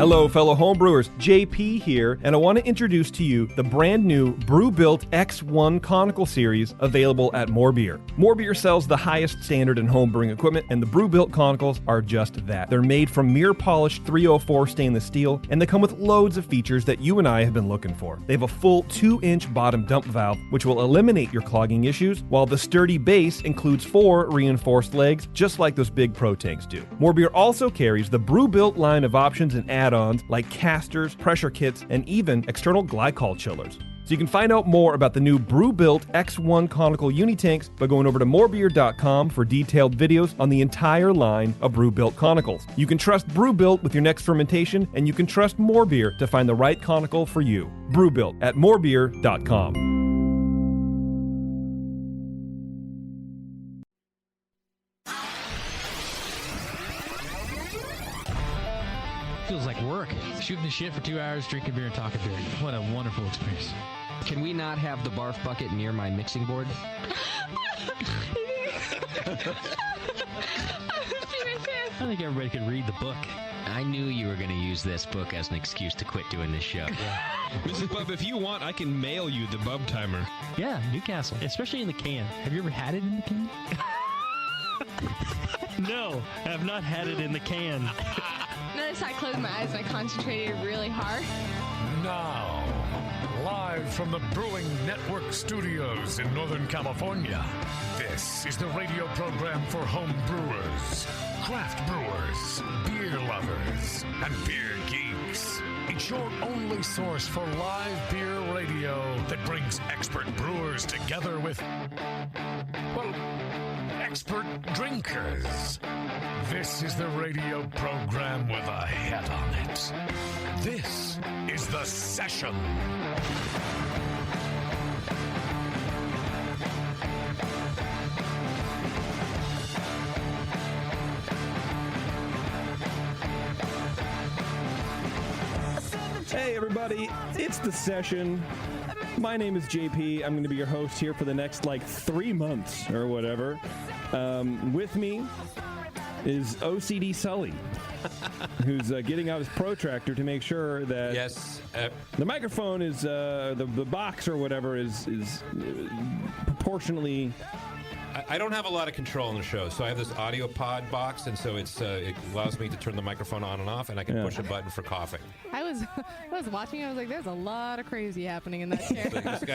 Hello, fellow homebrewers. JP here, and I want to introduce to you the brand new Brewbuilt X1 Conical Series available at More Beer. More Beer sells the highest standard in homebrewing equipment, and the Brewbuilt Conicals are just that. They're made from mirror-polished 304 stainless steel, and they come with loads of features that you and I have been looking for. They have a full 2-inch bottom dump valve, which will eliminate your clogging issues, while the sturdy base includes 4 reinforced legs, just like those big pro tanks do. More Beer also carries the Brewbuilt line of options and add-ons like casters, pressure kits, and even external glycol chillers. So you can find out more about the new Brewbuilt X1 Conical Unitanks by going over to morebeer.com for detailed videos on the entire line of Brewbuilt Conicals. You can trust Brewbuilt with your next fermentation, and you can trust More Beer to find the right conical for you. Brewbuilt at morebeer.com. Feels like work. Shooting the shit for 2 hours, drinking beer and talking beer. What a wonderful experience. Can we not have the barf bucket near my mixing board? I think everybody could read the book. I knew you were going to use this book as an excuse to quit doing this show. Mrs. Bub, if you want, I can mail you the Bub Timer. Yeah, Newcastle. Especially in the can. Have you ever had it in the can? No, I have not had it in the can. Notice I closed my eyes and I concentrated really hard. Now, live from the Brewing Network studios in Northern California, this is the radio program for home brewers, craft brewers, beer lovers, and beer geeks. It's your only source for live beer radio that brings expert brewers together with, well, expert drinkers. This is the radio program with a head on it. This is The Session. Hey everybody, it's The Session. My name is JP. I'm going to be your host here for the next 3 months or whatever. With me is OCD Sully, who's getting out his protractor to make sure that the microphone is the box or whatever is proportionally. I don't have a lot of control in the show, so I have this audio pod box, and so it allows me to turn the microphone on and off, and I can push a button for coughing. I was watching. I was like, "There's a lot of crazy happening in that chair." So you just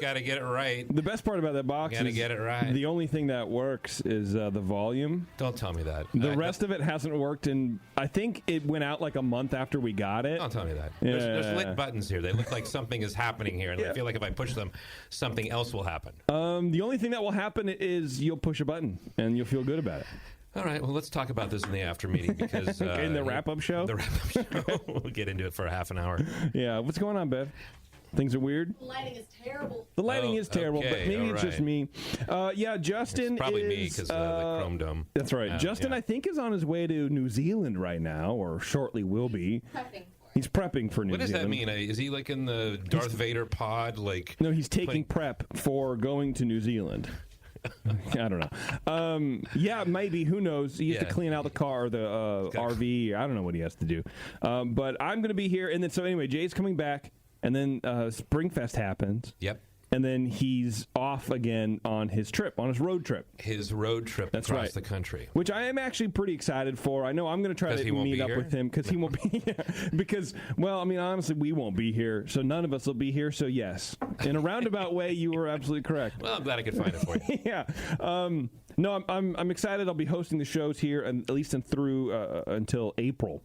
gotta get it right. The best part about that box is get it right. The only thing that works is the volume. Don't tell me that. The rest of it hasn't worked, and I think it went out a month after we got it. Don't tell me that. Yeah. There's lit buttons here. They look like something is happening here, and I feel like if I push them, something else will happen. The only thing that will happen is you'll push a button, and you'll feel good about it. All right, well, let's talk about this in the after meeting because okay, in the wrap-up show? The wrap-up show. We'll get into it for a half an hour. Yeah, what's going on, Bev? Things are weird? The lighting is terrible. The lighting is terrible, but maybe it's just me. Justin it's probably me because the Chrome Dome. That's right. Justin, I think, is on his way to New Zealand right now, or shortly will be. He's prepping for New Zealand. What does that mean? Is he in the Darth Vader pod? No, he's taking prep for going to New Zealand. I don't know. Maybe. Who knows? He has to clean out the car, the RV. I don't know what he has to do. But I'm going to be here. And then, so anyway, Jay's coming back. And then Springfest happens. Yep. And then he's off again on his road trip. His road trip across the country. Which I am actually pretty excited for. I know I'm going to try to meet up with him because he won't be here. Because, honestly, we won't be here. So none of us will be here. So, yes. In a roundabout way, you were absolutely correct. Well, I'm glad I could find it for you. Yeah. No, I'm excited. I'll be hosting the shows here at least through until April.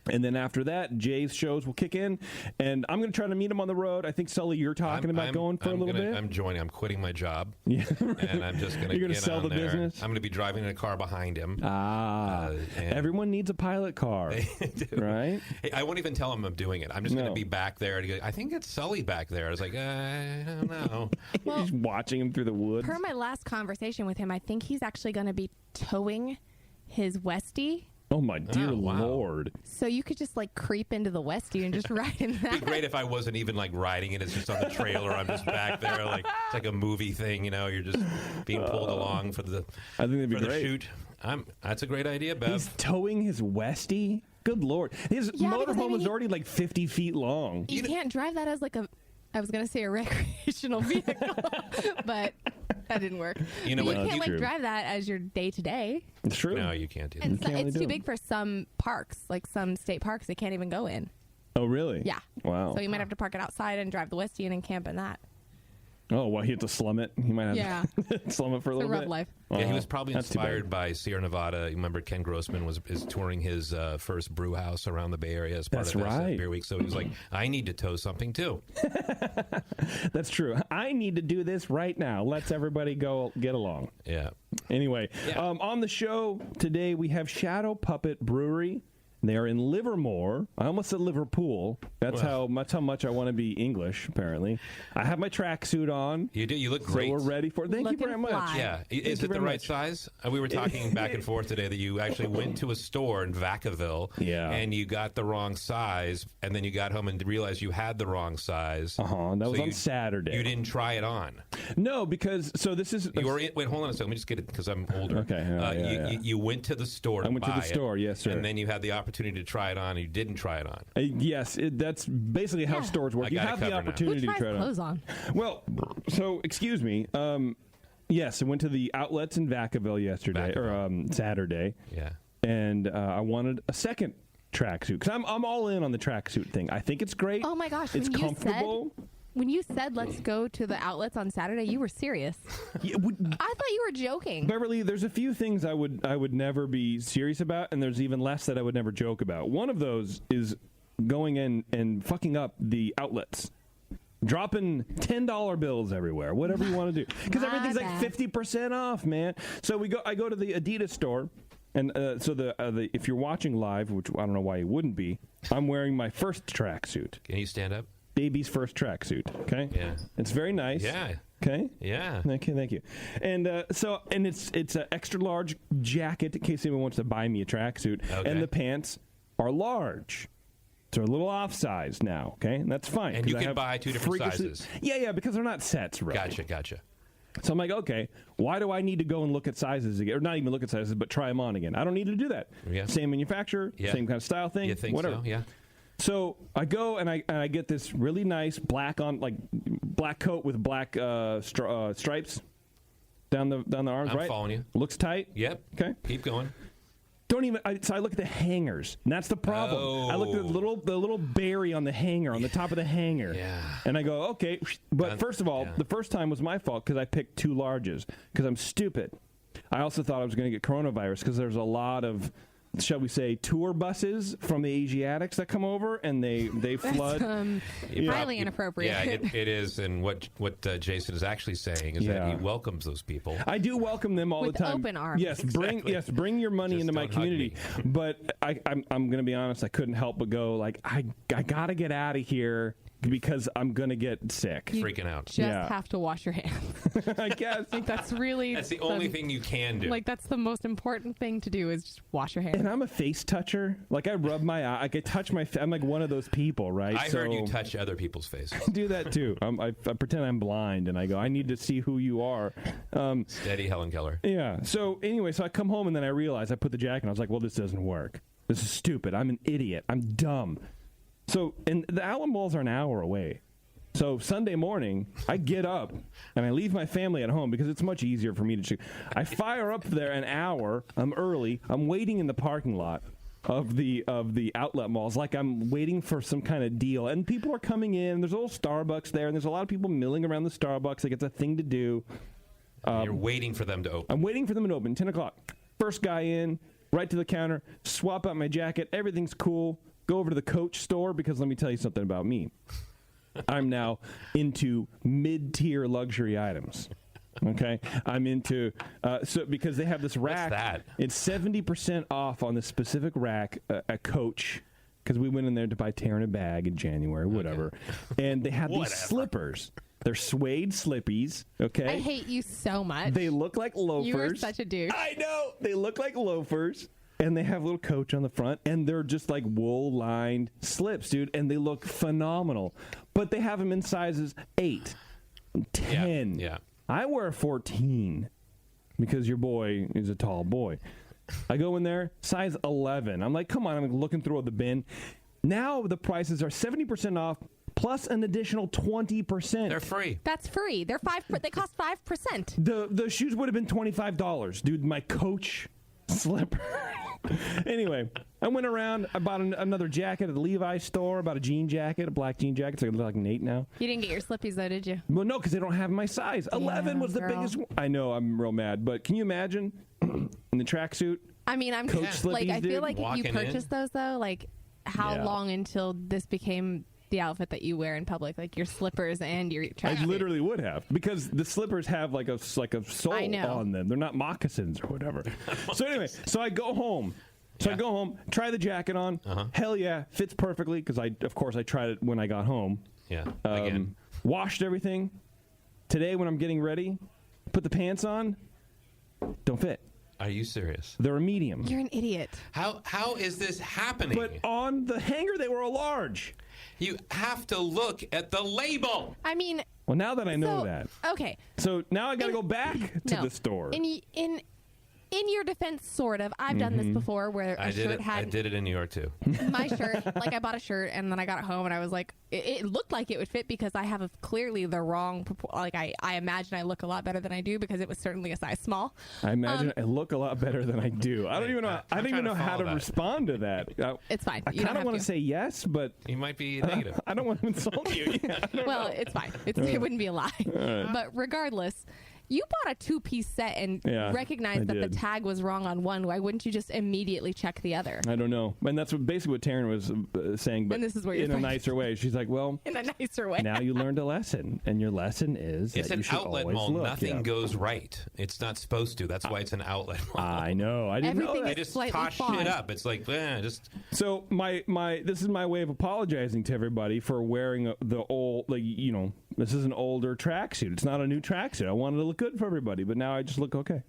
And then after that, Jay's shows will kick in, and I'm going to try to meet him on the road. I think, Sully, you're talking about going for a little bit. I'm joining. I'm quitting my job. Yeah. And I'm just going to You're going to sell the business? I'm going to be driving in a car behind him. Everyone needs a pilot car, right? Hey, I won't even tell him I'm doing it. I'm just going to be back there. And I think it's Sully back there. I was like, I don't know. He's watching him through the woods. Per my last conversation with him, I think he's actually going to be towing his Westie. Oh, my dear Lord. So you could just, creep into the Westie and just ride in that. It'd be great if I wasn't even, riding it. It's just on the trailer. I'm just back there. It's like a movie thing, You're just being pulled along for the I think that'd be great. shoot. That's a great idea, Bev. He's towing his Westie? Good Lord. His Yeah, because, motorhome is he- already like 50 feet long. You can't drive that as like I was going to say a recreational vehicle, but that didn't work. You know But what? you can't True. drive that as your day-to-day. It's true. No, you can't do that. And can't really it's do too it. big for some parks, like some state parks. They can't even go in. Oh, really? Yeah. Wow. So you might have to park it outside and drive the Westie in and camp in that. Oh, well, he had to slum it. He might have to slum it for a It's a little rough bit. life. Yeah, he was probably That's too bad. inspired by Sierra Nevada. You remember Ken Grossman is touring his first brew house around the Bay Area as part That's of this right. beer week. So he was like, I need to tow something too. That's true. I need to do this right now. Let's everybody go get along. Yeah. Anyway, Yeah. on the show today, we have Shadow Puppet Brewery. They are in Livermore. I almost said Liverpool. That's how much I want to be English, apparently. I have my tracksuit on. You do. You look So great. we're ready for it. Thank you Looking very much. fly. Yeah. Is you it the very right much. size? We were talking back and forth today that you actually went to a store in Vacaville Yeah. and you got the wrong size, and then you got home and realized you had the wrong size. That was on you- Saturday. You didn't try it on. No, because, so this is... You were wait, hold on a second. Let me just get it because I'm older. Okay, yeah. You went to the store to I went to buy the store, it, yes, sir. And then you had the opportunity to try it on, and you didn't try it on. Yes, that's basically how Yeah. stores work. I You got it have the covered now. opportunity Who to tries try it on. clothes on? Well, so excuse me. Yes, I went to the outlets in Vacaville yesterday or Saturday, Yeah. and I wanted a second tracksuit because I'm all in on the tracksuit thing. I think it's great. Oh my gosh! it's when you comfortable. When you said let's go to the outlets on Saturday, you were serious. Yeah, I thought you were joking. Beverly, there's a few things I would never be serious about, and there's even less that I would never joke about. One of those is going in and fucking up the outlets. Dropping $10 bills everywhere, whatever you want to do, because My everything's like bad. 50% off, man. So I go to the Adidas store, and so the if you're watching live, which I don't know why you wouldn't be, I'm wearing my first tracksuit, Can you stand up? baby's first tracksuit. Okay, Yeah. it's very nice. Yeah. Okay. Yeah. Okay, thank you. And it's an extra large jacket in case anyone wants to buy me a tracksuit, Okay. and the pants are large. They're a little off-sized now, okay? And that's fine. And 'cause you I can have buy two different freakishly- sizes. Yeah, because they're not sets, really. Gotcha. So I'm like, okay, why do I need to go and look at sizes again? Or not even look at sizes, but try them on again. I don't need to do that. Yeah. Same manufacturer, Yeah. same kind of style thing, You think whatever. so? Yeah. So I go and I get this really nice black coat with black stripes down the arms. I'm right? following you. Looks tight. Yep. Okay. Keep going. So I look at the hangers, and that's the problem. Oh. I look at the little berry on the hanger, on the top of the hanger. Yeah. And I go, okay. But Done. first of all, Yeah. the first time was my fault because I picked two larges because I'm stupid. I also thought I was going to get coronavirus because there's a lot of, shall we say, tour buses from the Asiatics that come over, and they flood. Highly inappropriate. Yeah, it is. And what Jason is actually saying is that he welcomes those people. I do welcome them all With the time. open arms. Yes, Exactly. bring your money Just into my don't hug community. me. But I'm going to be honest. I couldn't help but go like I got to get out of here because I'm going to get sick. Freaking out. Just Yeah. have to wash your hands. I guess. Like that's really That's the only thing you can do. Like that's the most important thing to do is just wash your hands. And I'm a face toucher. Like I rub my eye. Like I touch my. I'm like one of those people, right? I heard you touch other people's faces. do that too. I pretend I'm blind, and I go. I need to see who you are. Steady, Helen Keller. Yeah. So anyway, so I come home and then I realize I put the jacket on. I was like, well, this doesn't work. This is stupid. I'm an idiot. I'm dumb. So, and the Allen Malls are an hour away. So Sunday morning, I get up and I leave my family at home because it's much easier for me to. I fire up there an hour. I'm early. I'm waiting in the parking lot of the outlet malls, like I'm waiting for some kind of deal. And people are coming in. There's a little Starbucks there, and there's a lot of people milling around the Starbucks. Like it's a thing to do. You're waiting for them to open. I'm waiting for them to open. 10 o'clock. First guy in, right to the counter, swap out my jacket. Everything's cool. Go over to the Coach store because let me tell you something about me. I'm now into mid-tier luxury items. Okay? I'm into, because they have this rack. What's that? It's 70% off on this specific rack at Coach because we went in there to buy Tearing a Bag in January, whatever. And they have these slippers. They're suede slippies, okay? I hate you so much. They look like loafers. You are such a douche. I know. They look like loafers. And they have a little Coach on the front. And they're just like wool-lined slips, dude. And they look phenomenal. But they have them in sizes 8, 10. Yeah. I wear a 14 because your boy is a tall boy. I go in there, size 11. I'm like, come on, I'm looking through the bin. Now the prices are 70% off plus an additional 20%. They're free. That's free. They're they cost 5%. The shoes would have been $25, dude. My Coach slipper. Anyway, I went around. I bought another jacket at the Levi's store. I bought a jean jacket, a black jean jacket. So I look like Nate now. You didn't get your slippies though, did you? Well, no, because they don't have my size. 11 was the girl. biggest one. I know, I'm real mad. But can you imagine in the tracksuit? I mean, I'm Coach like, slippies, I feel dude? like if you Walking purchase in. those though, like how Yeah. long until this became the outfit that you wear in public, like your slippers and your tracksuit? I literally would have, because the slippers have like a sole I know. on them. They're not moccasins or whatever. So anyway, so I go home. So I go home, try the jacket on. Hell yeah, fits perfectly, because of course I tried it when I got home. Yeah. Again. Washed everything. Today when I'm getting ready, put the pants on. Don't fit. Are you serious? They're a medium. You're an idiot. How is this happening? But on the hanger they were a large. You have to look at the label. I mean, Well, now that I know so, that. okay. So now I got to go back to No. the store. In your defense, sort of. I've done this before, where a shirt I had did it in New York too. my shirt. Like I bought a shirt, and then I got it home, and I was like, it looked like it would fit because I have clearly the wrong. Like I imagine I look a lot better than I do because it was certainly a size small. I imagine I look a lot better than I do. I don't even know. I don't even trying to know how follow to that. respond to that. It's fine. I You don't kind of have want to. to say yes, but You might be negative. I don't want to insult you. Well, it's fine. It wouldn't be a lie. But regardless, you bought a two-piece set and Yeah, recognized I that the did. tag was wrong on one. Why wouldn't you just immediately check the other? I don't know. And that's basically what Taryn was saying, but And this is where you're in a fine. nicer way. She's like, well, In a nicer way. now you learned a lesson, and your lesson is It's that an you should outlet always mall. look. Nothing Yeah. goes right. It's not supposed to. That's why it's an outlet mall. I know. I didn't know Everything that. They just slightly toss flawed. shit up. It's like, just So my this is my way of apologizing to everybody for wearing the old, like, you know, this is an older tracksuit. It's not a new tracksuit. I wanted to look good for everybody, but now I just look okay.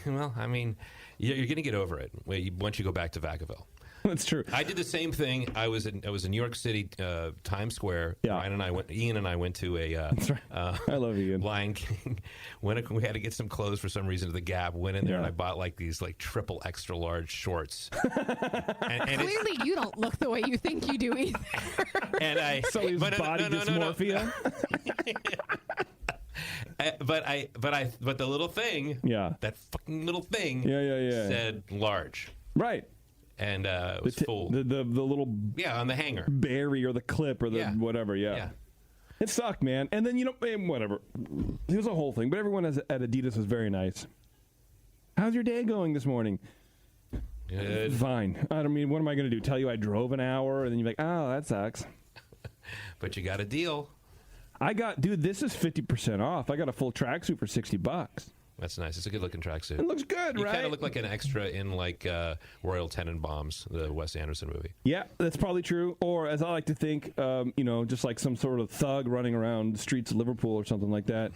well, I mean, you're going to get over it once you go back to Vacaville. That's true. I did the same thing. I was in New York City, Times Square. Yeah. Ian and I went to a That's right. I love Ian. Lion King. We had to get some clothes for some reason to the Gap. Went in there and Yeah. I bought like these like triple extra large shorts. and Clearly, you don't look the way you think you do either. and I Sully's but body dysmorphia. But the little thing, Yeah. that fucking little thing, Yeah. said large, Right. and it was full. The little On the hanger. berry or the clip or the Yeah. whatever. Yeah. Yeah. It sucked, man. And then, whatever. It was a whole thing. But everyone at Adidas was very nice. How's your day going this morning? Good. Fine. I don't mean, what am I going to do? Tell you I drove an hour? And then you're like, oh, that sucks. But you got a deal. Dude, this is 50% off. I got a full tracksuit for $60. That's nice. It's a good looking tracksuit. It looks good, You right? kind of look like an extra in like Royal Tenenbaums, the Wes Anderson movie. Yeah, that's probably true. Or, as I like to think, just like some sort of thug running around the streets of Liverpool or something like that.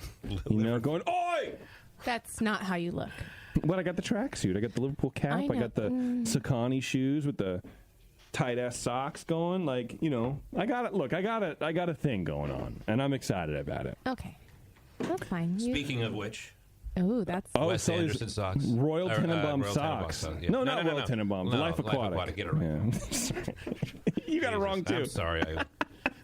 Going, oi! That's not how you look. But I got the tracksuit. I got the Liverpool cap. I I know. got the Saucony shoes with the tight-ass socks going. Like, I got it. Look, I got a thing going on, and I'm excited about it. Okay. That's fine. Speaking of which, that's... Wes Sully's Anderson socks. Royal Or, Tenenbaum Royal socks. Tenenbaum yeah. No, not Royal Tenenbaums. No, Life Aquatic. Get it right. Yeah. You got it wrong, too. I'm sorry.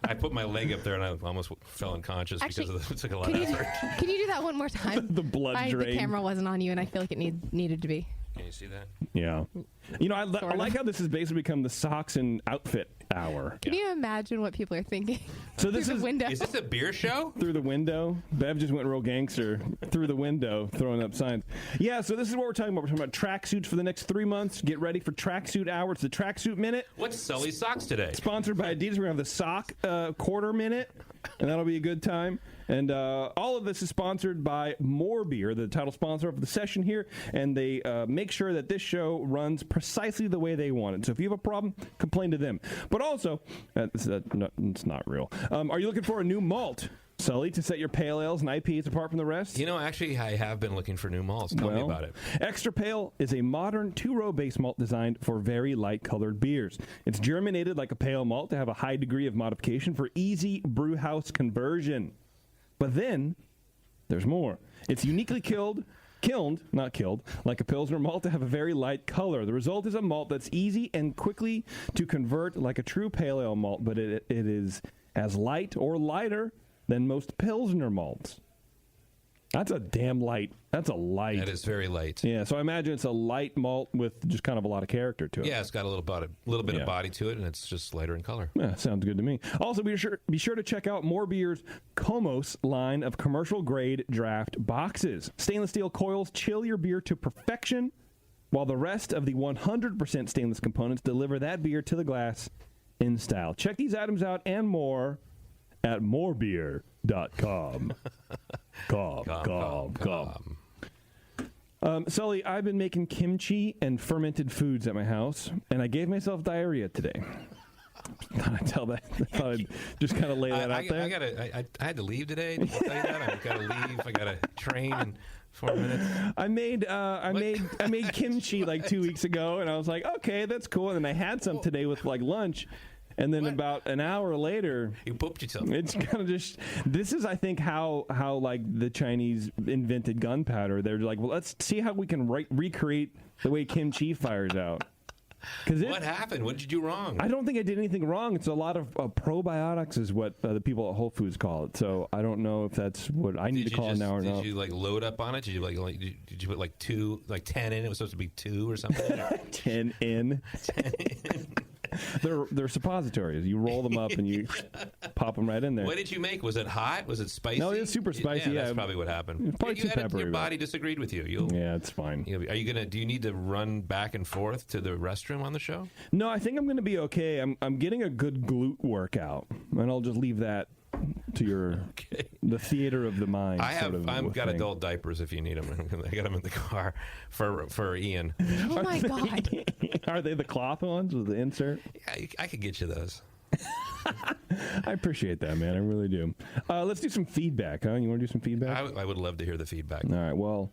I put my leg up there and I almost fell unconscious Actually, because it took a lot of Can you, effort. can you do that one more time? The blood The drain. camera wasn't on you, and I feel like it needed to be. Can you see that? Yeah. I like how this has basically become the socks and outfit hour. Can you imagine what people are thinking? So this through is the window. Is this a beer show? through the window. Bev just went real gangster through the window, throwing up signs. Yeah, so this is what we're talking about. We're talking about tracksuits for the next 3 months. Get ready for Tracksuit Hour. It's the Tracksuit Minute. What's Sully's socks today? Sponsored by Adidas. We're going to have the Sock Quarter Minute, and that'll be a good time. And all of this is sponsored by More Beer, the title sponsor of the session here, and they make sure that this show runs precisely the way they want it. So if you have a problem, complain to them. But also, it's not real. Are you looking for a new malt, Sully, to set your pale ales and IPAs apart from the rest? Actually, I have been looking for new malts. Tell me about it. Extra Pale is a modern two-row base malt designed for very light-colored beers. It's germinated like a pale malt to have a high degree of modification for easy brewhouse conversion. But then, there's more. It's uniquely killed kilned, not killed, like a Pilsner malt to have a very light color. The result is a malt that's easy and quickly to convert like a true pale ale malt, but it is as light or lighter than most Pilsner malts. That's a damn light. That's a light. That is very light. Yeah, so I imagine it's a light malt with just kind of a lot of character to it. Yeah, it's got a little bit of body to it, and it's just lighter in color. Yeah, sounds good to me. Also, be sure to check out More Beer's Komos line of commercial-grade draft boxes. Stainless steel coils chill your beer to perfection, while the rest of the 100% stainless components deliver that beer to the glass in style. Check these items out and more at morebeer.com. Com. Sully, I've been making kimchi and fermented foods at my house, and I gave myself diarrhea today. I thought I'd just kind of lay that out there. I had to leave today. Did I tell you that? I've got to leave. I got to train in 4 minutes. I made kimchi like 2 weeks ago, and I was like, okay, that's cool. And then I had some today with like lunch. And then about an hour later, you pooped yourself. It's kind of just. This is, I think, how like the Chinese invented gunpowder. They're like, well, let's see how we can recreate the way kimchi fires out. What happened? What did you do wrong? I don't think I did anything wrong. It's a lot of probiotics, is what the people at Whole Foods call it. So I don't know if that's what I need to call it now or not. Did you like load up on it? Did you put like 10 in? It was supposed to be 2 or something. 10 in. 10 in. They're suppositories. You roll them up and you pop them right in there. What did you make? Was it hot? Was it spicy? No, it was super spicy. Yeah, that's probably what happened. Probably too peppery. Your body disagreed with you. Yeah, it's fine. Are you gonna? Do you need to run back and forth to the restroom on the show? No, I think I'm going to be okay. I'm getting a good glute workout, and I'll just leave that to the theater of the mind. I've got adult diapers if you need them. I got them in the car for Ian. Oh my God! Are they the cloth ones with the insert? Yeah, I could get you those. I appreciate that, man. I really do. Let's do some feedback, huh? You want to do some feedback? I would love to hear the feedback. All right. Well,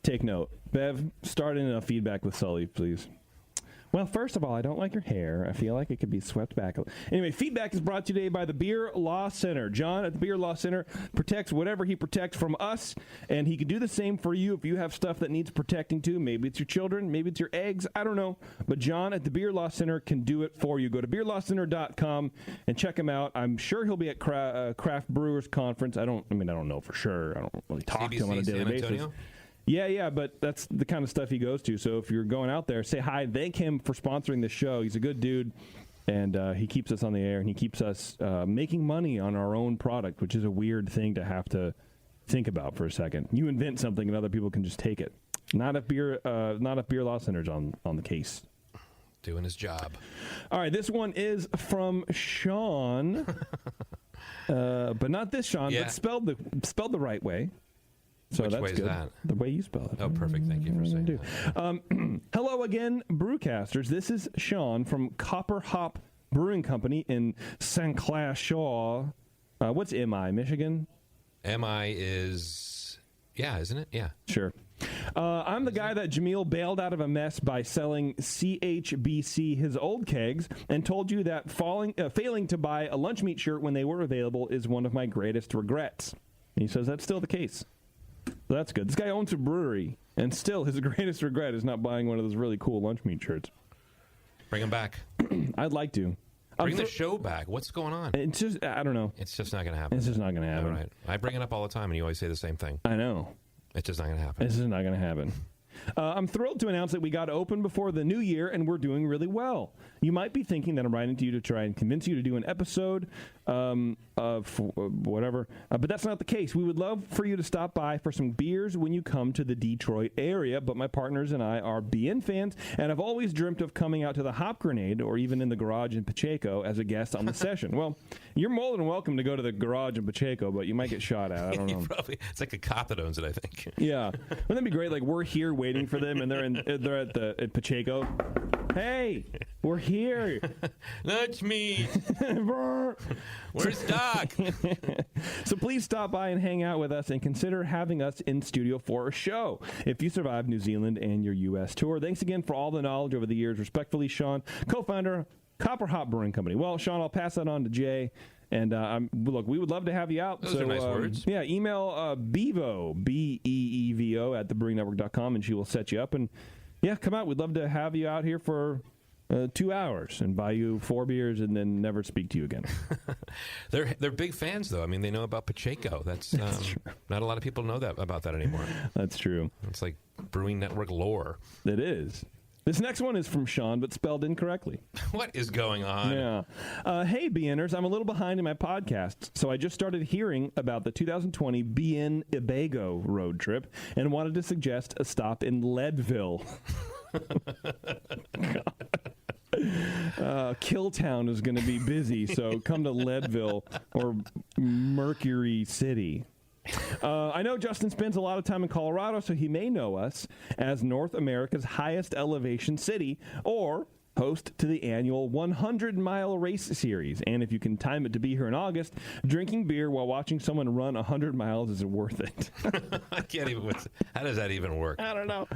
take note. Bev, start in a feedback with Sully, please. Well, first of all, I don't like your hair. I feel like it could be swept back. Anyway, feedback is brought to you today by the Beer Law Center. John at the Beer Law Center protects whatever he protects from us, and he can do the same for you if you have stuff that needs protecting too. Maybe it's your children, maybe it's your eggs, I don't know. But John at the Beer Law Center can do it for you. Go to beerlawcenter.com and check him out. I'm sure he'll be at Craft Brewers Conference. I don't know for sure. I don't really talk to him on a daily basis. Yeah, but that's the kind of stuff he goes to. So if you're going out there, say hi. Thank him for sponsoring the show. He's a good dude, and he keeps us on the air, and he keeps us making money on our own product, which is a weird thing to have to think about for a second. You invent something, and other people can just take it. Not if Beer Law Center's on the case. Doing his job. All right, this one is from Sean, but not this Sean, but spelled the right way. So Which that's way is good. that? The way you spell it. Oh, perfect. Thank you for saying that. Hello again, Brewcasters. This is Sean from Copper Hop Brewing Company in St. Clair Shaw. What's MI, Michigan? MI is, isn't it? Yeah. Sure. I'm the guy that Jameel bailed out of a mess by selling CHBC his old kegs and told you that failing to buy a lunch meat shirt when they were available is one of my greatest regrets. And he says that's still the case. So that's good. This guy owns a brewery, and still his greatest regret is not buying one of those really cool lunch meat shirts. Bring him back. I'd like to. Bring the show back. What's going on? It's just, I don't know. It's just not going to happen. It's just not going to happen. All right. I bring it up all the time, and you always say the same thing. I know. It's just not going to happen. This is not going to happen. I'm thrilled to announce that we got open before the new year, and we're doing really well. You might be thinking that I'm writing to you to try and convince you to do an episode of whatever, but that's not the case. We would love for you to stop by for some beers when you come to the Detroit area, but my partners and I are BN fans, and I've always dreamt of coming out to the Hop Grenade or even in the garage in Pacheco as a guest on the session. Well, you're more than welcome to go to the garage in Pacheco, but you might get shot at. I don't know. It's like a cop that owns it, I think. Yeah. Wouldn't that be great? Like, we're here waiting for them, and they're at Pacheco. Hey, we're here. Lunch meat. Where's Doc? So please stop by and hang out with us and consider having us in studio for a show if you survive New Zealand and your U.S. tour. Thanks again for all the knowledge over the years. Respectfully, Sean, co-founder, Copper Hop Brewing Company. Well, Sean, I'll pass that on to Jay. And look, we would love to have you out. Those are nice words. Yeah, email Bevo, Beevo, BVO at thebrewingnetwork.com, and she will set you up. And, yeah, come out. We'd love to have you out here for 2 hours and buy you 4 beers and then never speak to you again. They're big fans, though. I mean, they know about Pacheco. That's not a lot of people know that about that anymore. That's true. It's like Brewing Network lore. It is. This next one is from Sean, but spelled incorrectly. What is going on? Yeah. Hey, BNers, I'm a little behind in my podcasts, so I just started hearing about the 2020 BN Ibago road trip and wanted to suggest a stop in Leadville. Killtown is going to be busy, so come to Leadville or Mercury City. I know Justin spends a lot of time in Colorado, so he may know us as North America's highest elevation city or host to the annual 100-mile race series. And if you can time it to be here in August, drinking beer while watching someone run 100 miles is worth it. I can't even. How does that even work? I don't know.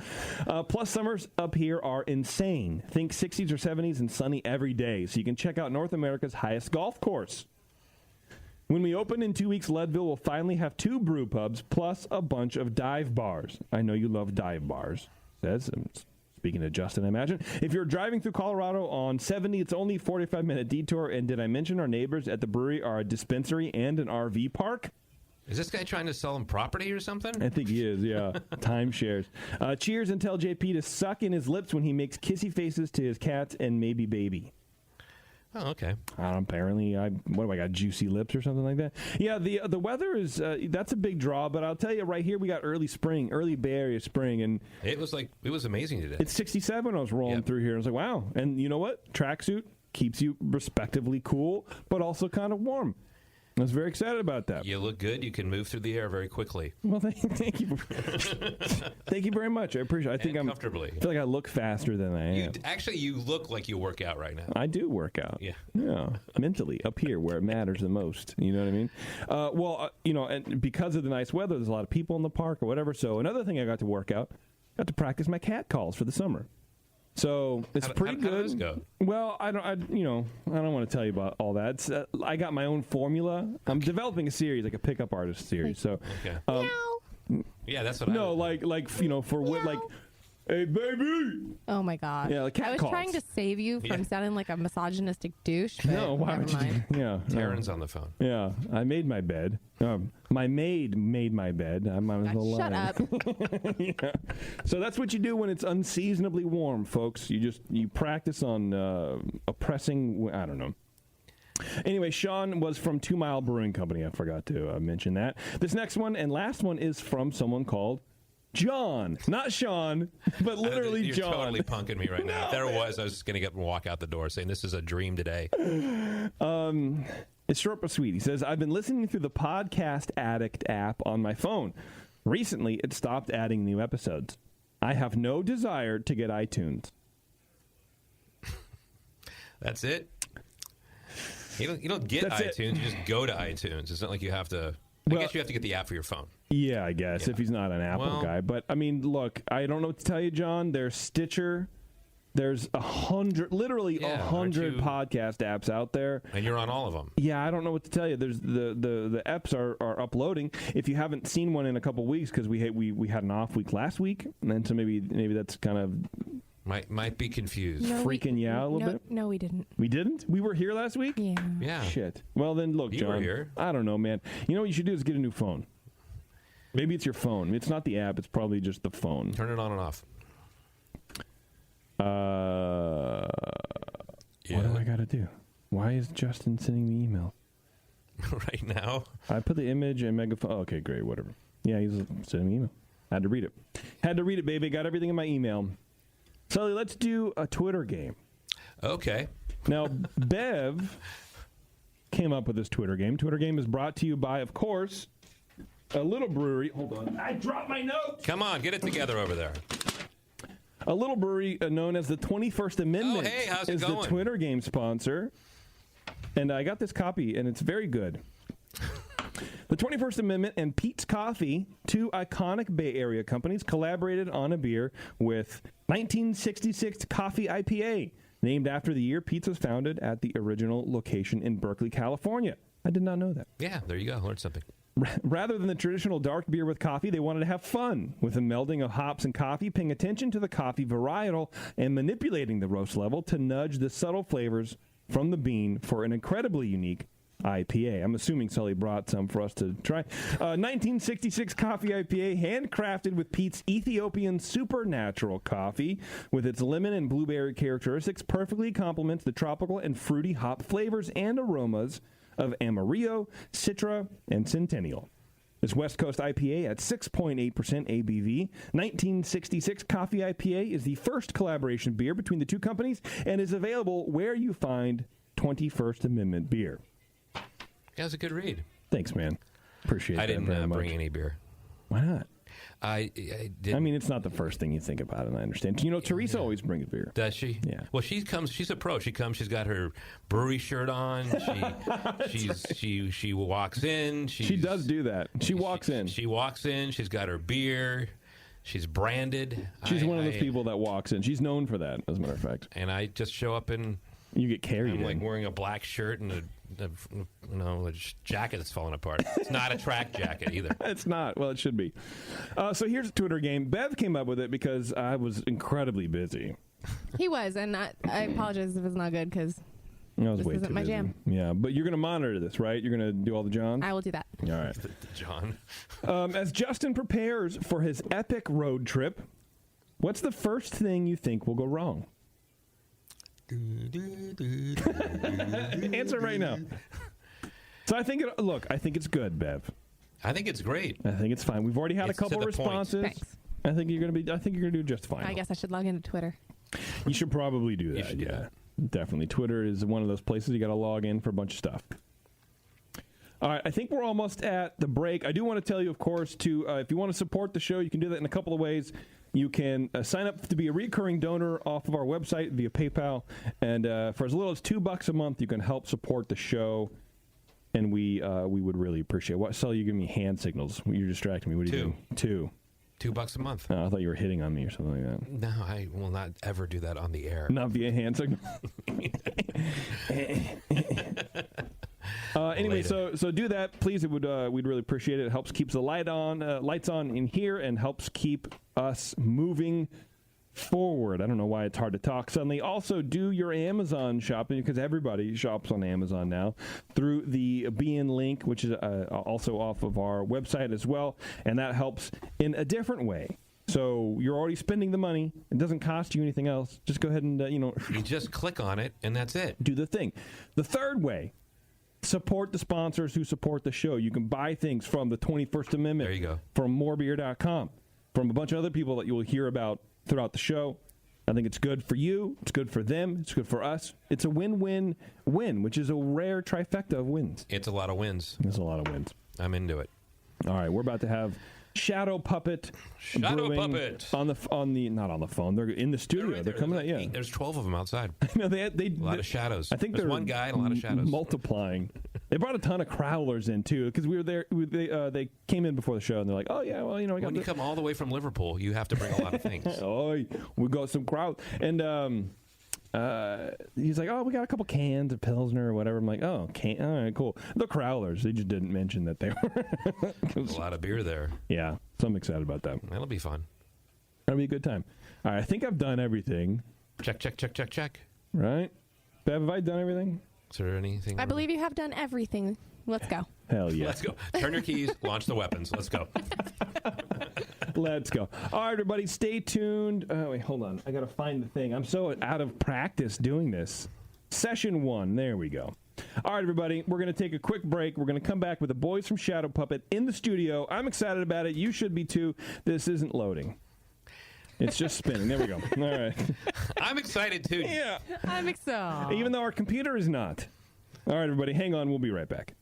Plus, summers up here are insane. Think 60s or 70s and sunny every day, so you can check out North America's highest golf course. When we open in 2 weeks, Leadville will finally have 2 brew pubs plus a bunch of dive bars. I know you love dive bars, says. Speaking to Justin, I imagine. If you're driving through Colorado on 70, it's only a 45-minute detour. And did I mention our neighbors at the brewery are a dispensary and an RV park? Is this guy trying to sell him property or something? I think he is, yeah. Timeshares. Cheers, and tell JP to suck in his lips when he makes kissy faces to his cats and maybe baby. Oh, okay. Apparently, what do I got, juicy lips or something like that? Yeah, the weather is, that's a big draw, but I'll tell you right here, we got early Bay Area spring, and it was amazing today. It's 67 when I was rolling through here. I was like, wow. And you know what? Tracksuit keeps you respectively cool, but also kind of warm. I was very excited about that. You look good. You can move through the air very quickly. Well, thank you. Thank you very much. I appreciate it. I think comfortably. I feel like I look faster than I am. Actually, you look like you work out right now. I do work out. Yeah. Yeah. Mentally, up here where it matters the most. You know what I mean? And because of the nice weather, there's a lot of people in the park or whatever. So another thing I got to work out, got to practice my cat calls for the summer. So it's pretty good. How does this go? Well, I don't want to tell you about all that. I got my own formula. I'm developing a series, like a pickup artist series. So, yeah, that's what. No, hey baby. Oh my god. Yeah, like cat I was calls. trying to save you from sounding like a misogynistic douche. But no, why would you? Yeah, Taryn's on the phone. Yeah, I made my bed. My maid made my bed. I might as well shut lie. up. Yeah. So that's what you do when it's unseasonably warm, folks. You practice on oppressing. I don't know. Anyway, Sean was from 2 Mile Brewing Company. I forgot to mention that. This next one and last one is from someone called John, not Sean, but literally You're John. Totally punking me right now. If there was, I was just going to get up and walk out the door saying this is a dream today. It's short but sweet. He says, I've been listening through the Podcast Addict app on my phone. Recently, it stopped adding new episodes. I have no desire to get iTunes. That's it? You don't get That's iTunes. You just go to iTunes. It's not like you have to... I guess you have to get the app for your phone. Yeah, I guess, if he's not an Apple guy. But, I mean, look, I don't know what to tell you, John. There's Stitcher. There's 100 podcast apps out there. And you're on all of them. Yeah, I don't know what to tell you. There's the apps are uploading. If you haven't seen one in a couple weeks, because we had an off week last week, and so maybe that's kind of... Might be confused. Freaking you out a little bit? No, we didn't. We didn't? We were here last week? Yeah. Shit. Well, then, look, You John. were here. I don't know, man. You know what you should do is get a new phone. Maybe it's your phone. It's not the app. It's probably just the phone. Turn it on and off. What do I got to do? Why is Justin sending me email? Right now? I put the image and megaphone. Oh, okay, great, whatever. Yeah, he's sending me email. Had to read it, baby. Got everything in my email. Sully, let's do a Twitter game. Okay. Now, Bev came up with this Twitter game. Twitter game is brought to you by, of course, a little brewery. Hold on. I dropped my notes. Come on, get it together over there. A little brewery known as the 21st Amendment Oh, hey, how's it is going? the Twitter game sponsor. And I got this copy, and it's very good. The 21st Amendment and Pete's Coffee, 2 iconic Bay Area companies, collaborated on a beer with 1966 Coffee IPA, named after the year Pete's was founded at the original location in Berkeley, California. I did not know that. Yeah, there you go. Learned something. Rather than the traditional dark beer with coffee, they wanted to have fun with the melding of hops and coffee, paying attention to the coffee varietal and manipulating the roast level to nudge the subtle flavors from the bean for an incredibly unique IPA. I'm assuming Sully brought some for us to try. 1966 coffee IPA, handcrafted with Pete's Ethiopian Supernatural coffee. With its lemon and blueberry characteristics, perfectly complements the tropical and fruity hop flavors and aromas of Amarillo, Citra, and Centennial. This West Coast IPA at 6.8% ABV. 1966 Coffee IPA is the first collaboration beer between the two companies and is available where you find 21st Amendment beer. That was a good read. Thanks, man. Appreciate it. I didn't bring any beer. Why not? I didn't. I mean, it's not the first thing you think about, and I understand. You know, Teresa always brings beer. Does she? Yeah. Well, she comes. She's a pro. She comes. She's got her brewery shirt on. She walks in. She does do that. She walks in. She walks in. She's got her beer. She's branded. She's one of those people that walks in. She's known for that, as a matter of fact. And I just show up and you get carried. I'm like wearing a black shirt and a jacket that's falling apart. It's not a track jacket either. It's not. Well, it should be. So here's a Twitter game. Bev came up with it because I was incredibly busy. He was, and I apologize if it's not good because this isn't my jam. Yeah, but you're going to monitor this, right? You're going to do all the Johns? I will do that. All right. The John. As Justin prepares for his epic road trip, what's the first thing you think will go wrong? Answer right now. So I think it's good, Bev. I think it's great. I think it's fine. We've already had a couple responses. Thanks. I think you're gonna do just fine. I guess I should log into Twitter. You should probably do that. Yeah, definitely. Twitter is one of those places you got to log in for a bunch of stuff. All right, I think we're almost at the break. I do want to tell you, of course, to if you want to support the show, you can do that in a couple of ways. You can sign up to be a recurring donor off of our website via PayPal, and for as little as $2 a month, you can help support the show, and we would really appreciate it. What? So you give me hand signals. You're distracting me. What are you doing? $2 a month. I thought you were hitting on me or something like that. No, I will not ever do that on the air. Not via hand signal. Anyway, so do that, please. It would we'd really appreciate it. It helps keeps the lights on in here and helps keep us moving forward. I don't know why it's hard to talk suddenly. Also, do your Amazon shopping because everybody shops on Amazon now through the BN link, which is also off of our website as well, and that helps in a different way. So you're already spending the money. It doesn't cost you anything else. Just go ahead and you just click on it and that's it. Do the thing. The third way. Support the sponsors who support the show. You can buy things from the 21st Amendment. There you go. From morebeer.com. From a bunch of other people that you will hear about throughout the show. I think it's good for you. It's good for them. It's good for us. It's a win-win-win, which is a rare trifecta of wins. It's a lot of wins. It's a lot of wins. I'm into it. All right, we're about to have Shadow Puppet Puppet on the not on the phone. They're in the studio. They're coming out. Yeah, there's 12 of them outside. No, they a lot of shadows. I think there's they're one guy and a lot of shadows multiplying. They brought a ton of crowlers in too because we were there. They came in before the show and they're like, "Oh yeah, well when you come all the way from Liverpool, you have to bring a lot of things." Oh, we got some crowd and. He's like, oh, we got a couple cans of Pilsner or whatever. I'm like, oh, all right, cool. The Crowlers, they just didn't mention that they were. There's a lot of beer there. Yeah, so I'm excited about that. That'll be fun. That'll be a good time. All right, I think I've done everything. Check. Right? Bev, have I done everything? Is there anything? I believe you have done everything. Let's go. Hell yeah. Let's go. Turn your keys, launch the weapons. Let's go. Let's go. All right, everybody, stay tuned. Wait, hold on. I got to find the thing. I'm so out of practice doing this. Session 1. There we go. All right, everybody, we're going to take a quick break. We're going to come back with the boys from Shadow Puppet in the studio. I'm excited about it. You should be, too. This isn't loading. It's just spinning. There we go. All right. I'm excited, too. Yeah. I'm excited. Even though our computer is not. All right, everybody, hang on. We'll be right back.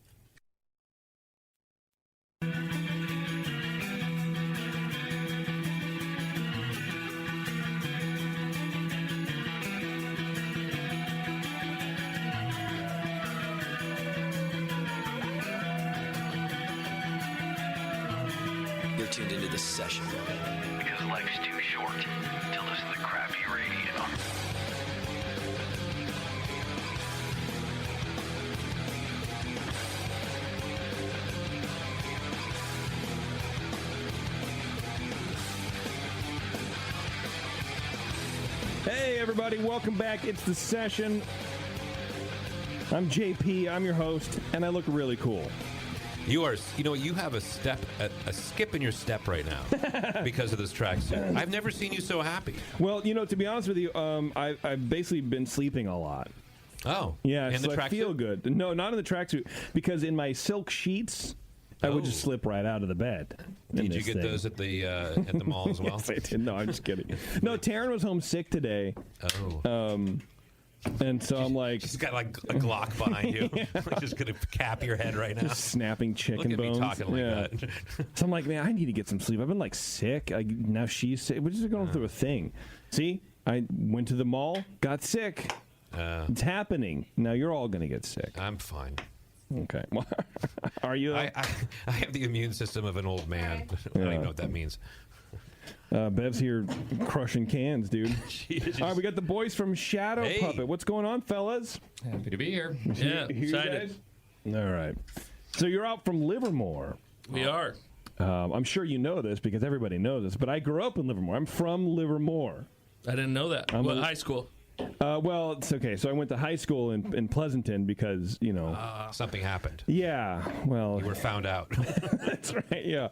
You're tuned into this session. Because life's too short to listen to crappy radio. Hey, everybody, welcome back. It's The Session. I'm JP, I'm your host, and I look really cool. You have a skip in your step right now because of this tracksuit. I've never seen you so happy. Well, to be honest with you, I've basically been sleeping a lot. Oh. Yeah, in so the I feel good. No, not in the tracksuit, because in my silk sheets, I would just slip right out of the bed. Did you get those at the mall as well? Yes, I did. No, I'm just kidding. No, Taryn was home sick today. Oh. And so I'm like... She's got like a Glock behind you. We're just going to cap your head right now. Just snapping chicken Look at bones. me talking like that. So I'm like, man, I need to get some sleep. I've been like sick. Now she's sick. We're just going through a thing. See? I went to the mall, got sick. It's happening. Now you're all going to get sick. I'm fine. Okay. Are you? I have the immune system of an old man. I don't even know what that means. Bev's here crushing cans, dude. All right, we got the boys from Shadow Puppet. What's going on, fellas? Happy to be here. Yeah, excited. All right. So you're out from Livermore. We are. I'm sure you know this because everybody knows this, but I grew up in Livermore. I'm from Livermore. I didn't know that. What high school? Well, it's okay. So I went to high school in Pleasanton because, something happened. Yeah, well... You were found out. That's right, yeah.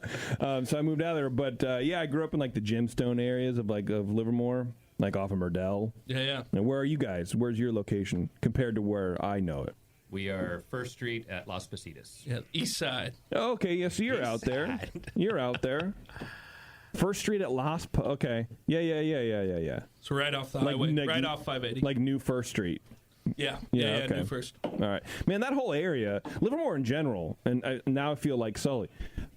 So I moved out of there. But, I grew up in, like, the gemstone areas of Livermore, like off of Merdell. Yeah. And where are you guys? Where's your location compared to where I know it? We are First Street at Las Positas. Yeah, east side. Oh, okay, yeah, so you're out there. You're out there. First Street at Las... Okay. Yeah. So right off the highway, right off 580. Like New First Street. Yeah, okay. New First. All right. Man, that whole area, Livermore in general, and now I feel like Sully,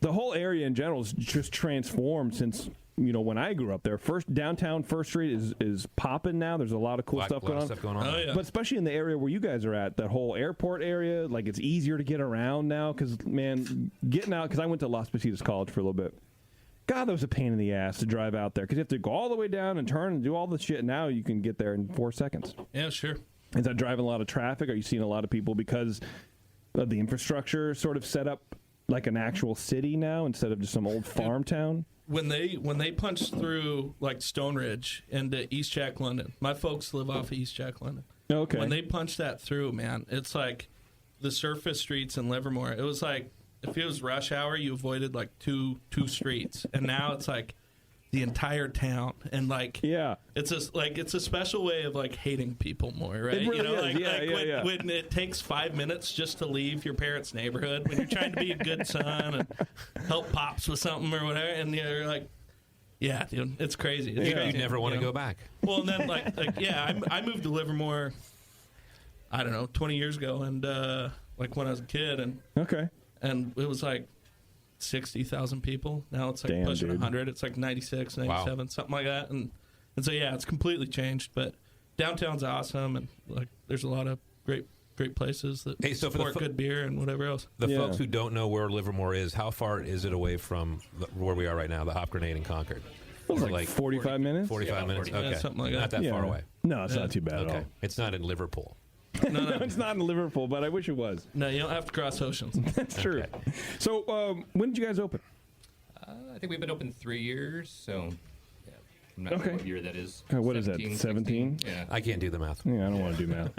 the whole area in general is just transformed since, when I grew up there. Downtown First Street is popping now. There's a lot of cool stuff going on. Oh, yeah. But especially in the area where you guys are at, that whole airport area, like it's easier to get around now because, man, getting out, because I went to Las Positas College for a little bit. God, that was a pain in the ass to drive out there because you have to go all the way down and turn and do all the shit. Now you can get there in 4 seconds. Yeah, sure. Is that driving a lot of traffic? Are you seeing a lot of people because of the infrastructure sort of set up like an actual city now instead of just some old farm town? When they punched through like Stone Ridge into East Jack London, my folks live off of East Jack London. Okay. When they punched that through, man, it's like the surface streets in Livermore. It was like, if it was rush hour, you avoided like two streets, and now it's like the entire town, and like it's a special way of like hating people more, right? It really is. When it takes 5 minutes just to leave your parents' neighborhood when you're trying to be a good son and help pops with something or whatever, and you're like, yeah, dude, it's crazy. You never want to go back. Well, and then I moved to Livermore, I don't know, 20 years ago, and like when I was a kid, and okay. And it was like 60,000 people. Now it's like pushing 100. It's like 96, 97, something like that. And so, yeah, it's completely changed. But downtown's awesome. And like there's a lot of great places that support good beer and whatever else. The folks who don't know where Livermore is, how far is it away from where we are right now, the Hop Grenade in Concord? It's like 45 minutes? 45 minutes? 40, okay. Something like that. Not that far away. No, it's not too bad at all. It's not in Liverpool. No, it's not in Liverpool, but I wish it was. No, you don't have to cross oceans. That's true. Okay. So, when did you guys open? I think we've been open 3 years, so I'm not sure what year that is. What is that, 17? Yeah. I can't do the math. Yeah, I don't want to do math.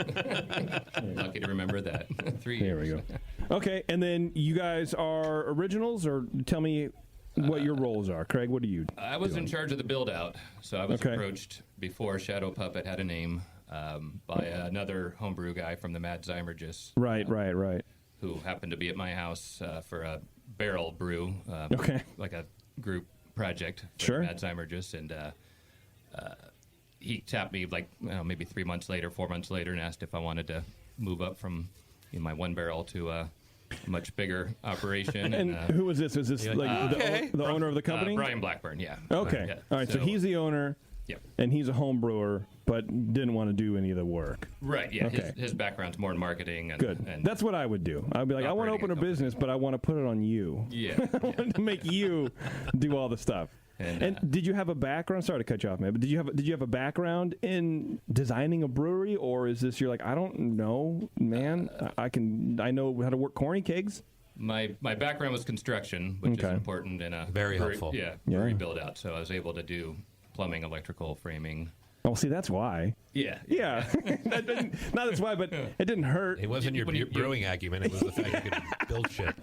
Lucky to remember that. 3 years. There we go. Okay, and then you guys are originals, or tell me what your roles are. Craig, what are you I was in charge of the build-out, so I was approached before Shadow Puppet had a name. By another homebrew guy from the Mad Zymergist. Right. Who happened to be at my house for a barrel brew. Like a group project for Mad Zymergist. And he tapped me like maybe 4 months later, and asked if I wanted to move up from my one barrel to a much bigger operation. And who was this? Was this like the owner of the company? Brian Blackburn, yeah. Okay. Yeah. All right, so he's the owner. Yep. And he's a home brewer, but didn't want to do any of the work. Right, yeah. Okay. His background's more in marketing. Good. And that's what I would do. I'd be like, I want to open a business, but I want to put it on you. Yeah. I want to make you do all the stuff. And did you have a background? Sorry to cut you off, man. But did you have a background in designing a brewery, or is this you're like, I don't know, man. I know how to work corny kegs. My background was construction, which is important in a very helpful. Brewery build out. So I was able to do plumbing, electrical, framing. Oh, see, that's why. Yeah. Yeah. Not that's why, but it didn't hurt. It wasn't your brewing acumen. It was the fact you could build shit.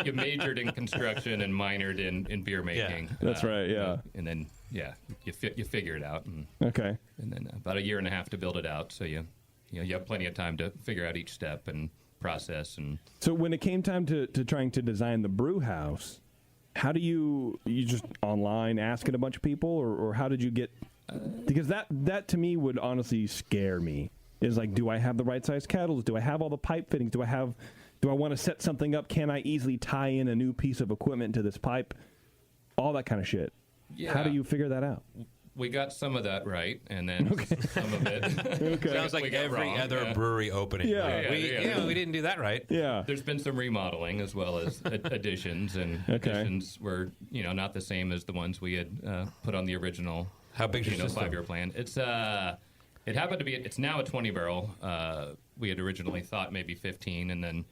You majored in construction and minored in beer making. Yeah. That's right, yeah. And then, you figure it out. And, okay. And then about a year and a half to build it out, so you have plenty of time to figure out each step and process. And so when it came time to trying to design the brew house, how do you just online asking a bunch of people, or how did you get... because that to me would honestly scare me. Is like, do I have the right size kettles? Do I have all the pipe fittings? Do I want to set something up? Can I easily tie in a new piece of equipment to this pipe? All that kind of shit. Yeah. How do you figure that out? We got some of that right, and then some of it sounds like every other brewery opening. Yeah. We didn't do that right. Yeah. There's been some remodeling as well as additions, and additions were not the same as the ones we had put on the original. How big is your 5-year plan? It's it happened to be. It's now a 20 barrel. We had originally thought maybe 15, and then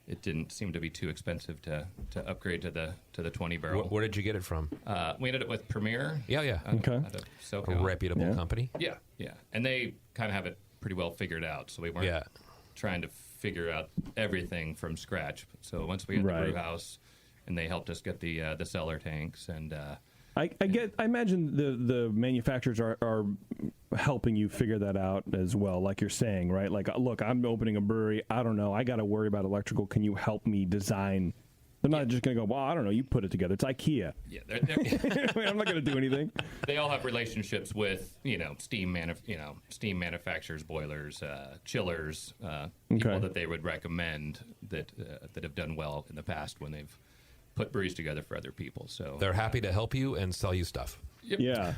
it didn't seem to be too expensive to upgrade to the 20 barrel. Where did you get it from? We ended it with Premier. Yeah. Okay. A reputable company. Yeah. And they kind of have it pretty well figured out, so we weren't trying to figure out everything from scratch. So once we had the brew house, and they helped us get the cellar tanks and. I imagine the manufacturers are helping you figure that out as well, like you're saying, right? Like, look, I'm opening a brewery. I don't know. I got to worry about electrical. Can you help me design? They're not just going to go, well, I don't know. You put it together. It's IKEA. Yeah, I'm not going to do anything. They all have relationships with steam manufacturers, boilers, chillers, people that they would recommend that have done well in the past when they've put breweries together for other people. So they're happy to help you and sell you stuff. Yep. Yeah.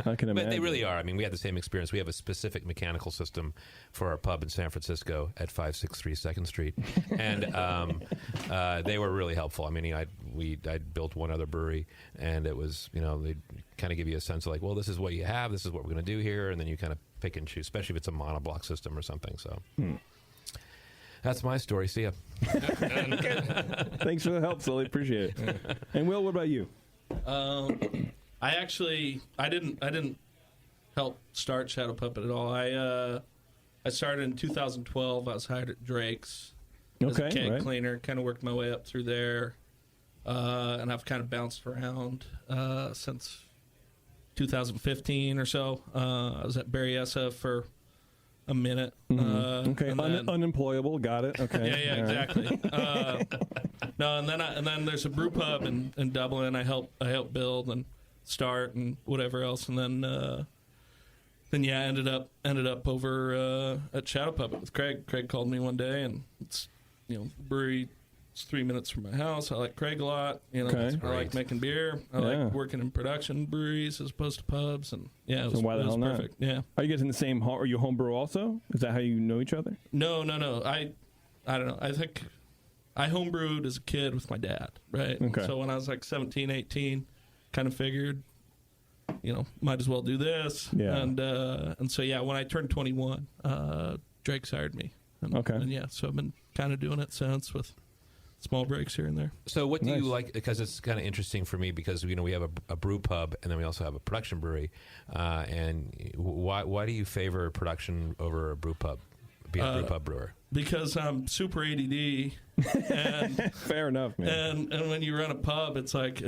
I can imagine. But they really are. I mean, we had the same experience. We have a specific mechanical system for our pub in San Francisco at 563 2nd Street. And they were really helpful. I mean, I'd built one other brewery, and it was, they'd kind of give you a sense of like, well, this is what you have, this is what we're going to do here, and then you kind of pick and choose, especially if it's a monoblock system or something. So that's my story. See ya. Thanks for the help, Sully. Appreciate it. And Will, what about you? I didn't help start Shadow Puppet at all. I started in 2012. I was hired at Drake's as a keg cleaner. Kind of worked my way up through there, and I've kind of bounced around since 2015 or so. I was at Berryessa for a minute. Okay, unemployable. Got it. Okay. Yeah, exactly. No, and then there's a brew pub in Dublin. I help build and start and whatever else, and then ended up over at Shadow Puppet with Craig. Craig called me one day, and it's brewery. It's 3 minutes from my house. I like Craig a lot. I like making beer. I like working in production breweries as opposed to pubs. And it was, why the hell not? Perfect. Yeah. Are you guys in the same? Are you homebrew also? Is that how you know each other? No. I don't know. I think I homebrewed as a kid with my dad. Right. Okay. So when I was like 17, 18, kind of figured, might as well do this. Yeah. And so when I turned 21, Drake hired me. And so I've been kind of doing it since with small breaks here and there. So what do you like? Because it's kind of interesting for me because we have a brew pub and then we also have a production brewery. And why do you favor production over a brew pub? Being a brew pub brewer. Because I'm super ADD. And, fair enough, man. And when you run a pub, it's like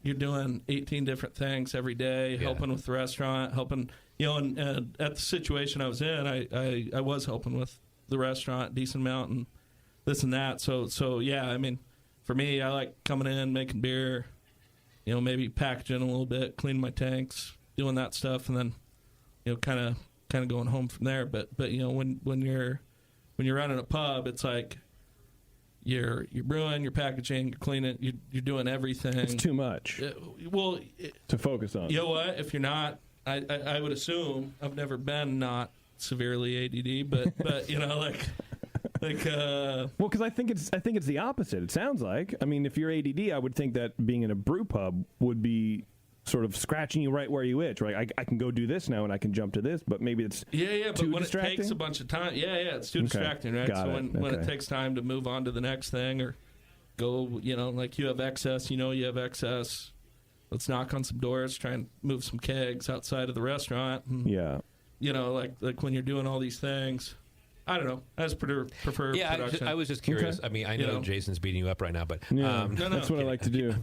you're doing 18 different things every day, helping with the restaurant, helping. And at the situation I was in, I was helping with the restaurant, decent amount, and this and that. So yeah, I mean, for me, I like coming in, making beer, maybe packaging a little bit, cleaning my tanks, doing that stuff, and then, kind of going home from there. But when you're running a pub, it's like you're brewing, you're packaging, you're cleaning, you're doing everything. It's too much. To focus on. You know what? If you're not, I would assume I've never been not severely ADD, but well, because I think it's the opposite. It sounds like. I mean, if you're ADD, I would think that being in a brew pub would be sort of scratching you right where you itch. Right, I can go do this now, and I can jump to this, but maybe it's too but when distracting? It takes a bunch of time, it's too distracting, right? Got so it. when it takes time to move on to the next thing or go, like you have excess, you have excess. let's knock on some doors, try and move some kegs outside of the restaurant. And, yeah. You know, like when you're doing all these things. I don't know. I just prefer production. I was just curious. Okay. I mean, I know Jason's beating you up right now, but no, that's what I like to do.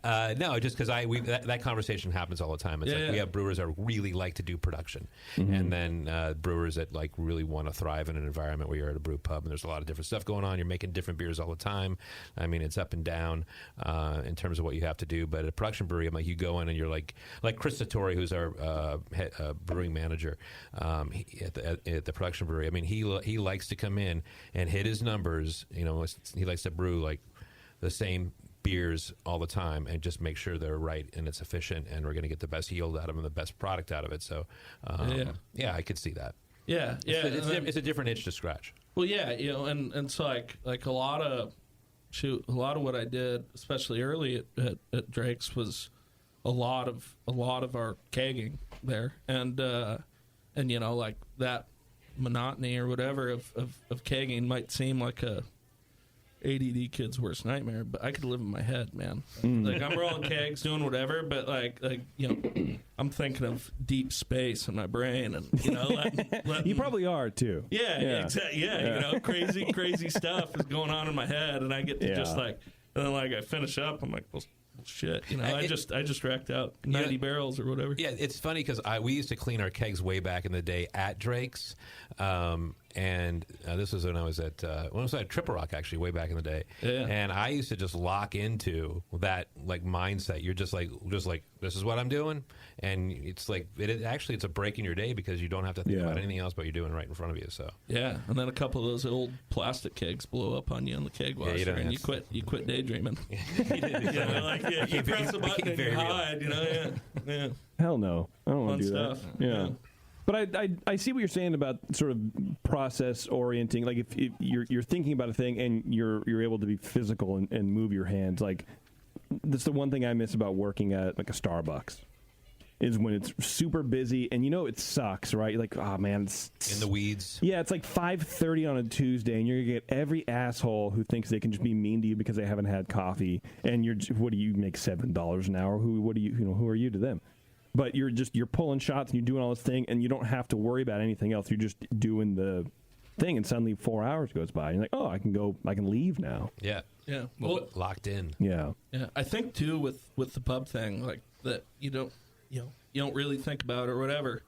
No, just because that conversation happens all the time. It's we have brewers that really like to do production, and then brewers that like really want to thrive in an environment where you're at a brew pub and there's a lot of different stuff going on. You're making different beers all the time. I mean, it's up and down in terms of what you have to do. But at a production brewery, I'm like, you go in and you're like Chris Satori, who's our brewing manager at the production brewery. I mean, he likes to come in and hit his numbers. You know, he likes to brew like the same beers all the time and just make sure they're right and it's efficient and we're going to get the best yield out of them and the best product out of it. So, I could see that. Yeah, it's a different itch to scratch. Well, yeah, you know, and it's like a lot of what I did, especially early at Drake's, was a lot of our kegging there, and you know, like that monotony or whatever of kegging might seem like a ADD kid's worst nightmare, but I could live in my head, man. Like I'm rolling kegs, doing whatever, but like you know, I'm thinking of deep space in my brain, and you know, letting you probably are too. Yeah, exactly. Yeah, you know, crazy stuff is going on in my head, and I get to just like, and then like I finish up, I'm like, well, shit, you know, I just racked out 90 barrels or whatever. Yeah, it's funny because we used to clean our kegs way back in the day at Drake's, and this was when I was at Triple Rock actually way back in the day, and I used to just lock into that like mindset. You're just like this is what I'm doing, and it's like it's a break in your day because you don't have to think about anything else but you're doing right in front of you. So and then a couple of those old plastic kegs blow up on you in the keg washer, and you quit daydreaming. You press the button and you hide, you know. Yeah. Hell no, I don't want to do stuff. that. Yeah. But I see what you're saying about sort of process orienting. Like if you're thinking about a thing and you're able to be physical and move your hands. Like that's the one thing I miss about working at like a Starbucks is when it's super busy and you know it sucks, right? You're like, oh man, it's in the weeds. Yeah, it's like 5:30 on a Tuesday, and you're gonna get every asshole who thinks they can just be mean to you because they haven't had coffee. And what do you make $7 an hour? Who are you to them? But you're pulling shots and you're doing all this thing, and you don't have to worry about anything else. You're just doing the thing, and suddenly 4 hours goes by, and you're like, oh, I can leave now. Yeah. Well, locked in. Yeah. I think too with the pub thing, like that you don't really think about or whatever.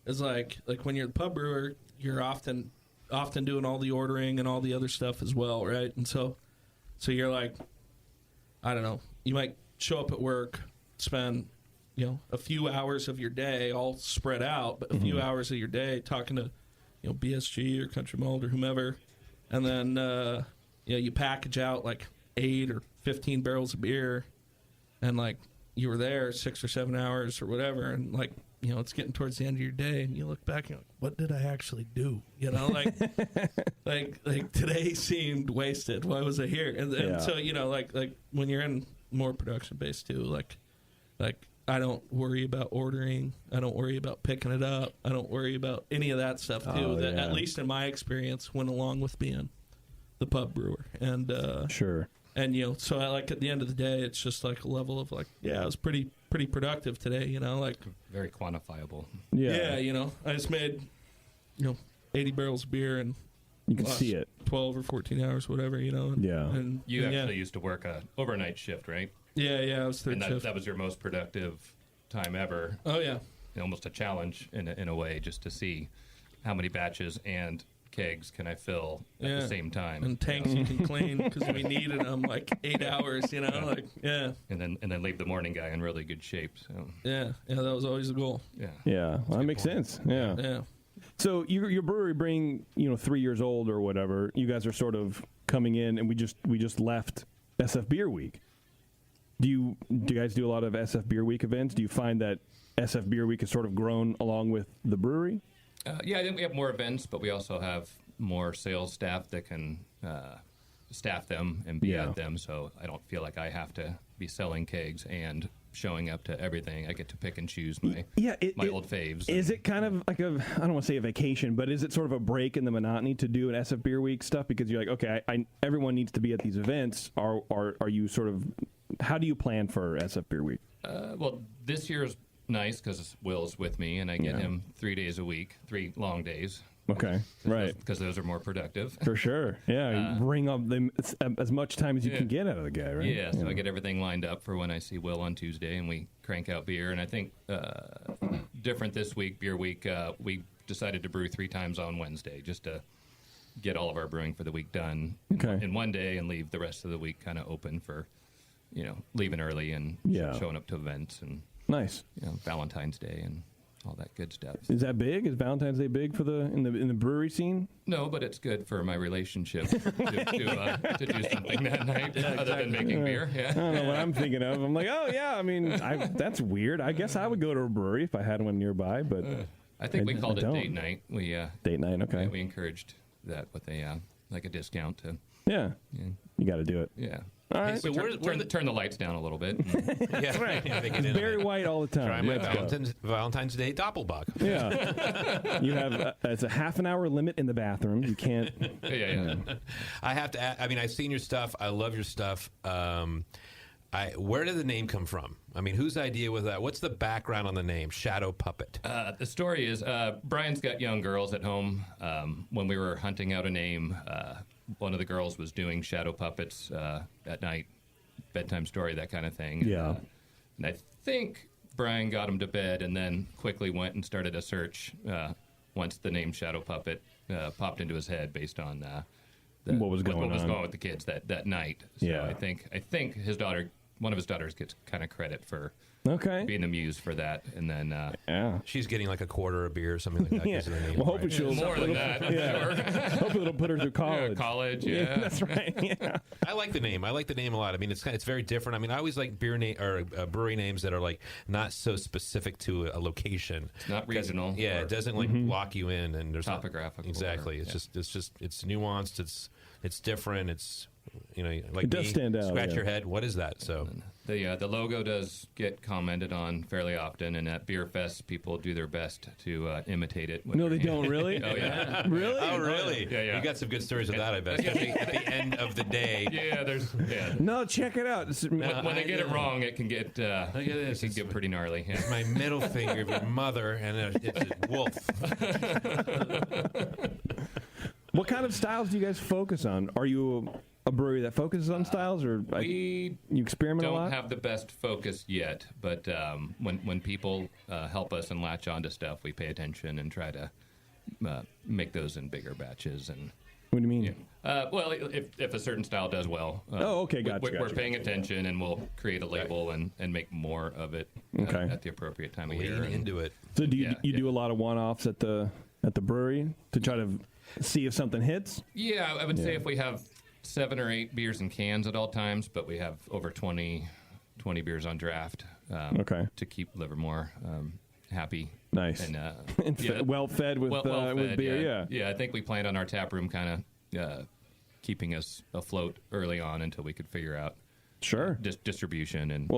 It's like when you're the pub brewer, you're often doing all the ordering and all the other stuff as well, right? And so you're like, I don't know, you might show up at work, spend a few hours of your day all spread out, but a few hours of your day talking to BSG or Country Malt or whomever, and then you package out like 8 or 15 barrels of beer, and like you were there 6 or 7 hours or whatever, and like it's getting towards the end of your day, and you look back and you're like, what did I actually do? Like today seemed wasted. Why was I here? And so like when you're in more production based too, like I don't worry about ordering. I don't worry about picking it up. I don't worry about any of that stuff too. At least in my experience, went along with being the pub brewer. And sure. And so like at the end of the day, it's just like a level of like, it was pretty productive today. Like very quantifiable. Yeah. I just made 80 barrels of beer and you can see it 12 or 14 hours, whatever. And you actually used to work a overnight shift, right? Yeah, I was third shift. That was your most productive time ever. Oh, yeah. Almost a challenge in a way, just to see how many batches and kegs can I fill at the same time. And tanks you can clean, because we needed them like 8 hours, And then leave the morning guy in really good shape. So. Yeah, that was always the goal. Yeah, well, that makes sense. Yeah. So your brewery being 3 years old or whatever, you guys are sort of coming in, and we just left SF Beer Week. Do you guys do a lot of SF Beer Week events? Do you find that SF Beer Week has sort of grown along with the brewery? I think we have more events, but we also have more sales staff that can staff them and be at them. So I don't feel like I have to be selling kegs and showing up to everything. I get to pick and choose my old faves. Is it kind of like I don't want to say a vacation, but is it sort of a break in the monotony to do an SF Beer Week stuff? Because you're like, okay, everyone needs to be at these events. Are you sort of How do you plan for SF Beer Week? Well, this year's nice because Will's with me, and I get him 3 days a week, 3 long days. Okay, right. Because those are more productive. For sure. Yeah, you bring up as much time as you can get out of the guy, right? Yeah, so I get everything lined up for when I see Will on Tuesday, and we crank out beer. And I think different this week, Beer Week, we decided to brew 3 times on Wednesday just to get all of our brewing for the week done in one day and leave the rest of the week kind of open for, leaving early and showing up to events and nice, Valentine's Day and all that good stuff. Is that big? Is Valentine's Day big for in the brewery scene? No, but it's good for my relationship to do something that night other than making beer. Yeah. I don't know what I'm thinking of. I'm like, oh yeah. I mean, that's weird. I guess I would go to a brewery if I had one nearby, but I think we called it date night. We date night. Okay. We encouraged that with a discount to. Yeah. You got to do it. Yeah. All right. So turn the lights down a little bit. Yeah, right. Very white all the time. Try my Valentine's Day Doppelbock. Yeah. You have it's a half an hour limit in the bathroom. You can't. Yeah. I have to. I've seen your stuff. I love your stuff. Where did the name come from? I mean, whose idea was that? What's the background on the name, Shadow Puppet? The story is Brian's got young girls at home. When we were hunting out a name, one of the girls was doing shadow puppets at night, bedtime story, that kind of thing. Yeah. And I think Brian got him to bed and then quickly went and started a search once the name Shadow Puppet popped into his head based on what was going on with the kids that night. So yeah. I think one of his daughters gets kind of credit for being the muse for that, and then she's getting like a quarter a beer or something like that. Yeah. Name, well, hopefully she'll more than that. I'm sure. Hopefully it'll put her through college. Yeah, that's right. Yeah. I like the name. I like the name a lot. I mean, it's very different. I mean, I always like beer name or brewery names that are like not so specific to a location. It's not regional. Yeah, it doesn't like lock you in, and there's topographical. Exactly. It's nuanced. It's different. It's like it does stand out. Scratch your head. What is that? So the logo does get commented on fairly often, and at Beer Fest, people do their best to imitate it. No, they don't really. Oh yeah, really? Oh really? Yeah. You got some good stories of that, I bet. Especially at the end of the day. Yeah. No, check it out. When they get it wrong, it can get look at this. It can get pretty gnarly. Yeah. My middle finger of your mother, and it's a wolf. What kind of styles do you guys focus on? Are you a brewery that focuses on styles, or you experiment a lot? We don't have the best focus yet, but when people help us and latch onto stuff, we pay attention and try to make those in bigger batches. And what do you mean? Well, if a certain style does well, okay, we're paying attention, and we'll create a label and make more of it at the appropriate time of year. Lean into it. So do you do a lot of one-offs at the brewery to try to see if something hits? Yeah, I would say if we have 7 or 8 beers in cans at all times, but we have over 20 beers on draft to keep Livermore happy. Nice. And well fed with beer. Yeah, I think we planned on our tap room kind of keeping us afloat early on until we could figure out distribution and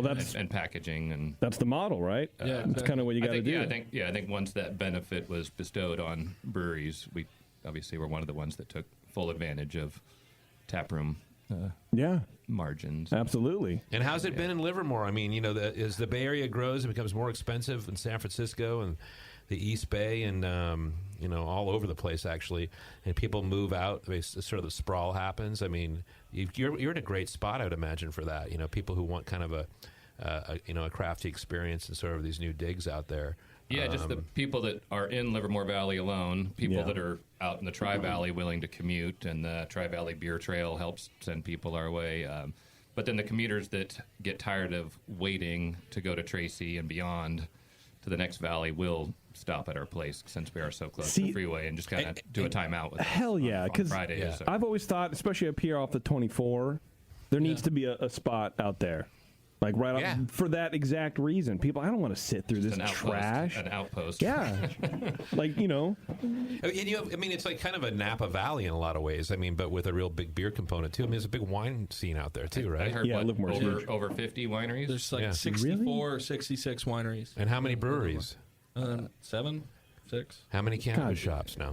packaging. And that's the model, right? Yeah, that's kind of what you got to do. I think once that benefit was bestowed on breweries, we obviously were one of the ones that took full advantage of taproom margins. Absolutely. And how's it been in Livermore? I mean, as the Bay Area grows, it becomes more expensive in San Francisco and the East Bay and, all over the place, actually. And people move out. Sort of the sprawl happens. I mean, you're in a great spot, I would imagine, for that. People who want kind of a crafty experience and sort of these new digs out there. Yeah, just the people that are in Livermore Valley alone, people that are out in the Tri-Valley willing to commute, and the Tri-Valley Beer Trail helps send people our way. But then the commuters that get tired of waiting to go to Tracy and beyond to the next valley will stop at our place since we are so close to the freeway and just kind of do a timeout with us on Friday. So. I've always thought, especially up here off the 24, there needs to be a spot out there. Like for that exact reason. People, I don't want to sit through this trash. An outpost. Yeah. And it's like kind of a Napa Valley in a lot of ways. I mean, but with a real big beer component, too. I mean, there's a big wine scene out there, too, right? I heard over 50 wineries? There's like 64 or 66 wineries. And how many breweries? 7, 6. How many cannabis shops now?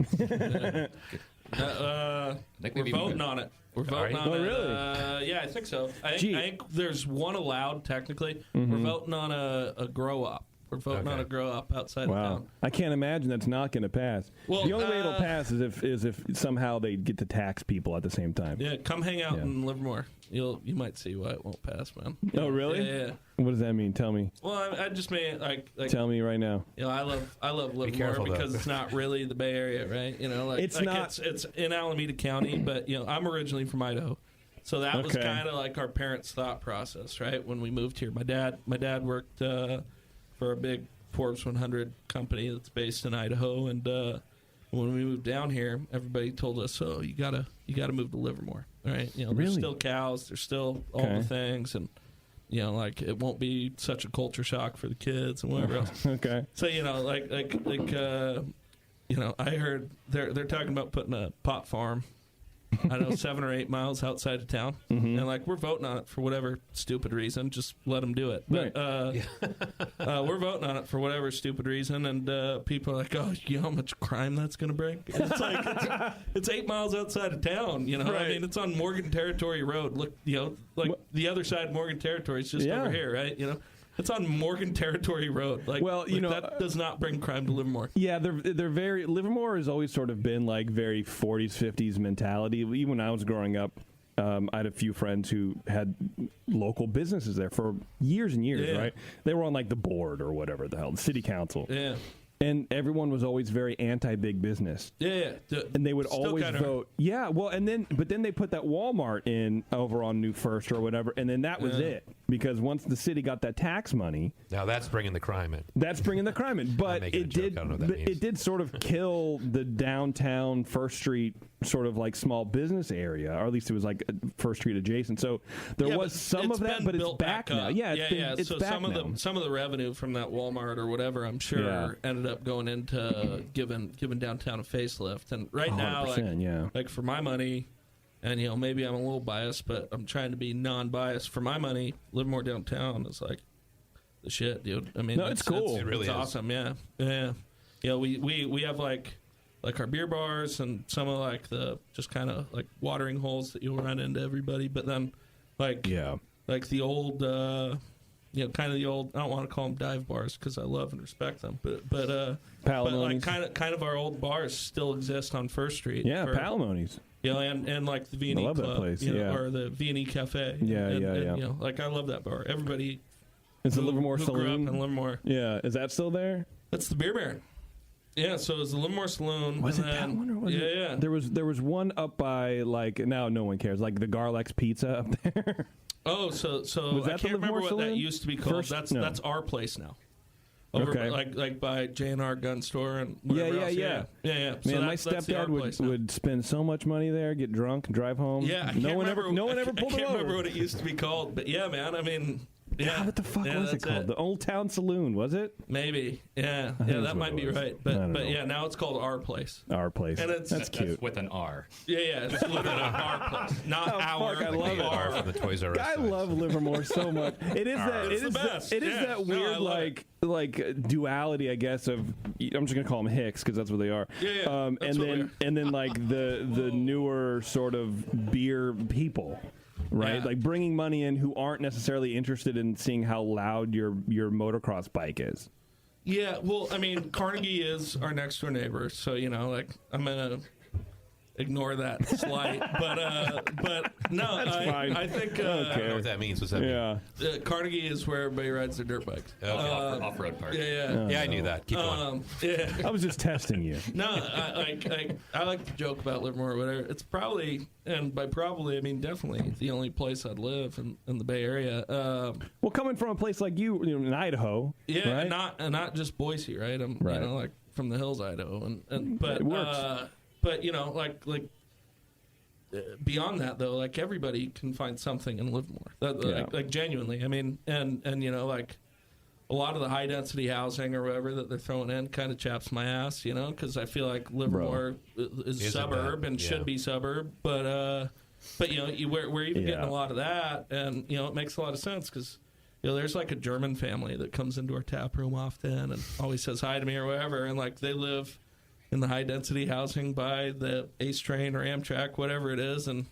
We're voting on it. We're voting on it. Really? Yeah, I think so. I think there's one allowed technically. We're voting on a grow up. We're voting on a grow up outside of town. I can't imagine that's not going to pass. Well, the only way it'll pass is if somehow they get to tax people at the same time. Yeah, come hang out in Livermore. You might see why it won't pass, man. Oh, really? Yeah. What does that mean? Tell me. Well, I just mean like tell me right now. I love Livermore because it's not really the Bay Area, right? It's not. It's in Alameda County, but I'm originally from Idaho, so that was kind of like our parents' thought process, right? When we moved here, my dad worked for a big Forbes 100 company that's based in Idaho, and when we moved down here, everybody told us, "Oh, you gotta move to Livermore, right? There's still cows, there's still all the things, and it won't be such a culture shock for the kids and whatever else." Okay. So I heard they're talking about putting a pot farm, I don't know, 7 or 8 miles outside of town, and we're voting on it for whatever stupid reason. Just let them do it. But we're voting on it for whatever stupid reason, and people are like, "Oh, you know how much crime that's going to bring?" It's like it's 8 miles outside of town. I mean, it's on Morgan Territory Road. Look, the other side of Morgan Territory is just over here, right? It's on Morgan Territory Road. That does not bring crime to Livermore. Yeah, they're very. Livermore has always sort of been like very 40s, 50s mentality. Even when I was growing up, I had a few friends who had local businesses there for years and years. Right? They were on like the board or whatever the hell, the city council. Yeah. And everyone was always very anti-big business. Yeah. And they would always vote. Yeah, well, but then they put that Walmart in over on New First or whatever, and then that was it. Because once the city got that tax money, now that's bringing the crime in. But it did sort of kill the downtown First Street sort of like small business area, or at least it was like First Street adjacent. So there was some of that, but it's back now. Yeah, it's so back now. Some of the revenue from that Walmart or whatever, I'm sure, ended up going into giving downtown a facelift. And right now, like for my money, and maybe I'm a little biased, but I'm trying to be non-biased. For my money, Livermore downtown is like the shit, dude. I mean, it's cool. It really is awesome. Yeah. We have like our beer bars and some of like the just kind of like watering holes that you'll run into everybody, but then like the old kind of the old, I don't want to call them dive bars because I love and respect them, but like kind of our old bars still exist on First Street. Yeah, Palamoni's. And like the V&E Club, that place. Or the V&E Cafe. Yeah. Like I love that bar. Everybody. Is the Livermore who Saloon? Grew up in Livermore. Yeah, is that still there? That's the Beer Baron. Yeah, so it was the Livermore Saloon. Was it that one or was it? Yeah. There was one up by like now no one cares, like the Garlex Pizza up there. Oh, so I can't remember what that used to be called. That's our place now. Over like by J&R Gun Store and whatever else. Yeah. Man, So my stepdad would spend so much money there, get drunk, drive home. Yeah, no one ever pulled it over. I can't remember what it used to be called, but yeah, man. I mean, yeah. What the fuck was it called? The Old Town Saloon, was it? Maybe. Yeah, that might be right. But yeah, now it's called Our Place. Our Place. And that's cute. That's with an R. Yeah, it's literally Our Place, not our. Fuck, I love R from the Toys R Us. I love Livermore so much. It is that. It's the best. It is that weird like duality, I guess. Of I'm just gonna call them Hicks because that's what they are. Yeah. And then like the newer sort of beer people. Right, like bringing money in who aren't necessarily interested in seeing how loud your motocross bike is. Yeah, well, I mean, Carnegie is our next door neighbor, so like I'm gonna ignore that slight, but no, that's fine. I think I don't know what that means. What's that mean? Carnegie is where everybody rides their dirt bikes. Okay. Off-road park. Yeah, I knew that. Keep going. Yeah. I was just testing you. No, I like to joke about Livermore or whatever. It's probably, and by probably I mean definitely, the only place I'd live in the Bay Area. Well, coming from a place like you in Idaho, yeah, right? and not just Boise, right? I'm like from the hills, Idaho, but it works. But like beyond that though, like everybody can find something in Livermore. Like genuinely, I mean, and like a lot of the high density housing or whatever that they're throwing in kind of chaps my ass, because I feel like Livermore is suburb and should be suburb, but we're even getting a lot of that, and it makes a lot of sense because. There's like a German family that comes into our tap room often and always says hi to me or whatever, and like they live in the high density housing by the Ace Train or Amtrak, whatever it is, and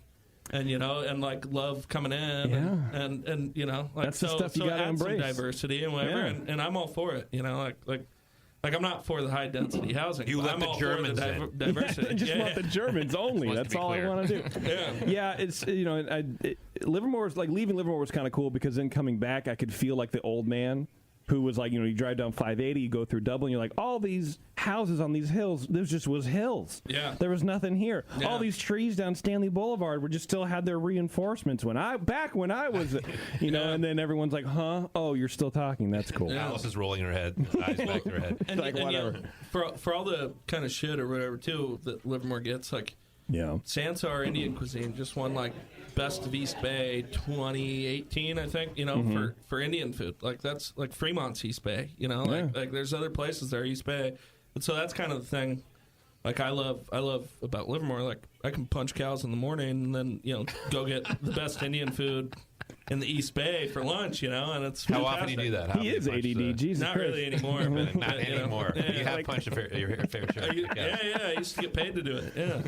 you know, and like love coming in, and you know, like that's the stuff you gotta add some embrace. Diversity and whatever, and I'm all for it. You know, like I'm not for the high density housing. You let I'm the all Germans for the in. diversity. I just want the Germans only. That's all I want to do. Yeah, it's, you know, Livermore was like, leaving Livermore was kind of cool because then coming back, I could feel like the old man who was like, you know, you drive down 580, you go through Dublin, you're like, all these houses on these hills, there just was hills. Yeah. There was nothing here. Yeah. All these trees down Stanley Boulevard were just still had their reinforcements when I was, you know, and then everyone's like, huh? Oh, you're still talking. That's cool. Alice is rolling her head, eyes back to her head. And, like, and, whatever. you know, for all the kind of shit or whatever too that Livermore gets, like, Sansar Indian cuisine just won like Best of East Bay 2018, I think. You know, for Indian food, like that's like Fremont's East Bay. You know, like there's other places there East Bay, and so that's kind of the thing. Like I love about Livermore. Like I can punch cows in the morning and then, you know, go get the best Indian food in the East Bay for lunch, you know, and it's how fantastic. often do you do that? How He is ADD. Jesus Not Christ. really anymore. But, Not you know, anymore. You have like, punched your fair share. yeah, I used to get paid to do it. Yeah.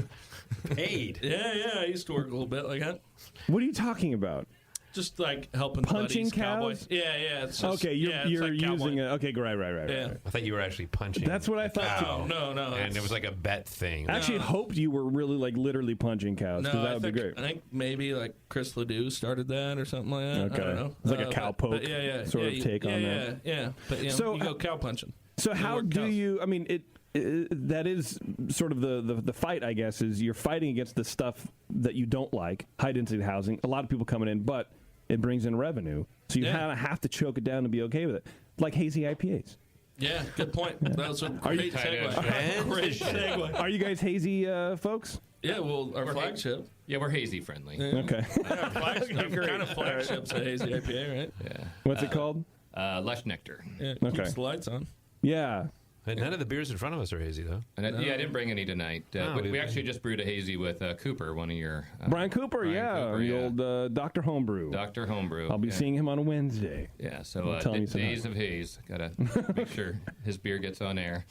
Paid? Yeah, I used to work a little bit like that. What are you talking about? Just like helping Punching buddies, cowboys. cows? Yeah. It's just, Okay, you're like using cowboy. it. Okay, right. Yeah. I thought you were actually punching. That's what I thought, cow. No. And it was like a bet thing. I actually hoped you were really like literally punching cows because that would be great. I think maybe like Chris Ledoux started that or something like that. Okay. I don't know. It's like a cow poke sort of take on that. Yeah. But you know, So, you go cow punching. So how do you? I mean, that is sort of the fight. I guess is you're fighting against the stuff that you don't like, high density housing. A lot of people coming in, but it brings in revenue, so you kind of have to choke it down to be okay with it, like hazy IPAs. Yeah, good point. That was a great segue. Great segue. Are you guys hazy folks? Yeah, well, our flagship. Yeah, we're hazy friendly. Yeah. Okay. Our flagship, kind of flagship's a hazy IPA, right? Yeah. What's it called? Lush Nectar. Yeah, Okay. keeps the lights on. Yeah. And none of the beers in front of us are hazy, though. And I didn't bring any tonight. We actually just brewed a hazy with Cooper, one of your... Brian Cooper, the old Dr. Homebrew. Dr. Homebrew. I'll be seeing him on Wednesday. Yeah, so Days of Haze. Got to make sure his beer gets on air.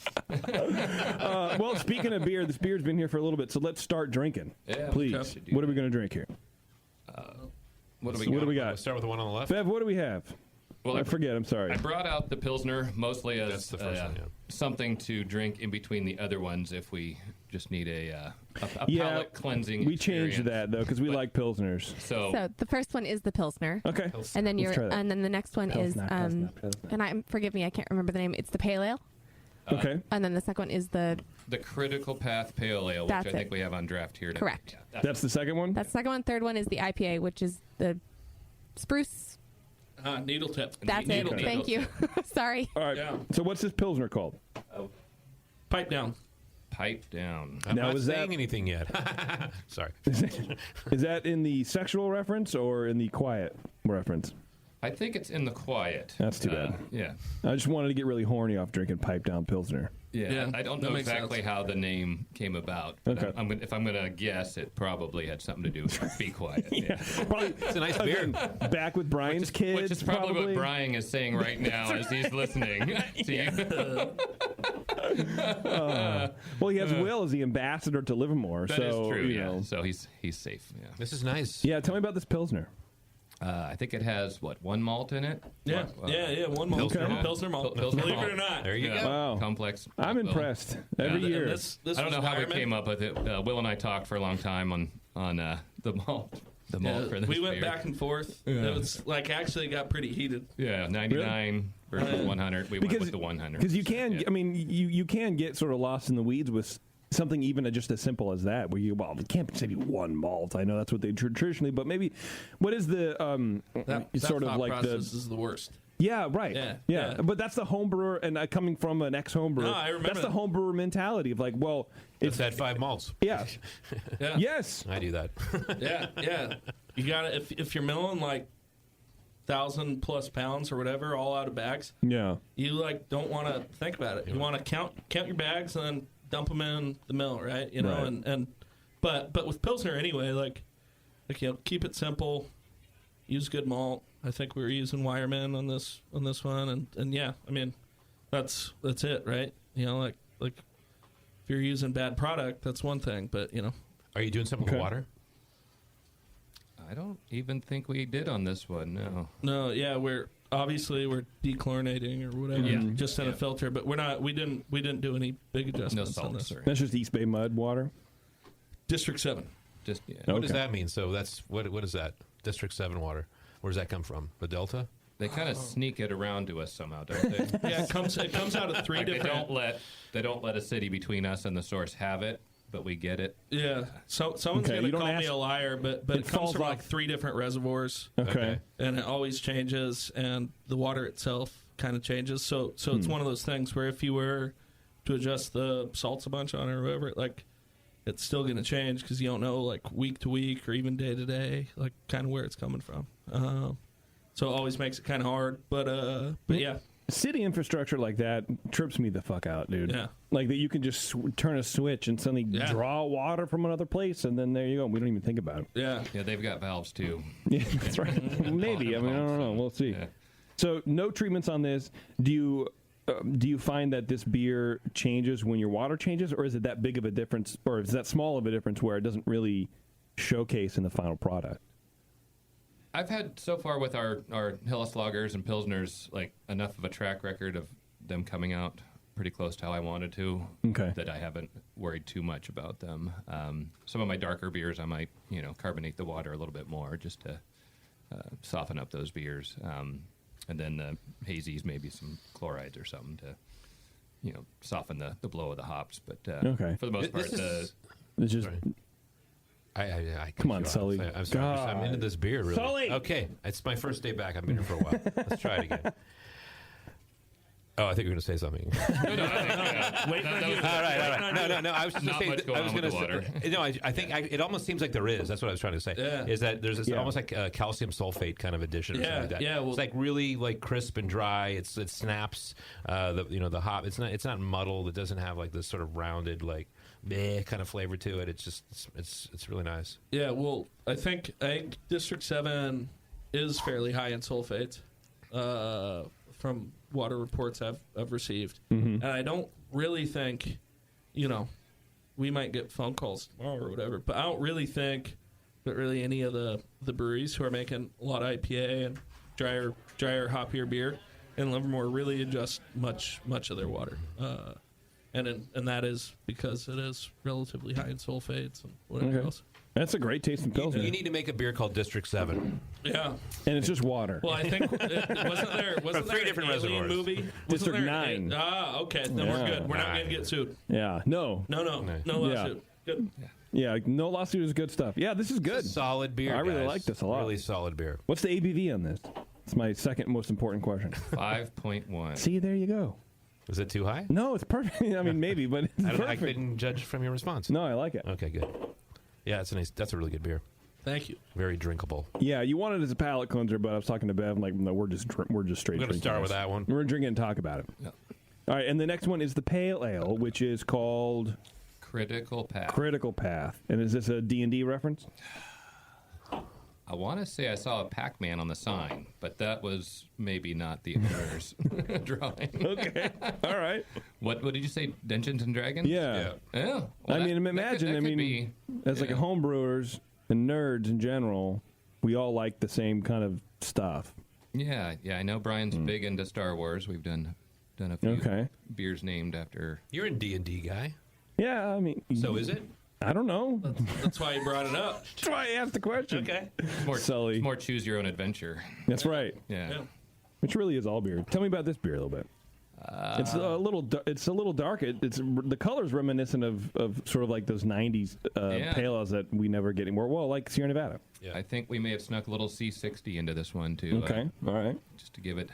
Well, speaking of beer, this beer's been here for a little bit, so let's start drinking. Yeah, please. What are we going to drink here? What do we got? We'll start with the one on the left. Bev, what do we have? Well, I forget. I'm sorry. I brought out the Pilsner mostly as That's the first one, something to drink in between the other ones if we just need a palate cleansing. We changed that though because we like pilsners. So the first one is the Pilsner. Okay. And then and then the next one is Pilsner. and forgive me, I can't remember the name. It's the Pale Ale. Okay. And then the second one is the Critical Path Pale Ale, which That's I think it. we have on draft here. Correct. Yeah, That's the second one? That's the second one. Third one is the IPA, which is the Spruce. Needle tip. That's it. Thank you. Sorry. All right. Yeah. So what's this pilsner called? Pipe down. Pipe down. I'm Now, not is saying that- anything yet. Sorry. Is that in the sexual reference or in the quiet reference? I think it's in the quiet. That's too bad. Yeah. I just wanted to get really horny off drinking pipe down pilsner. Yeah, I don't know exactly how the name came about. But Okay. if I'm going to guess, it probably had something to do with Be Quiet. Yeah. Probably, It's a nice beer. back with Brian's kids. Which is probably what Brian is saying right now as he's listening to you. Well, he has Will as the ambassador to Livermore. That so, is true, you yeah. know. So he's safe. Yeah. This is nice. Yeah, tell me about this pilsner. I think it has, one malt in it? Yeah, one malt. Pilsner malt. Pilsner malt. Pilsner Believe malt. it or not. There you go. Wow. Complex. I'm Will. impressed. Every year. This I don't know was how we Wireman. came up with it. Will and I talked for a long time on the malt. The malt for this we went beer. back and forth. It was like actually got pretty heated. Yeah, 99 versus 100. We went with the 100. Because you can, Yeah. I mean, you can get sort of lost in the weeds with something even just as simple as that, where it can't say one malt. I know that's what they traditionally, but maybe what is the That sort of thought like the process is the worst. yeah, right, Yeah. But that's the home brewer, and coming from an ex-home brewer, No, I remember that's the that. home brewer mentality of like, well, It's that 5 malts. yeah, Yeah. yes, I do that. Yeah. You got to if you're milling like 1,000+ pounds or whatever, all out of bags. yeah. You like don't want to think about it. You want to count your bags and then dump them in the mill, right? You know, Right. but with Pilsner anyway, like keep it simple. Use good malt. I think we were using Wireman on this one, and yeah, I mean that's it, right? You know, like if you're using bad product, that's one thing. But are you doing something with water? I don't even think we did on this one. No. Yeah, we're dechlorinating or whatever, just in a filter. But we're not. We didn't do any big adjustments on this. That's just East Bay mud water. District 7. What does that mean? So that's what is that? District 7 water. Where does that come from? The Delta? They kind of sneak it around to us somehow, don't they? Yeah, it comes out of three different. They don't let a city between us and the source have it, but we get it. Yeah, someone's going to call me a liar, but it comes from like 3 different reservoirs. Okay, and it always changes, and the water itself kind of changes. So it's one of those things where if you were to adjust the salts a bunch on it or whatever, like it's still going to change because you don't know like week to week or even day to day, like kind of where it's coming from. So it always makes it kind of hard, but yeah. City infrastructure like that trips me the fuck out, dude. Yeah. Like that you can just turn a switch and suddenly draw water from another place, and then there you go. We don't even think about it. Yeah. Yeah, they've got valves, too. Yeah, that's right. Maybe. I mean, I don't know. We'll see. Yeah. So no treatments on this. Do you find that this beer changes when your water changes, or is it that big of a difference, or is that small of a difference where it doesn't really showcase in the final product? I've had so far with our Helles lagers and Pilsners like enough of a track record of them coming out pretty close to how I wanted to that I haven't worried too much about them. Some of my darker beers I might carbonate the water a little bit more just to soften up those beers. And then the hazies, maybe some chlorides or something to soften the blow of the hops. But for the most part, it's just. I come on, Sully. I'm sorry. I'm into this beer, really. Sully! Okay, it's my first day back. I've been here for a while. Let's try it again. Oh, I think you're going to say something. Wait for you. All right. No. I was just Not saying. much going on with the water. No, I think it almost seems like there is. That's what I was trying to say. Yeah. Is that there's this almost like a calcium sulfate kind of addition or something like that. Yeah. Well, it's like really like crisp and dry. It snaps. The hop. It's not muddled. It doesn't have like this sort of rounded like kind of flavor to it. It's just it's really nice. Yeah. Well, I think District 7 is fairly high in sulfates. From water reports I've received. And I don't really think, we might get phone calls tomorrow or whatever, but I don't really think that really any of the breweries who are making a lot of IPA and drier, hoppier beer in Livermore really adjust much of their water. And that is because it is relatively high in sulfates and whatever else. That's a great tasting Pilsner. You need to make a beer called District 7. Yeah. And it's just water. Well, I think, wasn't there three different an alien reservoirs. movie? District 9. Okay. Then we're good. We're not going to get sued. Yeah. No lawsuit. Good. Yeah, no lawsuit is good stuff. Yeah, this is good. Solid beer, I really guys. like this a lot. Really solid beer. What's the ABV on this? It's my second most important question. 5.1. See, there you go. Is it too high? No, it's perfect. I mean, maybe, but it's perfect. I couldn't judge from your response. No, I like it. Okay, good. Yeah, that's a really good beer. Thank you. Very drinkable. Yeah, you wanted it as a palate cleanser, but I was talking to Bev. I'm like, no, we're just straight. We're going to start with that one. We're drinking and talk about it. Yeah. All right, and the next one is the Pale Ale, which is called Critical Path. Critical Path. And is this a D&D reference? I want to say I saw a Pac-Man on the sign, but that was maybe not the owner's drawing. Okay. All right. What did you say? Dungeons and Dragons? Yeah. Well, imagine, as like home brewers and nerds in general, we all like the same kind of stuff. Yeah. I know Brian's big into Star Wars. We've done a few beers named after. You're a D&D guy. Yeah, I mean. So is it? I don't know. That's why you brought it up. That's why I asked the question. Okay. It's more choose your own adventure. That's right. Yeah. Which really is all beer. Tell me about this beer a little bit. It's a little dark. It's the color's reminiscent of sort of like those '90s pale ales that we never get anymore. Well, like Sierra Nevada. Yeah. I think we may have snuck a little C60 into this one too. Okay, all right. Just to give it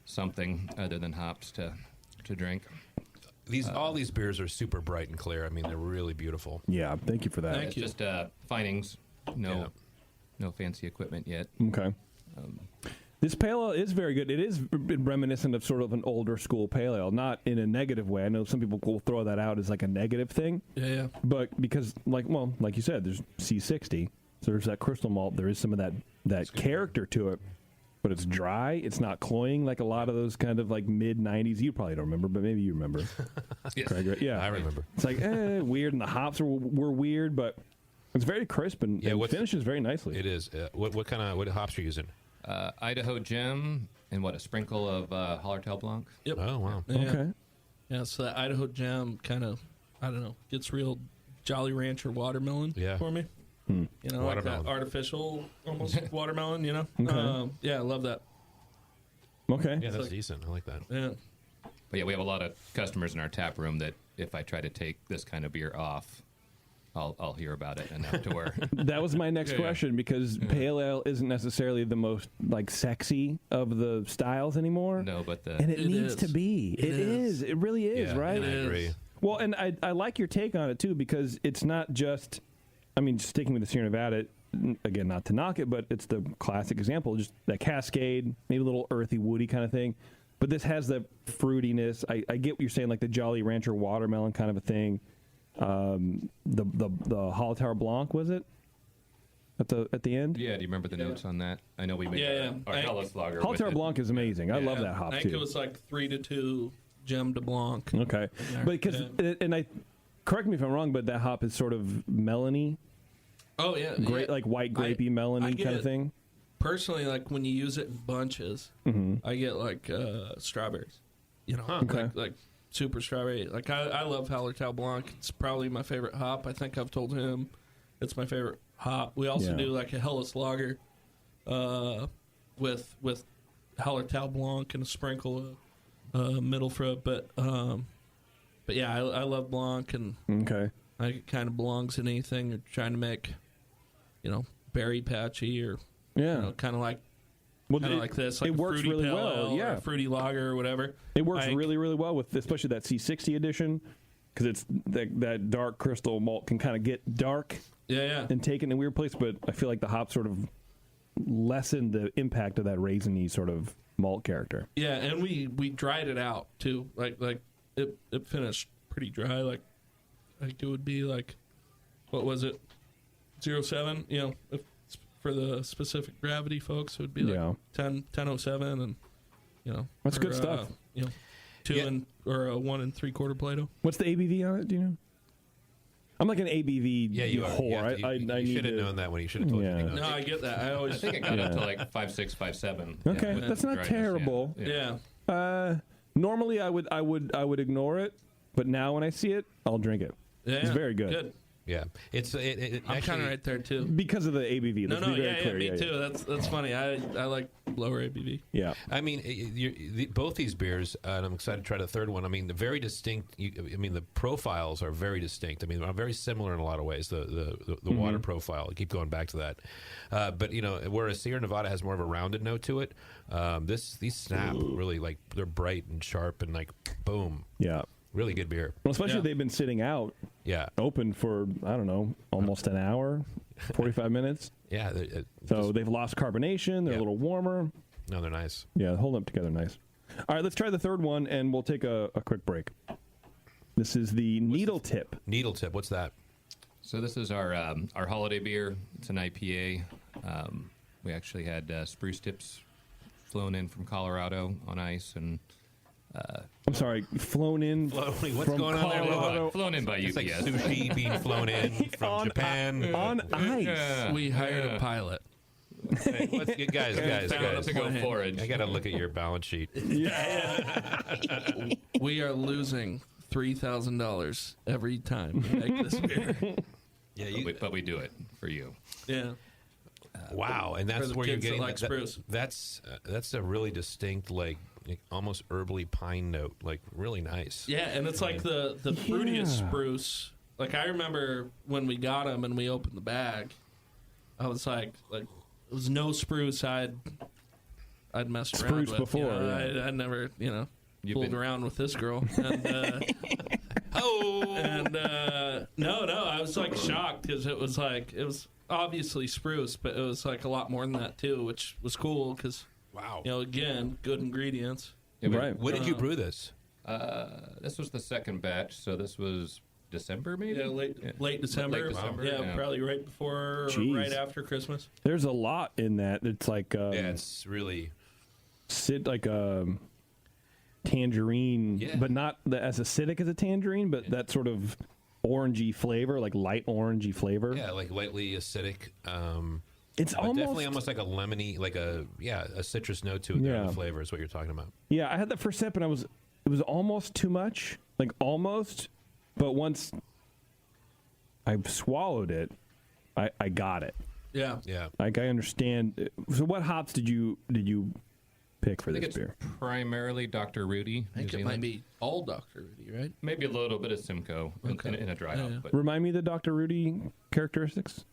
something other than hops to drink. All these beers are super bright and clear. I mean, they're really beautiful. Yeah, thank you for that. Thank you. Just findings. No fancy equipment yet. Okay. This pale ale is very good. It is reminiscent of sort of an older school pale ale, not in a negative way. I know some people will throw that out as like a negative thing. Yeah. But because, like you said, there's C60, so there's that crystal malt. There is some of that character to it. but it's dry. It's not cloying like a lot of those kind of like mid-'90s. You probably don't remember, but maybe you remember. Yes. Craig, right? Yeah, I remember. It's like weird, and the hops were weird, but it's very crisp and finishes very nicely. It is. What hops are you using? Idaho Gem and a sprinkle of Hallertau Blanc. Yep. Oh, wow. Yeah. Okay. Yeah, so that Idaho Gem kind of, I don't know, gets real Jolly Rancher watermelon for me. You know, like that artificial almost watermelon, you know? Okay. Yeah, I love that. Okay. Yeah, that's decent. I like that. Yeah. But yeah, we have a lot of customers in our tap room that if I try to take this kind of beer off, I'll hear about it enough to where. That was my next question, because pale ale isn't necessarily the most like sexy of the styles anymore. No, but and it needs to be. It is. It really is, right? I agree. Well, and I like your take on it too, because it's not just. I mean, sticking with the Sierra Nevada, again, not to knock it, but it's the classic example, just that Cascade, maybe a little earthy, woody kind of thing. But this has the fruitiness. I get what you're saying, like the Jolly Rancher watermelon kind of a thing. The Hallertau Blanc, was it? At the end? Yeah, do you remember the notes on that? I know we made our Hellas Lager. Hallertau Blanc is amazing. I love that hop, I too. think it was like 3-2 Gem de Blanc. Okay. But because, and I, correct me if I'm wrong, but that hop is sort of melony. Oh, yeah. Like white grapey melony kind of thing. Personally, like when you use it in bunches, I get like strawberries. You know, like super strawberry. Like I love Hallertau Blanc. It's probably my favorite hop. I think I've told him it's my favorite hop. We also do like a Hellas Lager with Hallertau Blanc and a sprinkle of middle fruit. But yeah, I love Blanc, and it kind of belongs in anything you're trying to make, you know, berry patchy or you know, kind of like. Like this, like it works really well, or a fruity lager or whatever. It works really, really well with especially that C60 edition, because it's that dark crystal malt can kind of get dark, and take it in a weird place. But I feel like the hop sort of lessen the impact of that raisiny sort of malt character. Yeah, and we dried it out too. Like it finished pretty dry. Like it would be like, what was it, 0.7? You know, if for the specific gravity folks, it would be like 10.07, and you know that's good stuff. You know, 1 3/4 Plato. What's the ABV on it? Do you know? I'm like an ABV whore. I should have known that when you should have told me. No, I get that. I think it got up to like 5.6, 5.7. Okay, that's not terrible. Yeah. Normally I would ignore it, but now when I see it, I'll drink it. Yeah, it's very good. Good. Yeah, I'm kind of right there too because of the ABV. No, me too. That's funny. I like lower ABV. Yeah, I mean, both these beers, and I'm excited to try the third one. I mean, the very distinct. I mean, the profiles are very distinct. I mean, they're very similar in a lot of ways. The water profile. I keep going back to that, but you know, whereas Sierra Nevada has more of a rounded note to it, these snap really, like they're bright and sharp and like boom. Yeah. Really good beer. Well, especially they've been sitting out, open for I don't know, almost an hour, 45 minutes. Yeah. So they've lost carbonation. They're a little warmer. No, they're nice. Yeah, hold them together nice. All right, let's try the third one, and we'll take a quick break. This is the Needle Tip. Needle Tip. What's that? So this is our holiday beer. It's an IPA. We actually had spruce tips flown in from Colorado on ice, and I'm sorry, flown in. What's going on there? Flown in by UPS. It's like sushi being flown in from Japan on ice. We hired a pilot. Hey, guys. To go forage. I got to look at your balance sheet. We are losing $3,000 every time we make this beer. Yeah, but we do it for you. Yeah. Wow, and that's where you're getting like spruce. That's a really distinct, like almost herbally pine note, like really nice. Yeah, and it's like the fruitiest spruce. Like I remember when we got them and we opened the bag, I was like it was no spruce I'd messed around with before. You know? I never fooled around with this girl. And, no, I was like shocked because it was obviously spruce, but it was like a lot more than that too, which was cool because again, good ingredients. Yeah, right. When did you brew this? This was the second batch, so this was December maybe. Yeah, late December. Late December. Yeah, probably right before or right after Christmas. There's a lot in that. It's like it's really like a tangerine, but not as acidic as a tangerine, but that sort of orangey flavor, like light orangey flavor. Yeah, like lightly acidic. It's almost definitely almost like a lemony, like a citrus note to it. Yeah. The flavor is what you're talking about. Yeah, I had that first sip and it was almost too much, like almost, but once I swallowed it, I got it. Yeah. Like I understand. So what hops did you pick for this beer? Primarily Dr. Rudy. I think it might be all Dr. Rudy, right? Maybe a little bit of Simcoe in a dry hop. But Remind me of the Dr. Rudy characteristics.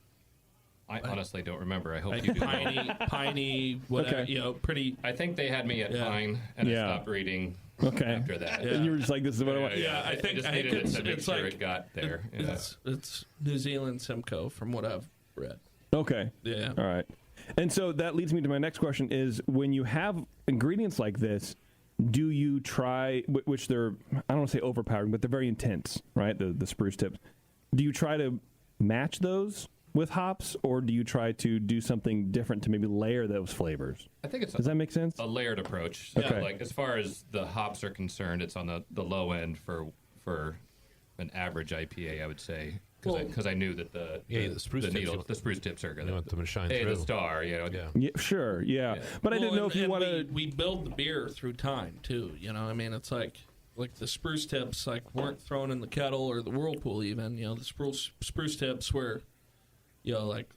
I honestly don't remember. I hope you do. Piney, whatever, pretty. I think they had me at pine, and I stopped reading after that. And you were just like, this is what I want. I think it's like it got there. It's New Zealand Simcoe from what I've read. Okay. Yeah. All right. And so that leads me to my next question is, when you have ingredients like this, do you try, which they're, I don't want to say overpowering, but they're very intense, right? The spruce tips. Do you try to match those with hops, or do you try to do something different to maybe layer those flavors? I think does that make sense? A layered approach. Okay. So like as far as the hops are concerned, it's on the low end for an average IPA, I would say, because I knew that the spruce tips are going to them to shine through. The star, Yeah, sure, yeah. But I didn't know if you want to. We build the beer through time too. I mean, it's like the spruce tips weren't thrown in the kettle or the whirlpool even. The spruce tips were. Like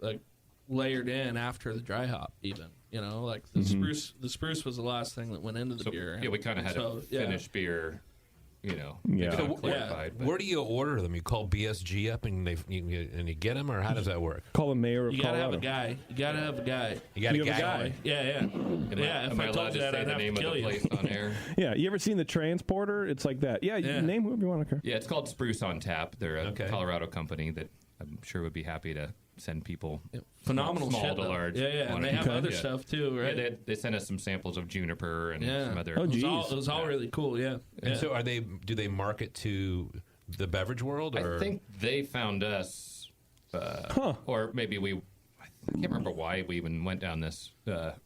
layered in after the dry hop, even. Like the spruce was the last thing that went into the beer. Yeah, we kind of had a finished beer, So clarified. Where do you order them? You call BSG up and you get them, or how does that work? Call the mayor of You gotta have a guy. You gotta have a guy. You got a guy. Yeah. Am I allowed to say the name of the place on air? Yeah, you ever seen the transporter? It's like that. Yeah, you name whoever you want to. Yeah, it's called Spruce on Tap. They're a Colorado company that I'm sure would be happy to send people phenomenal small shit, to large. Yeah, and they have other stuff too, right? Yeah, they sent us some samples of juniper and some other. Oh, geez. It was all really cool. Yeah. And so, do they market to the beverage world? Or? I think they found us, or maybe we. I can't remember why we even went down this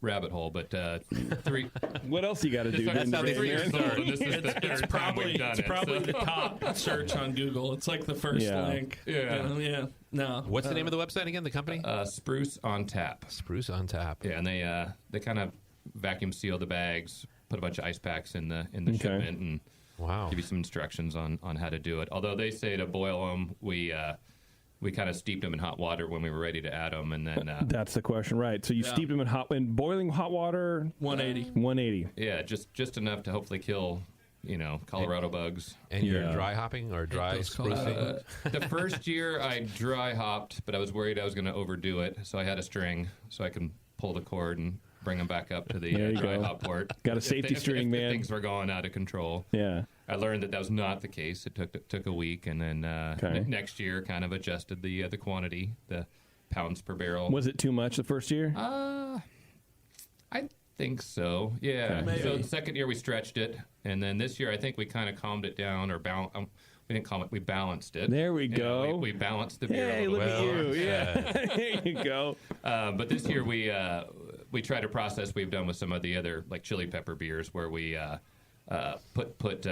rabbit hole, but three. What else you got to do? It's probably the top search on Google. It's like the first link. Yeah. No. What's the name of the website again? The company? Spruce on Tap. Spruce on Tap. Yeah, and they kind of vacuum seal the bags, put a bunch of ice packs in the shipment, and give you some instructions on how to do it. Although they say to boil them, we kind of steeped them in hot water when we were ready to add them, and then that's the question, right? So you steeped them in boiling hot water, 180. Yeah, just enough to hopefully kill Colorado bugs. And you're dry hopping or dry sprucing? The first year I dry hopped, but I was worried I was going to overdo it, so I had a string so I can pull the cord and bring them back up to the dry hop port. Got a safety string, man. Things were going out of control. Yeah. I learned that was not the case. It took a week, and then next year kind of adjusted the quantity, the pounds per barrel. Was it too much the first year? I think so. Yeah. Okay. So the second year we stretched it, and then this year I think we kind of calmed it down or we didn't calm it. We balanced it. There we go. We balanced the beer. Hey, a look little at you. Yeah. There you go. But this year we tried a process we've done with some of the other like chili pepper beers where we put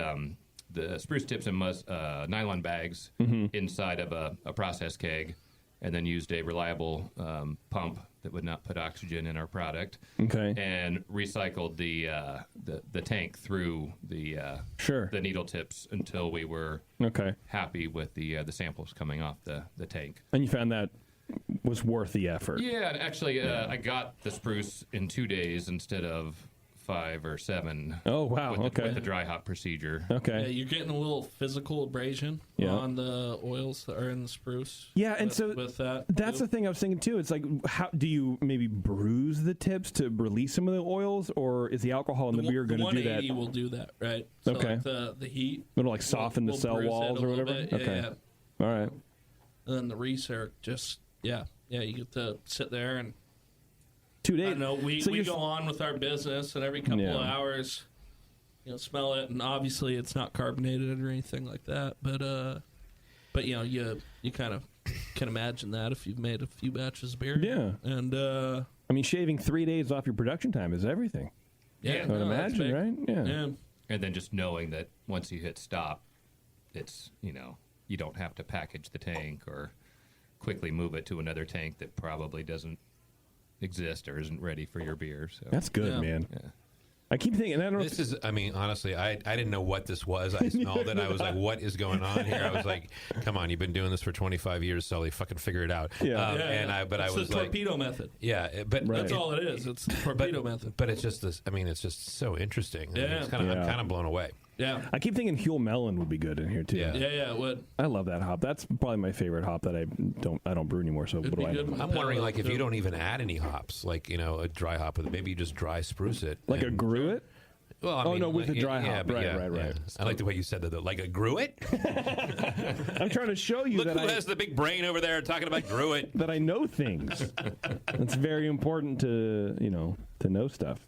the spruce tips in nylon bags inside of a process keg, and then used a reliable pump that would not put oxygen in our product. Okay. And recycled the tank through the needle tips until we were happy with the samples coming off the tank. And you found that was worth the effort. Yeah, and actually, I got the spruce in 2 days instead of 5 or 7. Oh, wow. With the dry hop procedure. Okay. Yeah, you're getting a little physical abrasion on the oils that are in the spruce. Yeah, and so with that's the thing I was thinking too. It's like, how do you maybe bruise the tips to release some of the oils, or is the alcohol in the beer going to do that? 180 will do that, right? So okay. Like the heat. It'll like soften the cell walls or whatever? Okay. Yeah. All right. And then the recirc just, you get to sit there and 2 days. I know we go on with our business, and every couple of hours, smell it, and obviously it's not carbonated or anything like that. But you kind of can imagine that if you've made a few batches of beer. Yeah, and I mean, shaving 3 days off your production time is everything. Yeah, I would imagine, right? Yeah. And then just knowing that once you hit stop, it's, you don't have to package the tank or quickly move it to another tank that probably doesn't exist or isn't ready for your beer. So That's good, man. Yeah. I keep thinking, I don't know. This is, I mean, honestly, I didn't know what this was. I smelled it. I was like, what is going on here? I was like, come on, you've been doing this for 25 years, Sully. Fucking figure it out. Yeah. But it's I was the like, torpedo method. Yeah, but That's all it is. It's the torpedo method. But it's just this. I mean, it's just so interesting. I mean, Yeah. it's kind of, I'm kind of blown away. Yeah. I keep thinking Huel Melon would be good in here too. Yeah. Yeah, it would. I love that hop. That's probably my favorite hop that I don't brew anymore. So what do I know? I'm wondering, like, if you don't even add any hops, like, a dry hop with it, maybe you just dry spruce it. Like a Gruit? Well, I mean, with a dry hop. but Right. I like the way you said that, though. Like a Gruit? I'm trying to show you Look that who has the big brain over there talking about Gruit. that I know things. It's very important to know stuff.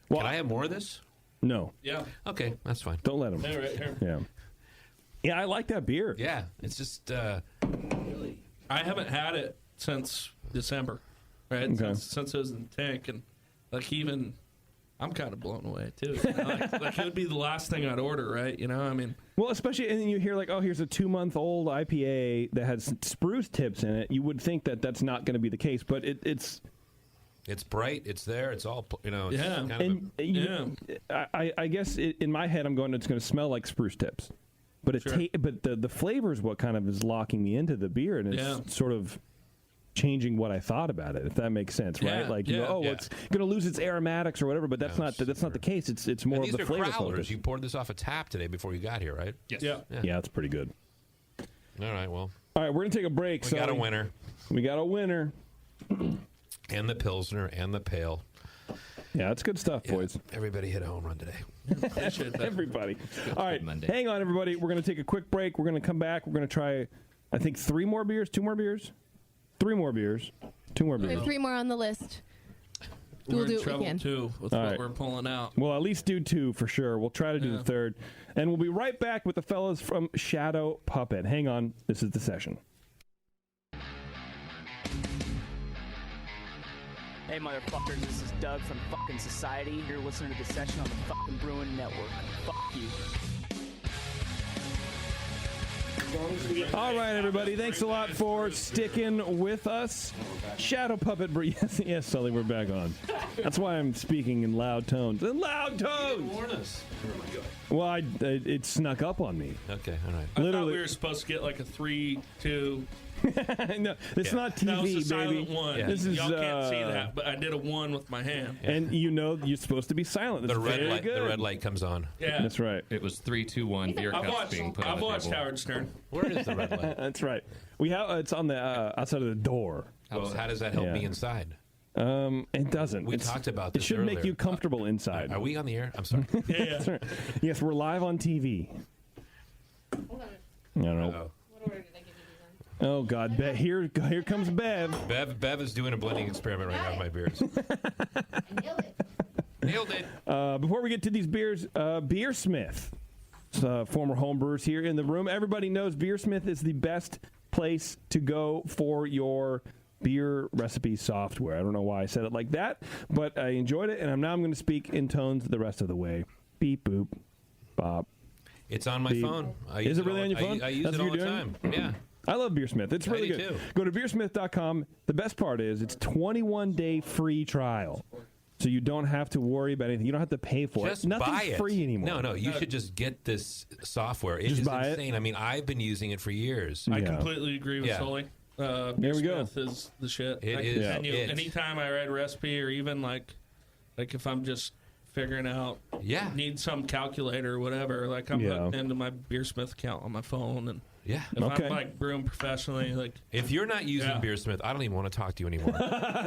Well, can I have more of this? No. Yeah. Okay, that's fine. Don't let him. Hey, right here. Yeah. Yeah, I like that beer. Yeah, it's just. I haven't had it since December, right? Okay. Since it was in the tank, and even I'm kind of blown away too. Like it would be the last thing I'd order, right? I mean, well, especially and then you hear like, oh, here's a 2-month-old IPA that has spruce tips in it. You would think that that's not going to be the case, but it's. It's bright. It's there. It's all, It's yeah. kind of I guess in my head, I'm going, it's going to smell like spruce tips. But but the flavor is what kind of is locking me into the beer, and it's sort of changing what I thought about it, if that makes sense, right? Yeah, Like, it's going to lose its aromatics or whatever, but that's not the case. It's more of the flavor. These are crowlers. focus. You poured this off a tap today before you got here, right? Yes. Yeah, it's pretty good. All right, well. All right, we're going to take a break. We got a winner. We got a winner. And the Pilsner and the Pale. Yeah, that's good stuff, boys. Everybody hit a home run today. Appreciate that. Everybody. All right, hang on, everybody. We're going to take a quick break. We're going to come back. We're going to try, I think, 3 more beers, 2 more beers, 3 more beers, 2 more We beers. have 3 more on the list. We're We'll in do what we trouble can. too with All what right. we're pulling out. We'll at least do 2 for sure. We'll try to do the 3rd. And we'll be right back with the fellas from Shadow Puppet. Hang on. This is the session. Hey, motherfuckers, this is Doug from fucking Society. You're listening to the session on the fucking Brewing Network. Fuck you. All right, everybody. Thanks a lot for sticking with us. Shadow Puppet Brew. Yes, Sully, we're back on. That's why I'm speaking in loud tones. In loud tones! Warn us. Well, it snuck up on me. Okay, all right. I thought we were supposed to get like a 3, 2. No, it's not TV, that was the baby. silent one. This is Y'all can't see that, but I did a 1 with my hand. And you're supposed to be silent. That's The red very light. good. The red light comes on. Yeah, That's right. It was 3, 2, 1 beer cups being put on I've the watched table. Howard Stern. Where is the red light? That's right. We have it's on the outside of the door. Well, how does that help Yeah. me inside? It doesn't. We talked about this It should make earlier. you comfortable inside. Are we on the air? I'm sorry. Yeah. That's right. Yes, we're live on TV. I don't know. Oh God, here comes Bev. Bev is doing a blending experiment right now with my beers. Nailed it. Before we get to these beers, Beersmith, former homebrewers here in the room. Everybody knows Beersmith is the best place to go for your beer recipe software. I don't know why I said it like that, but I enjoyed it, and I'm going to speak in tones the rest of the way. Beep, boop, bop. It's on my beep. phone. Is it really on your phone? I use That's it what all the you're doing? time. Yeah. I love Beersmith. It's really do good. too. Go to beersmith.com. The best part is it's 21-day free trial. So you don't have to worry about anything. You don't have to pay for Just it. Nothing's buy it. free anymore. No, you should just get this software. It Just is buy it. insane. I mean, I've been using it for years. I completely agree with Yeah. Sully. There we go. Beersmith is the shit. It is And it. anytime I write a recipe, or even like if I'm just figuring out, need some calculator or whatever, like I'm hooked into my Beersmith account on my phone, and Yeah. if I'm like brewing professionally, like if you're not using Beersmith, I don't even want to talk to you anymore.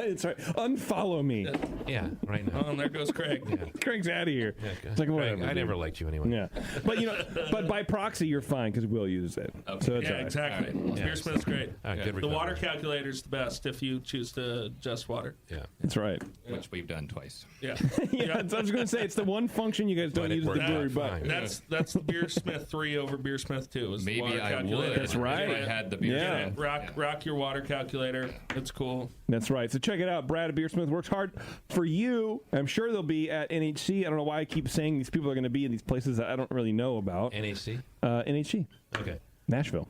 It's right. Unfollow me. Yeah, right now. Oh, and there goes Craig. Craig's out of here. Yeah, It's like, Craig, whatever, I dude. never liked you anyway. Yeah, but by proxy you're fine because Will uses it. So it's Yeah, all right. exactly. Beersmith's great. All right, good The recovery. water calculator's the best if you choose to adjust water. Yeah, that's right. Which we've done twice. Yeah, yeah. I was going to say it's the one function you guys don't use at the brewery, but that's the Beersmith 3 over Beersmith 2. Is the Maybe water I calculator. calculator. That's right. If I had the beer. Yeah. Rock your water calculator. It's cool. That's right. So check it out. Brad Beersmith works hard for you. I'm sure they'll be at NHC. I don't know why I keep saying these people are going to be in these places that I don't really know about. NHC? NHC. Okay. Nashville.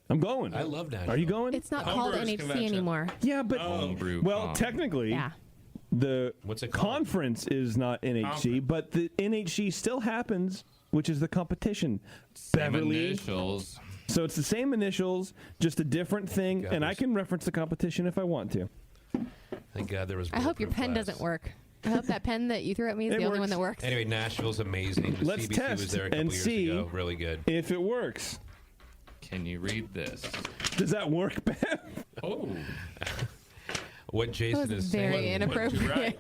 I'm going. I love Nashville. Are you going? It's not called NHC anymore. Yeah, but Homebrew Con. technically, Yeah. the What's it called? conference is not NHC, but the NHC still happens, which is the competition. Same Beverly. initials. So it's the same initials, just a different thing, and I can reference the competition if I want to. Thank God there was. I hope your pen glass. doesn't work. I hope that pen that you threw at me is It the only works. one that works. Anyway, Nashville's amazing. The Let's CBC test was there a couple and years see ago. Really good. if it works. Can you read this? Does that work, Ben? Oh. What Jason That was is very saying. inappropriate.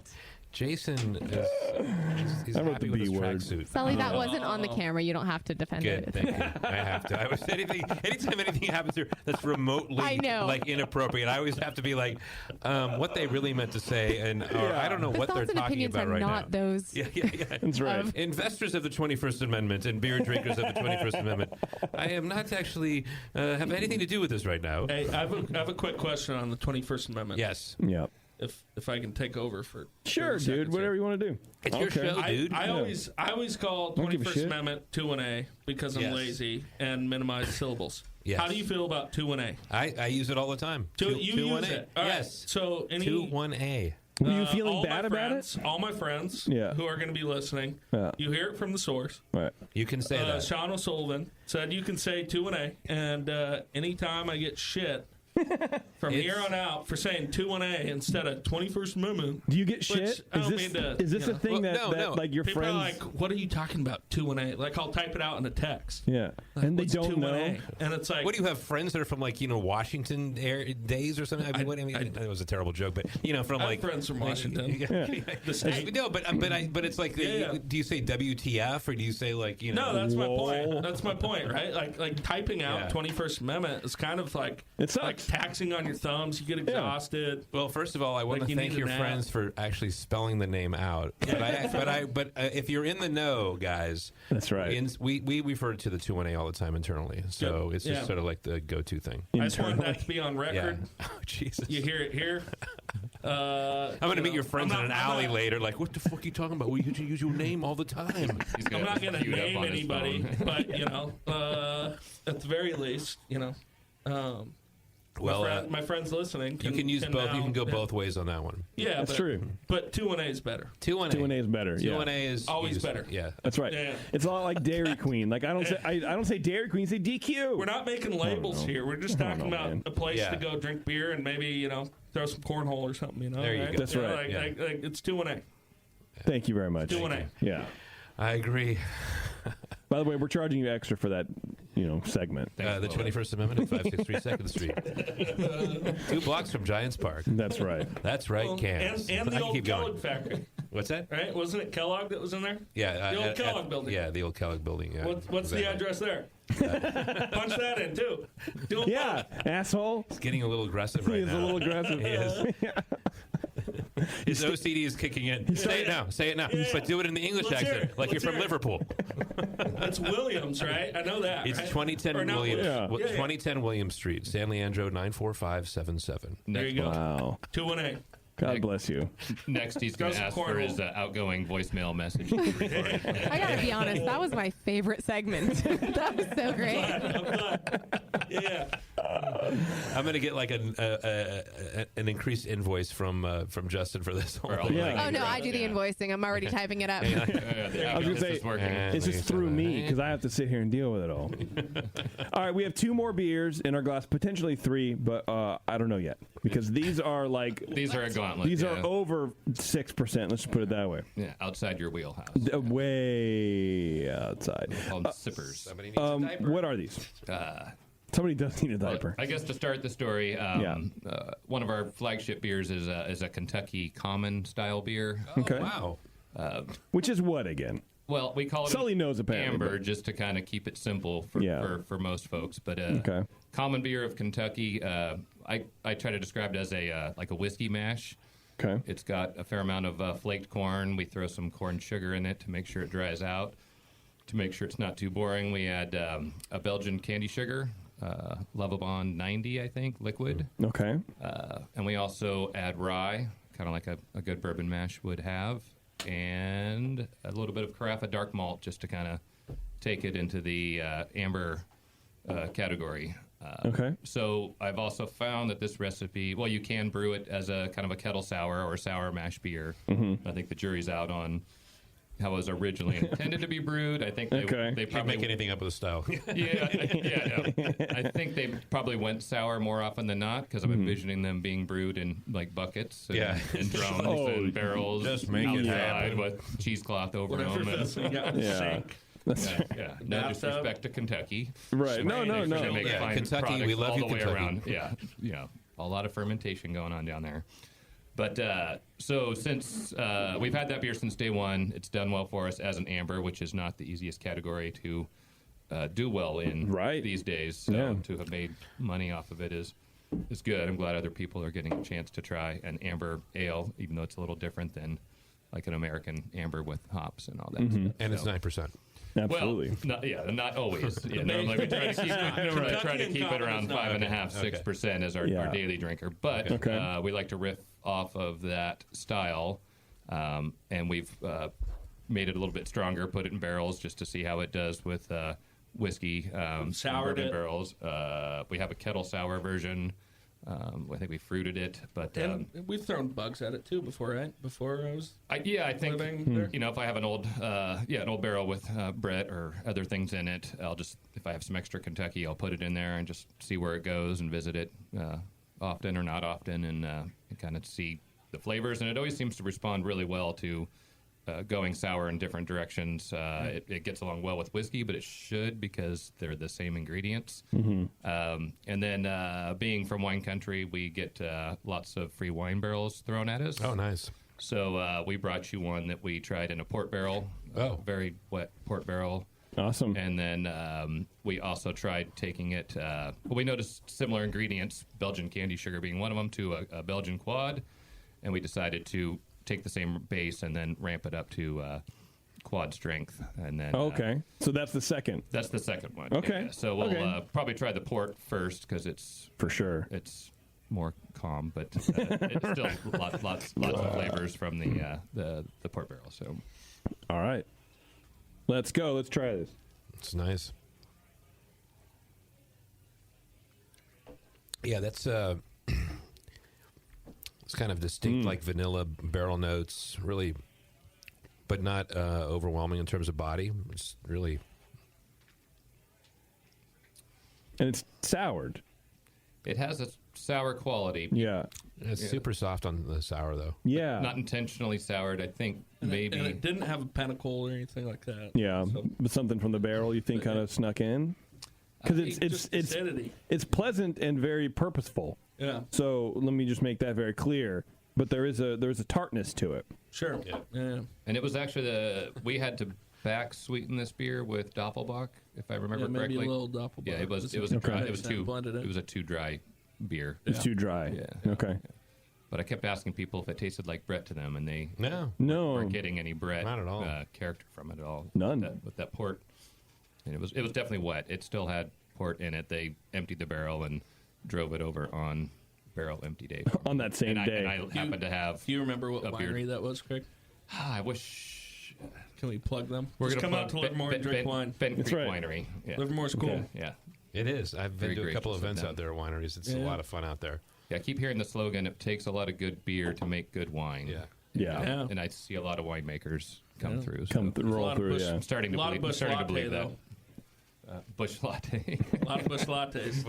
Jason is he's I wrote happy the with his B word. tracksuit. Sully, that wasn't on the camera. You don't have to defend Good, it. thank you. I have to. Anytime anything happens here that's remotely I know. like inappropriate, I always have to be like, what they really meant to say, and or I don't know The what they're thoughts and talking opinions about are right not now. those. Yeah. That's right. Investors of the 21st Amendment and beer drinkers of the 21st Amendment. I am not actually have anything to do with this right now. Hey, I have a quick question on the 21st Amendment. Yes. Yeah. If I can take over for Sure, 30 dude. seconds Whatever here. you want to do. It's your show, dude. I always call Don't give a 21st shit. Amendment 2-1A because I'm Yes. lazy and minimize syllables. Yes. How do you feel about 2-1A? I use it all the time. You use 2-1A. it. All right. Yes. So any 2-1A. Were you feeling all bad my about friends, it? All my friends Yeah. who are going to be listening, Yeah. you hear it from the source. Right. You can say that. Sean O'Sullivan said you can say 2-1A, and anytime I get shit from here on out for saying 2-1A instead of 21st Amendment. Do you get which shit? I don't mean to, Is this you a know. thing Well, no. like your People friends? are like, what are you talking about, 2-1A? Like, I'll type it out in a text. Yeah, Like, and they what's don't 2-1A? know. And it's like, What do you have friends that are from like Washington days or something? I mean, that was a terrible joke, but from I like have friends from Washington. The state. No, but it's like, do you say WTF or do you say like No, that's my point. That's my point, right? Like typing out Yeah. 21st Amendment is kind of like It sucks. like taxing on your thumbs. You get exhausted. Well, first of all, I want Like to you thank need your a nap. friends for actually spelling the name out. But if you're in the know, guys, That's right. We refer to the 2-1A all the time internally, so Yep. it's just Yeah. sort of like the go-to thing. I just wanted that to be on Yeah. record. Oh, Jesus. You hear it here. I'm going to meet your friends in an alley later. Like, what the fuck are you talking about? We use your name all the time. I'm not going to name anybody, but at the very least, my friends listening. You can use both. now- You can go both ways on that one. Yeah, That's but, true. But 2-1A is better. 2-1A. 2-1A is better. 2-1A is Always easy. better. Yeah. That's right. Yeah. It's a lot like Dairy Queen. Like I don't say Dairy Queen. Say DQ. We're not making labels here. We're just talking about man. a place Yeah. to go drink beer and maybe throw some cornhole or something. There you right? go. That's right. Like, like it's 2-1A. Thank you very much. 2-1A. Yeah. I agree. By the way, we're charging you extra for that, segment. The 21st Amendment at 563 2nd Street. 2 blocks from Giants Park. That's right. That's right, Well, Cans. and I the can old keep going. Kellogg factory, What's that? right? Wasn't it Kellogg that was in there? Yeah. The old Kellogg building. Yeah, the old Kellogg building. Yeah. What's the address there? Punch that in too. Do 'em Yeah, both. asshole. He's getting a little aggressive right He is now. a little aggressive. He is. His OCD is kicking in. Say it now. Say it now. Yeah. But do it in the English Let's hear accent, it. like you're Let's from hear it. Liverpool. That's Williams, right? I know that. It's right? 2010 Or not Williams. Yeah. Well, Yeah, yeah. 2010 Williams Street, San Leandro 94577. There you go. Wow. 2-1A. God bless you. Next, he's Throw going to some ask for cornhole. his outgoing voicemail message. I gotta be honest, that was my favorite segment. That was so great. I'm glad. Yeah. I'm going to get like an increased invoice from Justin for this whole thing. Yeah. Oh no, I do the invoicing. I'm already typing it up. I was gonna say it's just through me because I have to sit here and deal with it all. All right, we have 2 more beers in our glass, potentially 3, but I don't know yet because these are like These are a gauntlet. these yeah. are over 6%. Let's just put it that way. Yeah, outside your wheelhouse. Way outside. We'll call them sippers. Somebody needs a diaper. What are these? Somebody does need a diaper. I guess to start the story, one of our flagship beers is a Kentucky Common style beer. Okay. Wow. Which is what again? Well, we call it Sully knows apparently, amber but- just to kind of keep it simple for, Yeah. for most folks. But Okay. Common beer of Kentucky, I try to describe it as like a whiskey mash. Okay. It's got a fair amount of flaked corn. We throw some corn sugar in it to make sure it dries out. To make sure it's not too boring, we add a Belgian candy sugar, Lovabond 90, I think, liquid. Okay. And we also add rye, kind of like a good bourbon mash would have, and a little bit of Carafa dark malt just to kind of take it into the amber category. Okay. So I've also found that this recipe, well, you can brew it as a kind of a kettle sour or sour mash beer. Mm-hmm. I think the jury's out on how it was originally intended to be brewed. I think they They probably make anything up with a style. I think they probably went sour more often than not because I'm envisioning them being brewed in like buckets and drums and barrels. Just make it happen with cheesecloth over Whatever them. vessel you got in the sink. No disrespect to Kentucky. Right. No. They make fine Kentucky, we love all you, the way Kentucky. around. Yeah, a lot of fermentation going on down there. But so since we've had that beer since day one, it's done well for us as an amber, which is not the easiest category to do well in these days. So to have made money off of it is good. I'm glad other people are getting a chance to try an amber ale, even though it's a little different than like an American amber with hops and all that stuff. And it's 9%. Absolutely. Well, not always. Normally we try to keep it around 5.5%, 6% as our daily drinker. But we like to riff off of that style, and we've made it a little bit stronger, put it in barrels just to see how it does with whiskey. Soured bourbon it. barrels. We have a kettle sour version. I think we fruited it, but we've thrown bugs at it too before, right? Before I was, I think there. if I have an old barrel with Brett or other things in it, I'll just, if I have some extra Kentucky, I'll put it in there and just see where it goes and visit it often or not often, and kind of see the flavors. And it always seems to respond really well to going sour in different directions. It gets along well with whiskey, but it should because they're the same ingredients. And then being from wine country, we get lots of free wine barrels thrown at us. Oh, nice. So we brought you one that we tried in a port barrel, very wet port barrel. Awesome. And then we also tried taking it, we noticed similar ingredients, Belgian candy sugar being one of them, to a Belgian quad, and we decided to take the same base and then ramp it up to quad strength, and then so that's the second. That's the second one. Okay. Yeah. So we'll probably try the port first because it's for sure it's more calm, but it's still lots of flavors from the port barrel. So all right, let's go. Let's try this. It's nice. Yeah, that's it's kind of distinct, like vanilla barrel notes, really, but not overwhelming in terms of body. It's really, and it's soured. It has a sour quality. Yeah, it's super soft on the sour though. Yeah, not intentionally soured. I think maybe and it didn't have a pentacle or anything like that. Yeah, but something from the barrel you think kind of snuck in because it's pleasant and very purposeful. Yeah. So let me just make that very clear. But there's a tartness to it. Sure. Yeah. And it was actually we had to back sweeten this beer with Doppelbock, if I remember correctly. Maybe a little Doppelbock. Yeah, it was dry. It was a too dry beer. It's too dry. Yeah. Okay. But I kept asking people if it tasted like Brett to them, and they weren't getting any Brett not at all. Character from it at all. None. With that port, and it was definitely wet. It still had port in it. They emptied the barrel and drove it over on barrel empty day on that same day. And I happened to have. Do you remember what winery that was, Craig? I wish. Can we plug them? We're Just gonna come out to Livermore and drink wine. Bent Creek Winery. Yeah. Livermore's cool. Okay. Yeah. It is. I've been to a couple gracious of events them. out there at wineries. It's a lot of fun out there. Yeah, I keep hearing the slogan, it takes a lot of good beer to make good wine. Yeah. And I see a lot of winemakers come through. Roll through, I'm starting to believe that. Bush latte. A lot of bush lattes.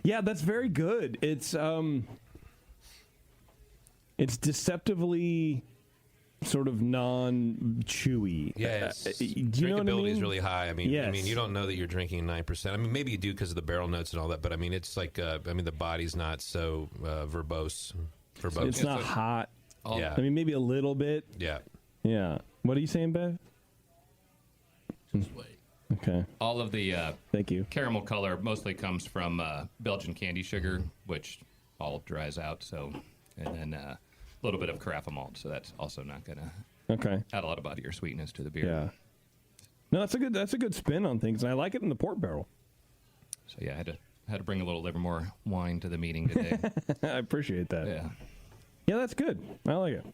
Yeah, that's very good. It's deceptively sort of non-chewy. Yeah, do you know what I drinkability mean? is really high. I mean, Yes. you don't know that you're drinking 9%. I mean, maybe you do because of the barrel notes and all that. But I mean, it's like the body's not so verbose. It's not hot. Yeah. I mean, maybe a little bit. Yeah. Yeah. What are you saying, Bev? Just wait. Okay. All of the thank you caramel color mostly comes from Belgian candy sugar, which all dries out. So, and then a little bit of Carafa malt. So that's also not going to add a lot of body or sweetness to the beer. Yeah. No, that's a good spin on things, and I like it in the port barrel. So yeah, I had to bring a little Livermore wine to the meeting today. I appreciate that. Yeah. Yeah, that's good. I like it.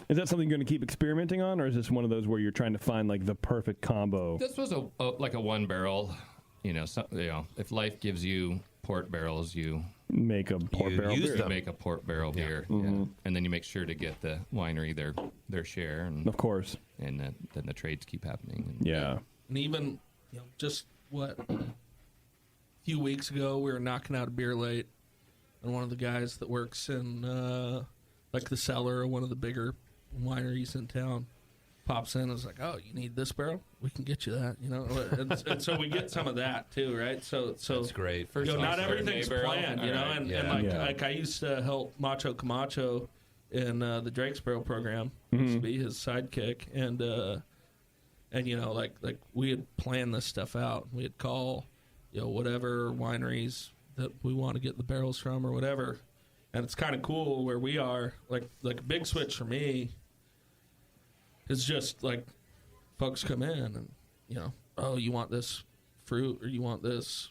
Is that something you're going to keep experimenting on, or is this one of those where you're trying to find like the perfect combo? This was like a one barrel. If life gives you port barrels, you make a port barrel beer. You make a port barrel beer, and then you make sure to get the winery their share, and of course, and then the trades keep happening. Yeah, and even just a few weeks ago, we were knocking out a beer late, and one of the guys that works in like the cellar of one of the bigger wineries in town pops in and is like, "Oh, you need this barrel? We can get you that." And so we get some of that too, right? So that's great. Not everything's planned, and like I used to help Macho Camacho in the Drake's Barrel program. Used to be his sidekick, and like we had planned this stuff out. We'd call whatever wineries that we want to get the barrels from or whatever, and it's kind of cool where we are. Like a big switch for me. It's just like folks come in and, oh, you want this fruit or you want this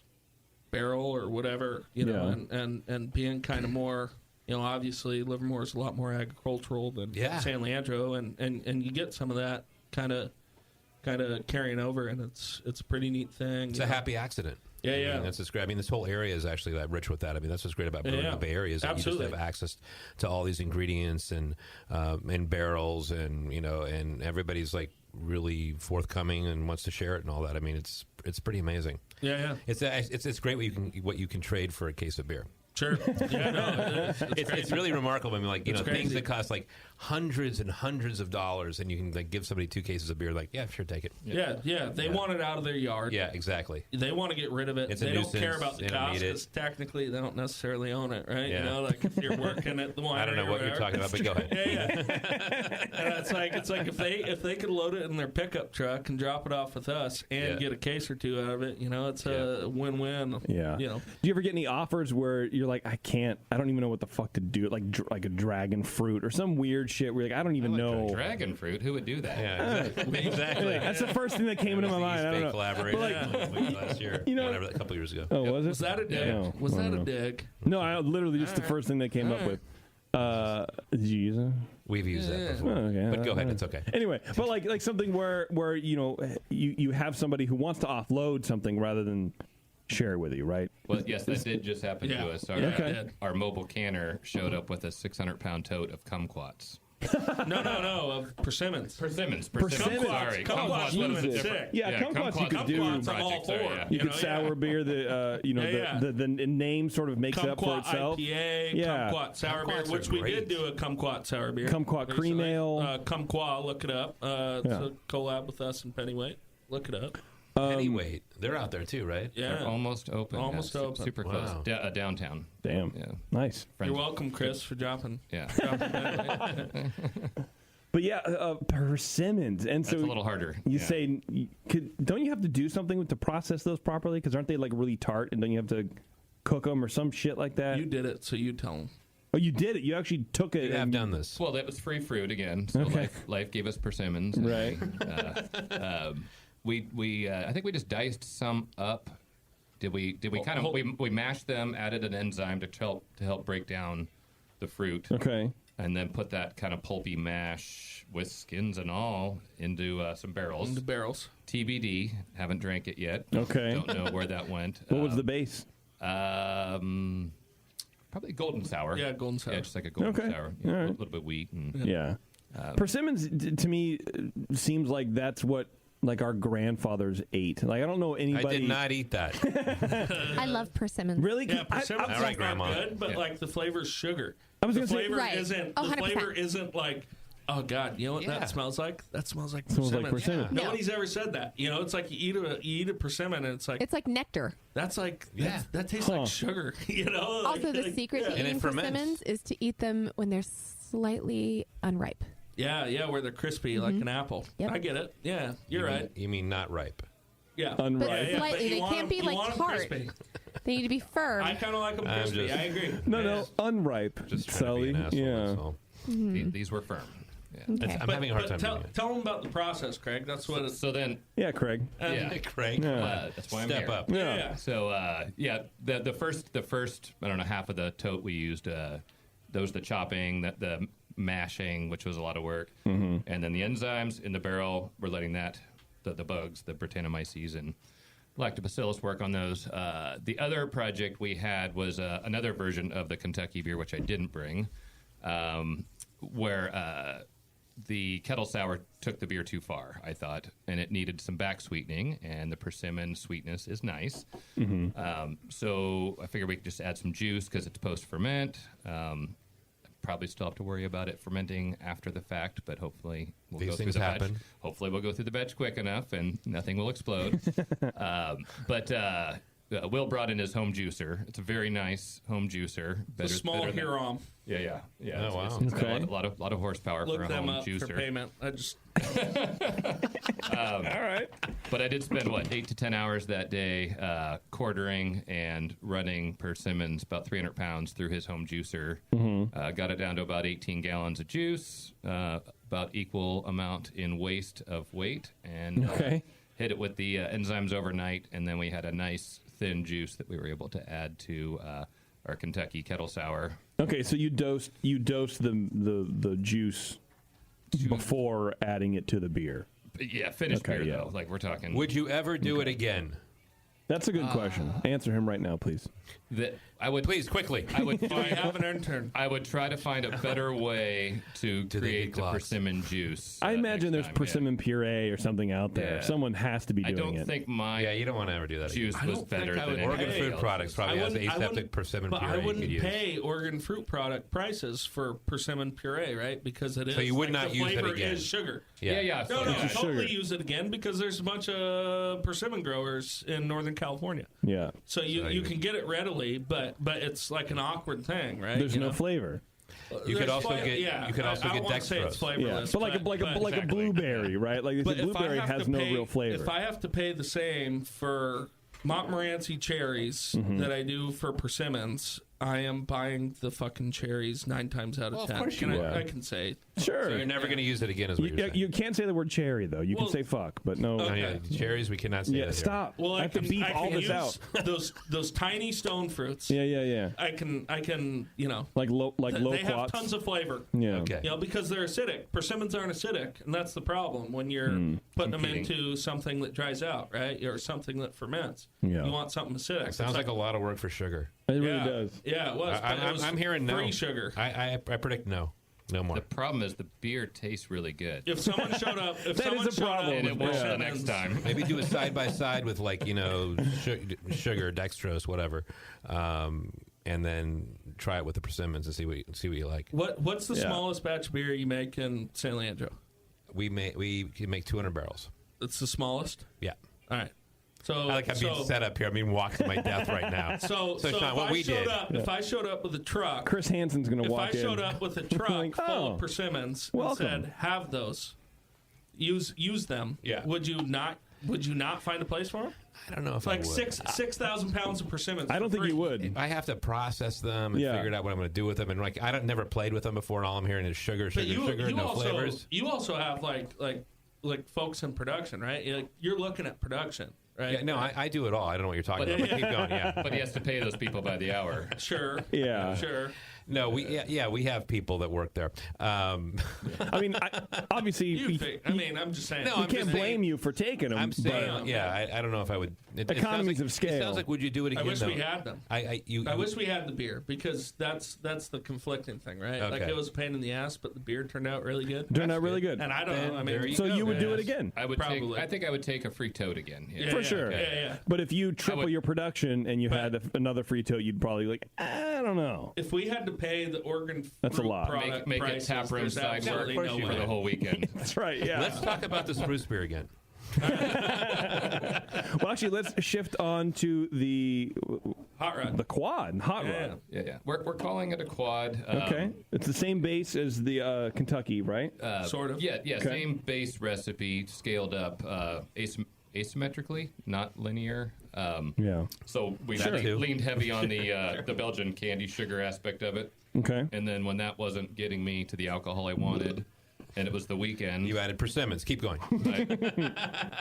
barrel or whatever, and being kind of more, obviously Livermore is a lot more agricultural than San Leandro, and you get some of that kind of carrying over, and it's a pretty neat thing. It's a happy accident. Yeah, I mean, that's what's great. I mean, this whole area is actually that rich with that. I mean, that's what's great about brewing in the Bay Area is that you just have access to all these ingredients and barrels, and and everybody's like really forthcoming and wants to share it and all that. I mean, it's pretty amazing. Yeah. It's great what you can trade for a case of beer. Sure. Yeah, no, it's really remarkable. I mean, like things that cost like hundreds and hundreds of dollars, and you can like give somebody 2 cases of beer. Like, yeah, sure, take it. Yeah. They want it out of their yard. Yeah, exactly. They want to get rid of it. It's they a don't nuisance. care about the They don't cost need it. because technically they don't necessarily own it, right? Yeah. Like if you're working at the winery. I don't know what you're talking about, but go ahead. Yeah. And it's like if they could load it in their pickup truck and drop it off with us and get a case or 2 out of it, it's a win-win. Yeah. Do you ever get any offers where you're like, I don't even know what the fuck to do, like a dragon fruit or some weird shit where you're like, I don't even know. Dragon fruit? Who would do that? Yeah, exactly. That's the first thing that came into my mind. I don't know. Collaboration last year, whatever, a couple years ago. Oh, was it? Was that a dig? No, was that a dig? No, I literally just the first thing they came up with. Did you use it? We've used that before. Oh, okay. But go ahead, it's okay. Anyway, but like something where you have somebody who wants to offload something rather than share it with you, right? Well, yes, that did just happen to us. Our mobile canner showed up with a 600-pound tote of kumquats. No, of persimmons. Persimmons. Sorry. Kumquats would have been sick. Yeah, kumquats you could do. Kumquats I'm all for. You could sour beer the name sort of makes up for itself. IPA, kumquat sour beer, which we did do a kumquat sour beer. Kumquat cream ale. Kumquat, look it up. It's a collab with us and Pennyweight. Look it up. Pennyweight, they're out there too, right? Yeah, they're almost open. Almost open. Super close. Downtown. Damn. Yeah. Nice. You're welcome, Chris, for dropping. Yeah. But yeah, persimmons, and so that's a little harder. You say, don't you have to do something to process those properly? Because aren't they like really tart, and don't you have to cook them or some shit like that? You did it, so you tell them. Oh, you did it. You actually took it. You have done this. Well, that was free fruit again. So life gave us persimmons. Right. I think we just diced some up. Did we kind of we mashed them, added an enzyme to help break down the fruit. Okay. And then put that kind of pulpy mash with skins and all into some barrels. Into barrels. TBD. Haven't drank it yet. Okay. Don't know where that went. What was the base? Probably golden sour. Yeah, golden sour. Yeah, just like a golden sour. All right. A little bit wheat. And, yeah. Persimmons to me seems like that's what like our grandfathers ate. Like I don't know anybody. I did not eat that. I love persimmons. Really? Yeah, persimmons all right, Grandma. good, but like the flavor's sugar. I was the gonna say, flavor Right. isn't. Oh, The 100%. flavor isn't like. Oh God! You know what that smells like? That smells like Smells persimmons. like persimmons. Yeah. Nobody's ever said that. It's like you eat a persimmon and it's like nectar. that's like that tastes like sugar. Also, the secret to And it eating ferments. persimmons is to eat them when they're slightly unripe. Yeah, where they're crispy like an apple. Yep. I get it. Yeah, you're right. You mean not ripe? Yeah, unripe. But Yeah, slightly. but you They want can't them- be you like want them tart. crispy. They need to be firm. I kind of like them I'm crispy. just- I agree. No, unripe. Just trying Sully. to be an asshole, Yeah. that's all. These were firm. Okay. I'm having a hard time. Tell them about the process, Craig. That's what. So then, Yeah, Craig. Craig. that's why I'm Step here. up. Yeah. So the first I don't know, half of the tote we used, those the chopping, the mashing, which was a lot of work, and then the enzymes in the barrel. We're letting the bugs, the Brettanomyces and Lactobacillus, work on those. The other project we had was another version of the Kentucky beer, which I didn't bring, where the kettle sour took the beer too far, I thought, and it needed some back sweetening, and the persimmon sweetness is nice. So I figured we could just add some juice because it's post-ferment. Probably still have to worry about it fermenting after the fact, but hopefully we'll These go through things the happen. batch. Hopefully we'll go through the batch quick enough and nothing will explode. But Will brought in his home juicer. It's a very nice home juucer. It's a small Huron. Yeah. Oh, wow. It's got a lot of horsepower Look for a them home up juicer. for payment. I just. All right. But I did spend 8 to 10 hours that day quartering and running persimmons, about 300 pounds, through his home juicer. Got it down to about 18 gallons of juice, about equal amount in waste of weight, and hit it with the enzymes overnight, and then we had a nice thin juice that we were able to add to our Kentucky kettle sour. Okay, so you dosed the juice before adding it to the beer. Yeah, finished beer though. Like we're talking. Would you ever do it again? That's a good question. Answer him right now, please. I would please quickly. I would have an intern. I would try to find a better way to create the persimmon juice. I imagine there's persimmon puree or something out there. Yeah. Someone has to be I doing don't it. think my you don't want to ever do that. juice was better than Oregon anybody Food else. Products probably has aseptic persimmon but puree I you could wouldn't use. pay Oregon fruit product prices for persimmon puree, right? Because it is. So you would not the use it flavor again? is sugar. Yeah. No, It's totally sugar. use it again because there's a bunch of persimmon growers in Northern California. Yeah. So you can get it readily, but it's like an awkward thing, right? There's no flavor. You could also get I won't say it's dextrose. flavorless, but like a blueberry, right? Like But the if I blueberry have has to no pay- real flavor. If I have to pay the same for Montmorency cherries that I do for persimmons, I am buying the fucking cherries 9 times out of 10. of course you would. I can say. Sure. So you're never going to use it again, is what you're saying. You can't say the word cherry though. You can Well, say fuck, but no. No, yeah, cherries, we cannot say that here. Stop. Well, I have to beep all this use out. Those tiny stone fruits. Yeah. I can Like low they have loquats. tons of flavor. Yeah. Okay. Because they're acidic. Persimmons aren't acidic, and that's the problem when you're putting them into something that dries out, right? Or something that ferments. Yeah. You want something acidic. Sounds like a lot of work for sugar. It really does. Yeah, it was. but it was I'm hearing no. free sugar. I predict no. No more. The problem is the beer tastes really good. If someone showed up, That is a problem. And it will Yeah. next time. Maybe do a side by side with sugar, dextrose, whatever, and then try it with the persimmons and see what you like. What's the smallest batch of beer you make in San Leandro? We can make 200 barrels. It's the smallest. Yeah. All right. So I like I'm being set up here. I'm being walked to my death right now. So Sean, if what I we showed did. up, if I showed up with a truck, Chris Hansen's going to if walk I in. showed up with a truck Like, full of persimmons welcome. and said, "Have those, use them," Yeah. would you not find a place for them? I don't know if Like I would. 6,000 pounds of persimmons. I don't think you would. I have to process them and figure out what I'm going to do with them. And like, I don't never played with them before, and all I'm hearing is sugar, But you no also, flavors. You also have like folks in production, right? You're looking at production, right? Yeah, no, I do it all. I don't know what you're talking about. But keep going. Yeah, But he has to pay those people by the hour. Sure. Yeah. Sure. no, we have people that work there. I mean, obviously, I'm just saying. No, we I'm can't just blame saying- you for taking them. I'm saying, but I don't know if I would. It Economies sounds like, of scale. It sounds like, would you do it I again? wish though? we had them. I wish we had the beer because that's the conflicting thing, right? Like Okay. it was a pain in the ass, but the beer turned out really good. turned out really good. And I don't Then know. I there mean, you So go. you would do it Yes. again? I would Probably. I think I would take a free tote again. Yeah. For sure. Yeah. But if you triple your production and you had another free tote, you'd probably I don't know. If we had to pay the Oregon That's a fruit lot. product Make it prices, tap room there's side work absolutely of course no you for way. the whole weekend. That's right. Yeah. Let's talk about the spruce beer again. Well, actually, let's shift on to the Hot rod. the quad, hot rod. Yeah. We're calling it a quad. Okay, it's the same base as the Kentucky, right? Sort of. Yeah. Okay. Same base recipe, scaled up asymmetrically, not linear. Yeah. So we That too. leaned heavy on the Belgian candy sugar aspect of it. Okay. And then when that wasn't getting me to the alcohol I wanted, and it was the weekend. You added persimmons. Keep going.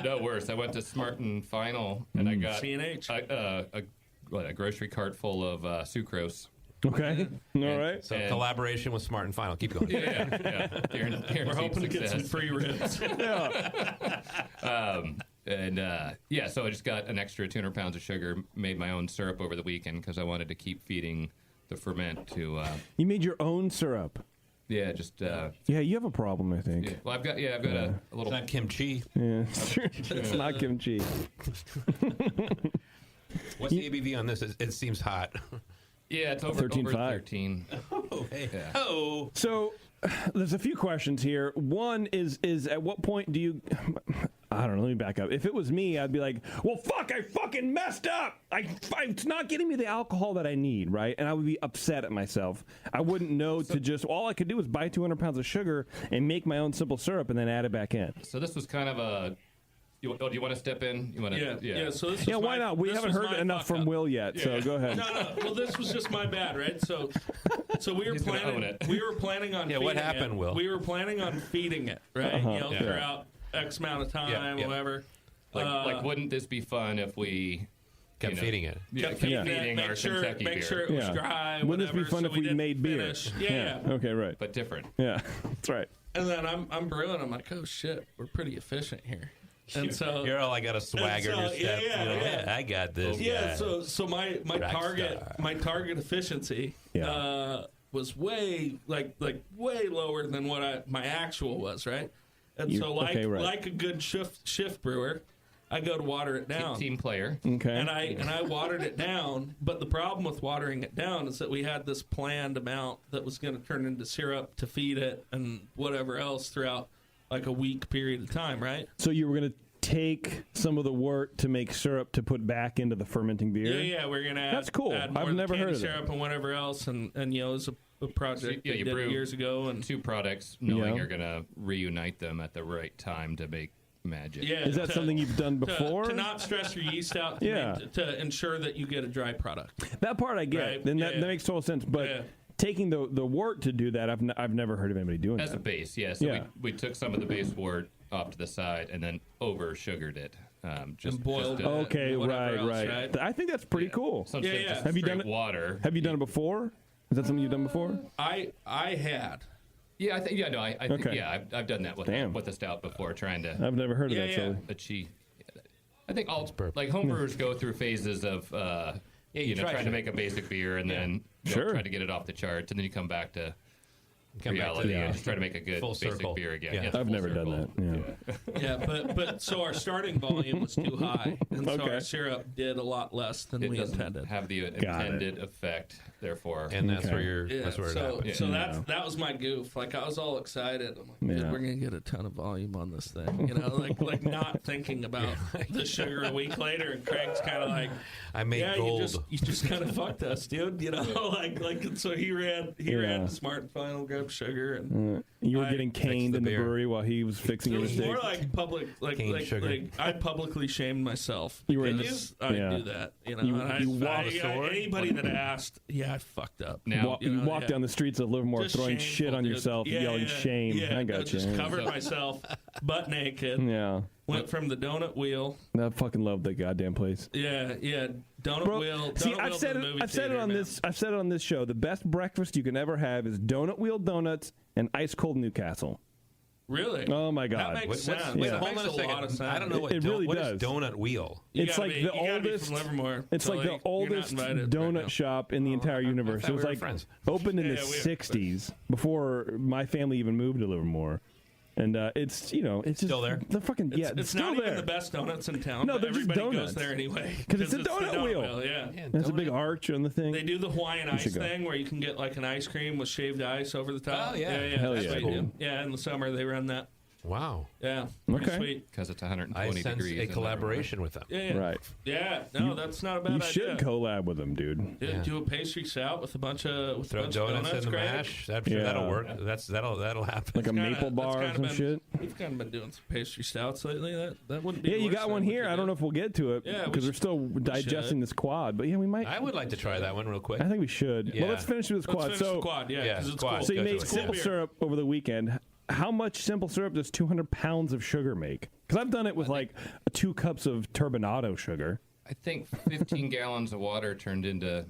No, worse. I went to Smart and Final, and I got a grocery cart full of sucrose. Okay. All right. So collaboration with Smart and Final. Keep going. Yeah. We're hoping to get some free ribs. So I just got an extra 200 pounds of sugar, made my own syrup over the weekend because I wanted to keep feeding the ferment to... You made your own syrup? Yeah, just... yeah, you have a problem, I think. Yeah. Well, I've got a little... It's not kimchi. Yeah, it's not kimchi. What's the ABV on this? It seems hot. Yeah, it's over 13. Oh, hey. Yeah. Oh. So there's a few questions here. One is at what point do you... I don't know. Let me back up. If it was me, I'd be like, well, fuck, I fucking messed up. It's not getting me the alcohol that I need, right? And I would be upset at myself. I wouldn't know to just... All I could do was buy 200 pounds of sugar and make my own simple syrup and then add it back in. So this was kind of a... do you want to step in? You want to? Yeah. So this why not? We haven't heard enough from Will yet, so go ahead. No. Well, this was just my bad, right? So we were planning. We were planning on. Yeah. What happened, it. Will? We were planning on feeding it, right? Throughout X amount of time, whatever. Like, wouldn't this be fun if we kept feeding it? Kept feeding our Kentucky beer. Make sure it was dry. Wouldn't this be fun if we made beer? Yeah. Okay, right. But different. Yeah, that's right. And then I'm brewing. I'm like, oh shit, we're pretty efficient here. And so you're all, I got a swagger in your step. Yeah. I got this. Yeah. Guy. So my target efficiency was way way lower than what my actual was, right? And like a good shift brewer, I go to water it down. Team player. Okay. And I watered it down, but the problem with watering it down is that we had this planned amount that was going to turn into syrup to feed it and whatever else throughout like a week period of time, right? So you were going to take some of the wort to make syrup to put back into the fermenting beer? Yeah, we're going to add. That's cool. I've never heard of syrup and whatever else, and it was a project you did brew years ago, and 2 products, knowing you're going to reunite them at the right time to make magic. Yeah, is that something you've done before? To not stress your yeast out, to ensure that you get a dry product. That part I get, right? and that makes total sense, but... Taking the wort to do that, I've never heard of anybody doing as that. a base. So we took some of the base wort off to the side and then over sugared it. Just boiled. Okay, right. I think that's pretty cool. Have you done it? Water. Have you done it before? Is that something you've done before? I had. Yeah, I think. Yeah, no, I think. Yeah, I've done that with a stout before, trying to. I've never heard of that. Achieve. I think all homebrewers go through phases of. Trying to make a basic beer and then try to get it off the charts, and then you come back to reality and just try to make a good basic beer again. Yeah. I've never done that. But so our starting volume was too high, and so our syrup did a lot less than we intended. Have the intended effect, therefore, and that's where that's where it happens. So that was my goof. Like, I was all excited. I'm like, we're gonna get a ton of volume on this thing, like not thinking about the sugar a week later. And Craig's kind of like, I made gold. You just kind of fucked us, dude. And so he ran to Smart and Final, grabbed sugar, and you were getting caned in the brewery while he was fixing your mistake. More like public, like I publicly shamed myself. You were I do that, You walked anybody that asked, I fucked up. Now you walk down the streets of Livermore, just throwing shit on yourself, yelling shame. I got you. Just covered myself, butt naked. Yeah. Went from the donut wheel. I fucking love that goddamn place. Yeah. Donut wheel. See, I've said it on this show. The best breakfast you can ever have is donut wheel donuts and ice cold Newcastle. Really? Oh my God! That makes sense. Wait, hold on a second. I don't know what really what does. Is donut wheel. It's like the oldest. It's like the oldest donut shop in the entire universe. It was like opened in the '60s, before my family even moved to Livermore. And it's it's still there. The fucking it's still not there. even the best donuts in town. No, they're just everybody donuts. Goes there anyway because it's a donut wheel. Yeah, there's a big arch on the thing. They do the Hawaiian ice thing where you can get like an ice cream with shaved ice over the top. Oh yeah, hell yeah, cool. Yeah. In the summer they run that. Wow. Yeah. Okay. Sweet. Because it's 120 I sense degrees. a collaboration with them. Yeah. Right. Yeah. No, that's not a bad idea. You should collab with them, dude. Do a pastry stout with a bunch of throw donuts in the mash. I'm sure that'll work. That'll happen. Like a maple bar or some shit. We've kind of been doing some pastry stouts lately. That wouldn't be. Yeah, you got one here. I don't know if we'll get to it because we're still digesting this quad. But yeah, we might. I would like to try that one real quick. I think we should. Yeah. Well, let's finish with this quad. So, quad, because it's cool. So you made simple syrup over the weekend. how much simple syrup does 200 pounds of sugar make? Because I've done it with like 2 cups of turbinado sugar. I think 15 gallons of water turned into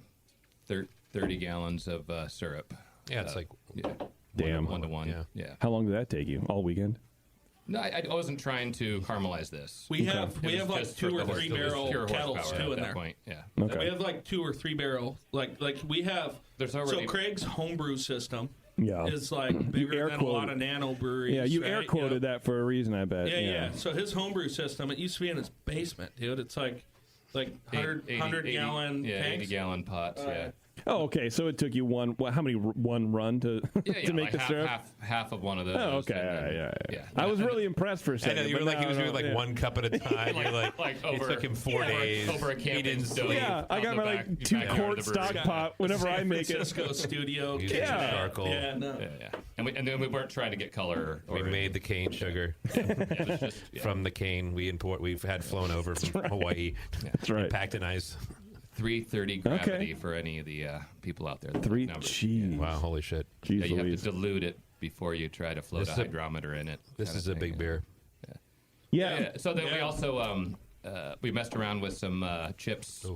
30 gallons of syrup. Yeah, it's like damn 1 to 1. Yeah. How long did that take you? All weekend? No, I wasn't trying to caramelize this. We have like 2 or 3 barrel kettles too in there. Point. Yeah. Okay. We have like 2 or 3 barrel. Like we have. There's already so Craig's homebrew system. Yeah. Is like bigger than a lot of nano breweries. Yeah, you right? air quoted that for a reason, I bet. Yeah. So his homebrew system, it used to be in his basement, dude. It's like 100 gallon tanks. 80 gallon pots. Yeah. Oh, okay. So it took you one run to to make like the syrup? half of one of those. Oh, okay. Yeah. I was really impressed for a I second. know, you were but like, he now was I doing don't- like 1 cup at a time. You're like it took him 4 days. Over a camping stove. Yeah, I got my like 2-quart stock pot whenever I make it. San Francisco studio. Yeah. Charcoal. Yeah. And then we weren't trying to get color. We made the cane sugar from the cane we've had flown over from Hawaii. That's right. Packed in ice. 330 gravity for any of the people out there. Jeez. Wow, holy shit. Jeez you have Louise. to dilute it before you try to float a hydrometer in it. This is a big beer. Yeah. So then we also we messed around with some chips.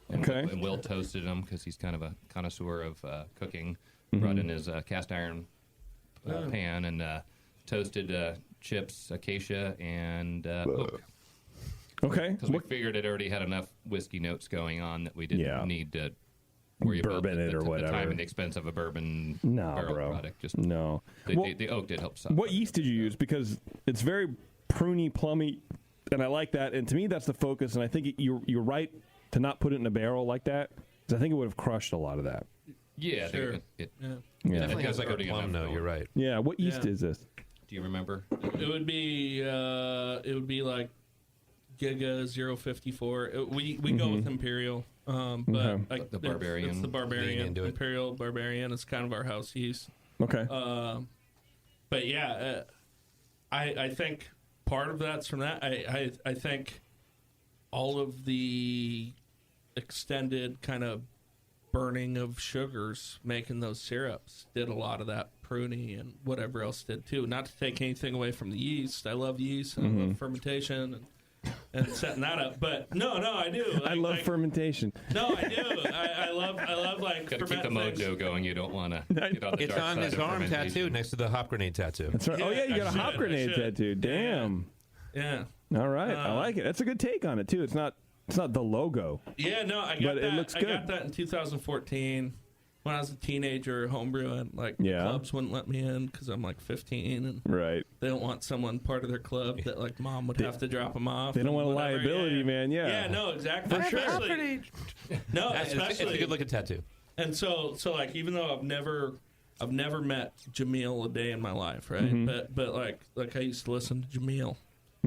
And Will toasted them because he's kind of a connoisseur of cooking. Brought in his cast iron pan and toasted chips, acacia, and oak. Okay. Because we figured it already had enough whiskey notes going on that we didn't need to worry bourbon about it or the whatever. time and the expense of a bourbon No, bro. product. Just no. The oak did help some. What yeast did you use? Because it's very pruny, plummy, and I like that. And to me, that's the focus. And I think you're right to not put it in a barrel like that, because I think it would have crushed a lot of that. Yeah, Sure. It Definitely has like a plum note. You're right. Yeah. What yeast is this? Do you remember? It would be like Giga 054. We go with Imperial, but like the Barbarian. It's the Barbarian. Imperial Barbarian is kind of our house yeast. Okay. But yeah, I think part of that's from that. I think all of the extended kind of burning of sugars, making those syrups, did a lot of that pruny and whatever else did too. Not to take anything away from the yeast. I love yeast and I love fermentation and setting that up. But no, I do. I love fermentation. No, I do. I love like Got to keep the mojo going. You don't want to get on the It's dark on side his of arm fermentation. tattoo next to the hop grenade tattoo. That's right. Oh yeah, you got a hop grenade tattoo. Damn. Yeah. All right, I like it. That's a good take on it too. It's not the logo. Yeah, no, I got But that. it looks I good. got that in 2014 when I was a teenager homebrewing. Like Yeah. clubs wouldn't let me in because I'm like 15 and Right. they don't want someone part of their club that like mom would have to drop them off. They don't and want a whatever. liability, Yeah. man. Yeah. Yeah, no, exactly. Especially, no, It's especially a good looking tattoo. And so like even though I've never met Jameel a day in my life, right? Mhm. But like I used to listen to Jameel.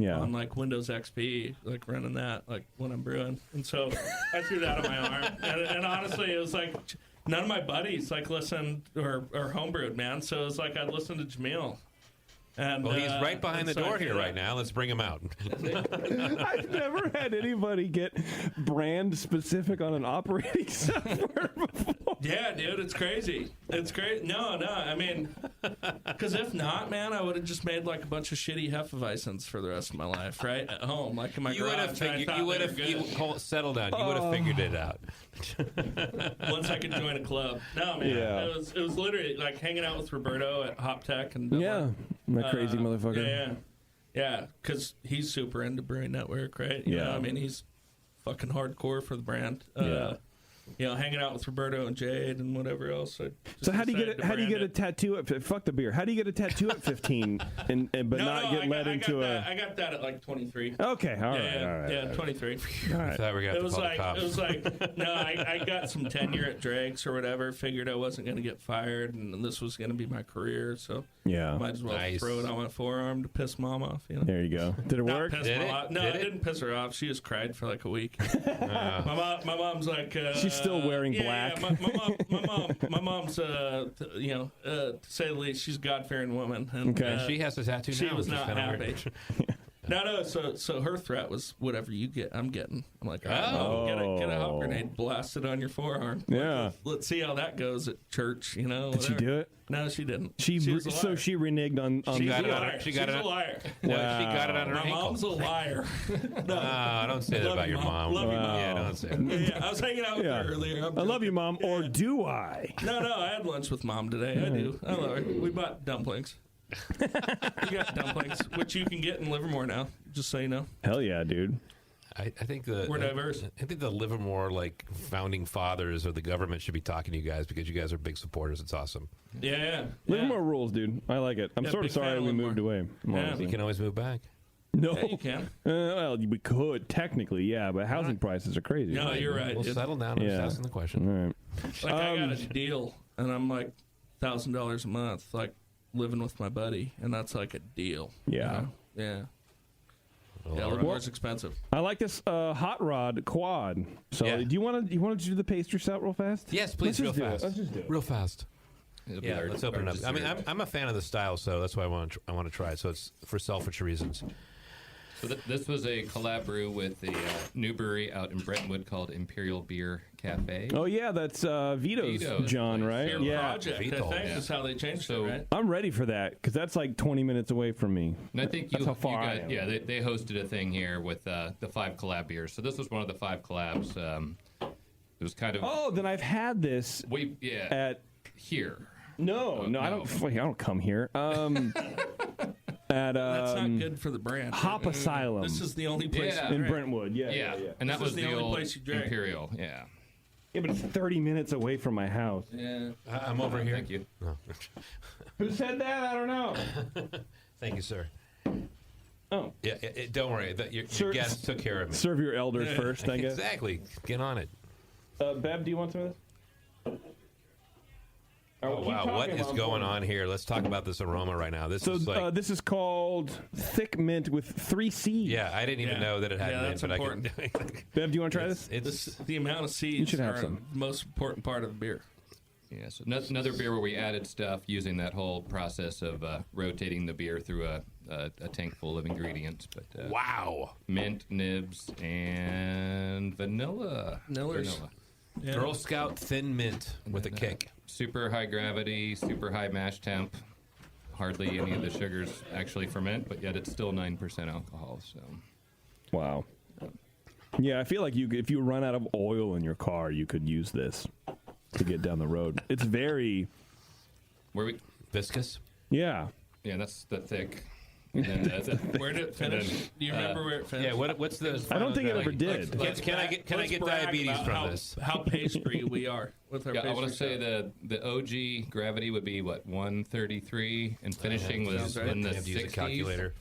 Yeah. On like Windows XP, like running that, like when I'm brewing, and so I threw that on my arm, and honestly, it was like none of my buddies like listened or homebrewed, man. So it was like I'd listen to Jameel. And, Well, he's right behind the so door here right now. Let's bring him out. I've never had anybody get brand specific on an operating software before. Yeah, dude, it's crazy. It's great. No, I mean, because if not, man, I would have just made like a bunch of shitty Hefeweizens for the rest of my life, right? At home, like in my You would have garage. figured. You would have settled down. You would have figured it out. Once I could join a club. No, man. Yeah. It was literally like hanging out with Roberto at Hop Tech and Yeah, that crazy motherfucker. Yeah, because he's super into Brewing Network, right? You know, I mean, he's fucking hardcore for the brand. You know, hanging out with Roberto and Jade and whatever else. So how do you get a tattoo at fuck the beer? How do you get a tattoo at 15 but not get led into I got that at like 23. Okay, all right. Yeah, 23. All right. It was like no, I got some tenure at Drake's or whatever. Figured I wasn't going to get fired, and this was going to be my career. So might as well throw it on my forearm to piss mom off. You know? There you go. Did it work? No, I didn't piss her off. She just cried for like a week. My mom's like, she's still wearing black. Yeah, my mom's, to say the least, she's a God-fearing woman. And, she has a tattoo she now. was which is not kinda happy. weird. No. So her threat was whatever you get, I'm getting. I'm like, get a hop grenade blasted on your forearm. Yeah. Let's see how that goes at church. You know. Did she do it? No, she didn't. She was a liar. she reneged on. She's got a it on liar. her- she She's got it a on- liar. No, she got it on her My ankle. mom's a liar. No, don't say that Love about you, your mom. Love you, Mom. Yeah, don't say that. Yeah, I was hanging out with her earlier. I love you, Mom. Or do I? No, I had lunch with Mom today. I do. I love her. We bought dumplings. We got dumplings, which you can get in Livermore now. Just so you know. Hell yeah, dude. I think We're diverse. I think the Livermore founding fathers or the government should be talking to you guys because you guys are big supporters. It's awesome. Yeah. Livermore rules, dude. I like it. I'm Yeah, sort of big fan sorry of we Livermore. moved away. honestly. You can always move back. No, Yeah, you can. Well, we could technically, yeah, but housing prices are crazy. No, you're right. We'll settle down. I'm just asking the question. All right. Like I got a deal, and I'm like $1,000 a month, like living with my buddy, and that's like a deal. Yeah. Yeah. Well, Yeah, all right. Livermore's expensive. I like this hot rod quad. So, Yeah. do you want to do the pastry stout real fast? Yes, please, Let's real just do it. fast. Let's just do it. Real fast. It'll be Yeah, our- let's open our it up. I mean, dessert. I'm a fan of the style, so that's why I want to try it. So it's for selfish reasons. So this was a collab brew with a new brewery out in Brentwood called Imperial Beer Cafe. Oh yeah, that's Vito's John, right? Fair Yeah. Project, I think, is how they changed it, right? I'm ready for that because that's like 20 minutes away from me. And I think that's how far I am. Yeah, they hosted a thing here with the 5 collab beers. So this was one of the 5 collabs. It was kind of Oh, then I've had this at here. No, I don't come here. At That's not good for the brand. Hop Asylum. This is the only place Yeah. you in drink. Brentwood. Yeah. And that This was is the the only old place you drink. Imperial. Yeah. Yeah, but it's 30 minutes away from my house. Yeah. I'm over here. Thank you. No. Who said that? I don't know. Thank you, sir. Oh. Yeah, don't worry. Your guest took care of me. Serve your elders first, I guess. Exactly. Get on it. Bev, do you want some of this? Oh, wow. What is going on here? Let's talk about this aroma right now. This is like... this is called thick mint with 3 seeds. yeah, I didn't even know that it had mint, that's but important. I can... Bev, do you want to try this? The amount of seeds should have are some. the most important part of the beer. Yeah, so another beer where we added stuff using that whole process of rotating the beer through a tank full of ingredients. But wow. Mint, nibs, and vanilla. Vanilla. Yeah. Girl Scout Thin Mint with a kick. Super high gravity, super high mash temp. Hardly any of the sugars actually ferment, but yet it's still 9% alcohol. So, Wow. Yeah, I feel like if you run out of oil in your car, you could use this to get down the road. It's very viscous. Yeah. Yeah, that's the thick. And then Where did it finish? Do you remember where it finished? Yeah, what's the... I don't think it ever did. Can I get diabetes from this? How pastry we are with our pastry. I want to say the OG gravity would be, 133, and finishing was in the 60s. Use a calculator.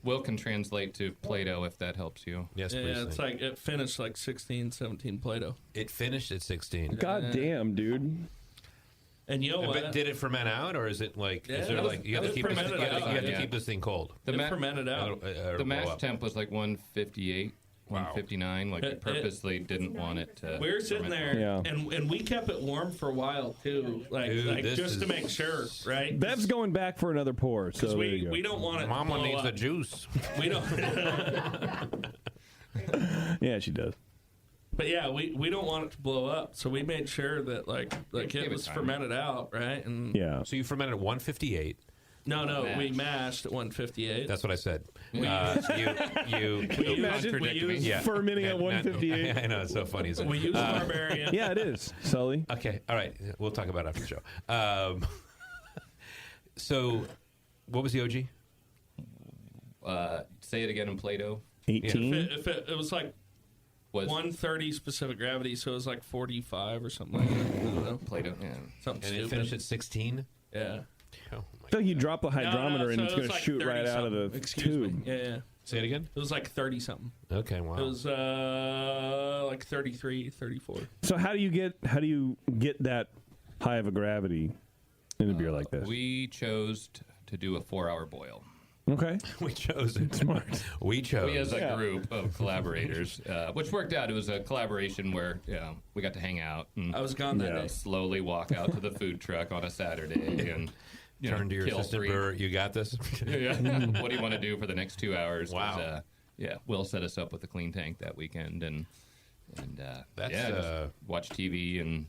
Will can translate to Play-Doh if that helps you. Yes, Yeah, please. it's like it finished like 16, 17 Play-Doh. It finished at 16. God damn, dude. And you know what? But did it ferment out, or is it like? Yeah, is there that was- like you have that to keep was this? You fermented have to out, keep this thing cold. It fermented out. The mash temp was like 158, 159. Like we purposely didn't want it to. We were sitting ferment. there, and we kept it warm for a while too, Dude, this just to is- make sure, right? Bev's going back for another pour, so there you go. we don't want it. Mama to blow needs up. the juice. We don't. Yeah, she does. But yeah, we don't want it to blow up, so we made sure that Give it it was time. fermented out, right? And Yeah. So you fermented at 158. no, we mashed at 158. That's what I said. You Imagine we use fermenting at 158. I know, it's so funny. Isn't it? We use barbarian. Yeah, it is, Sully. Okay, all right. We'll talk about it after the show. So, what was the OG? Say it again in Play-Doh. 18. If it was like Was 130 specific gravity, so it was like 45 or something like that. I don't know. Play-Doh, yeah. Something And stupid. it finished at 16? Yeah. Oh, I feel like you drop the hydrometer and so it's it going was to like shoot right out of the 30-something. Excuse me. tube. Yeah. Say it again? It was like 30-something. Okay, wow. It was like 33, 34. So how do you get that high of a gravity in a beer like this? We chose to do a 4-hour boil. Okay. We chose it. Smart. We chose. We as a group of collaborators, which worked out. It was a collaboration where we got to hang out and I was gone that day. slowly walk out to the food truck on a Saturday and Turn to your kill assistant 3. brewer. You got this. Yeah. What do you want to do for the next 2 hours? Wow. Yeah, Will set us up with a clean tank that weekend, and That's, just watch TV and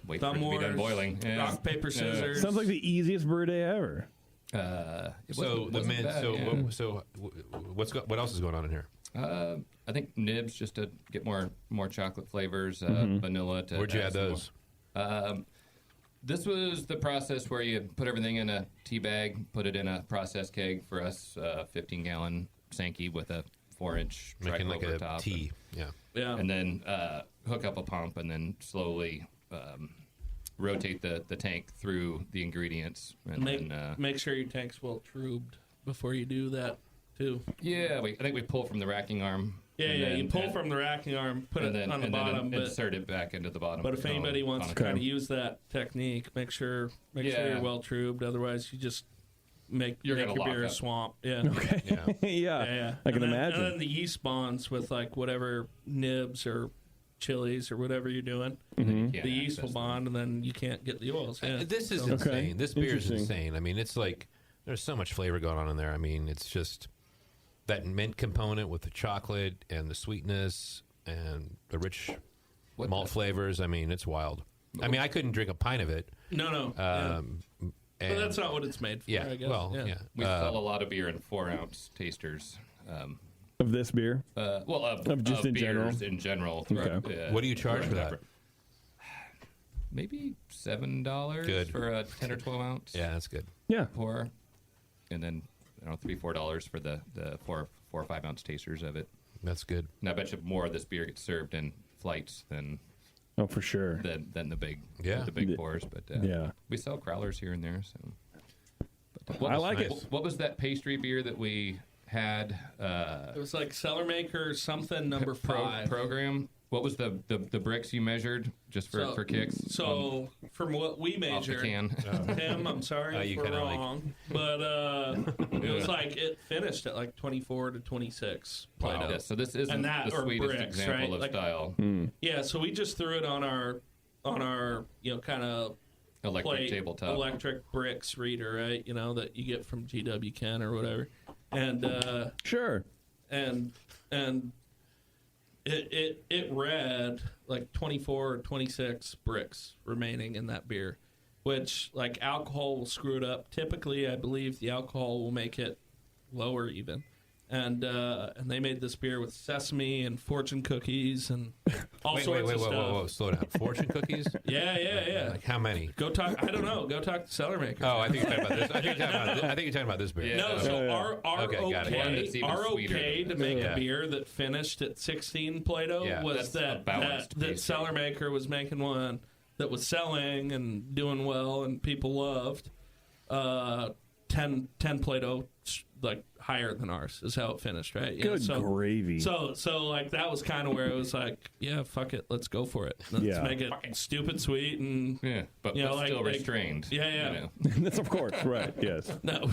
wait for it to be Thumb done wars, boiling. Yeah. rock, paper, scissors. Sounds like the easiest brew day ever. What else is going on in here? I think nibs just to get more chocolate flavors, vanilla. Where'd you add those? This was the process where you put everything in a tea bag, put it in a process keg for us, 15-gallon Sankey with a 4-inch Making like a top. tea. Yeah. And then hook up a pump and then slowly rotate the tank through the ingredients. And Make sure your tank's well tubed before you do that, too. Yeah, I think we pull from the racking arm. You pull from the racking arm, put it on the bottom, then insert it back into the bottom. But if anybody wants to kind of use that technique, make sure you're well tubed. Otherwise, you just make your beer a swamp. Yeah. Okay. Yeah. I can imagine. And then the yeast bonds with like whatever nibs or chilies or whatever you're doing. Mm-hmm. The yeast will bond, and then you can't get the oils. Yeah. This is insane. This beer is insane. I mean, it's like there's so much flavor going on in there. I mean, it's just that mint component with the chocolate and the sweetness and the rich malt flavors. I mean, it's wild. I mean, I couldn't drink a pint of it. No. But that's not what it's made for, I guess. Well, yeah. We sell a lot of beer in 4-ounce tasters. Of this beer? Of just in general? In general. Okay. What do you charge for that? Maybe $7 for a 10 or 12 ounce. Yeah, that's good. Yeah. Pour. And then, $3-4 for the 4 or 5 ounce tasters of it. That's good. And I bet you more of this beer gets served in flights than... Oh, for sure. Than the big pours. But we sell crowlers here and there. So, I like it. What was that pastry beer that we had? It was like Cellar Maker something number 5 program. What was the bricks you measured just for kicks? So from what we measured, off the can. Tim, I'm sorry if we're wrong, but it was like it finished at like 24 to 26 Play-Doh. Wow. Yeah, so this isn't the sweetest example of style. Yeah, so we just threw it on our kind of electric tabletop, electric bricks reader, right? That you get from GW Ken or whatever, and sure, and It read like 24 or 26 bricks remaining in that beer, which like alcohol will screw it up. Typically, I believe the alcohol will make it lower even. And they made this beer with sesame and fortune cookies and all sorts of stuff. Whoa, slow down. Fortune cookies? Yeah. Like how many? I don't know. Go talk to Cellar Maker. Oh, I think you're talking about this. I think you're talking about this beer. No, so our okay to make a beer that finished at 16 Play-Doh was that Cellar Maker was making one that was selling and doing well and people loved. 10 Play-Doh like higher than ours is how it finished, right? Good gravy. So like that was kind of where it was like, yeah, fuck it, let's go for it. Let's make it stupid sweet and but still restrained. Yeah. That's of course right. Yes. No.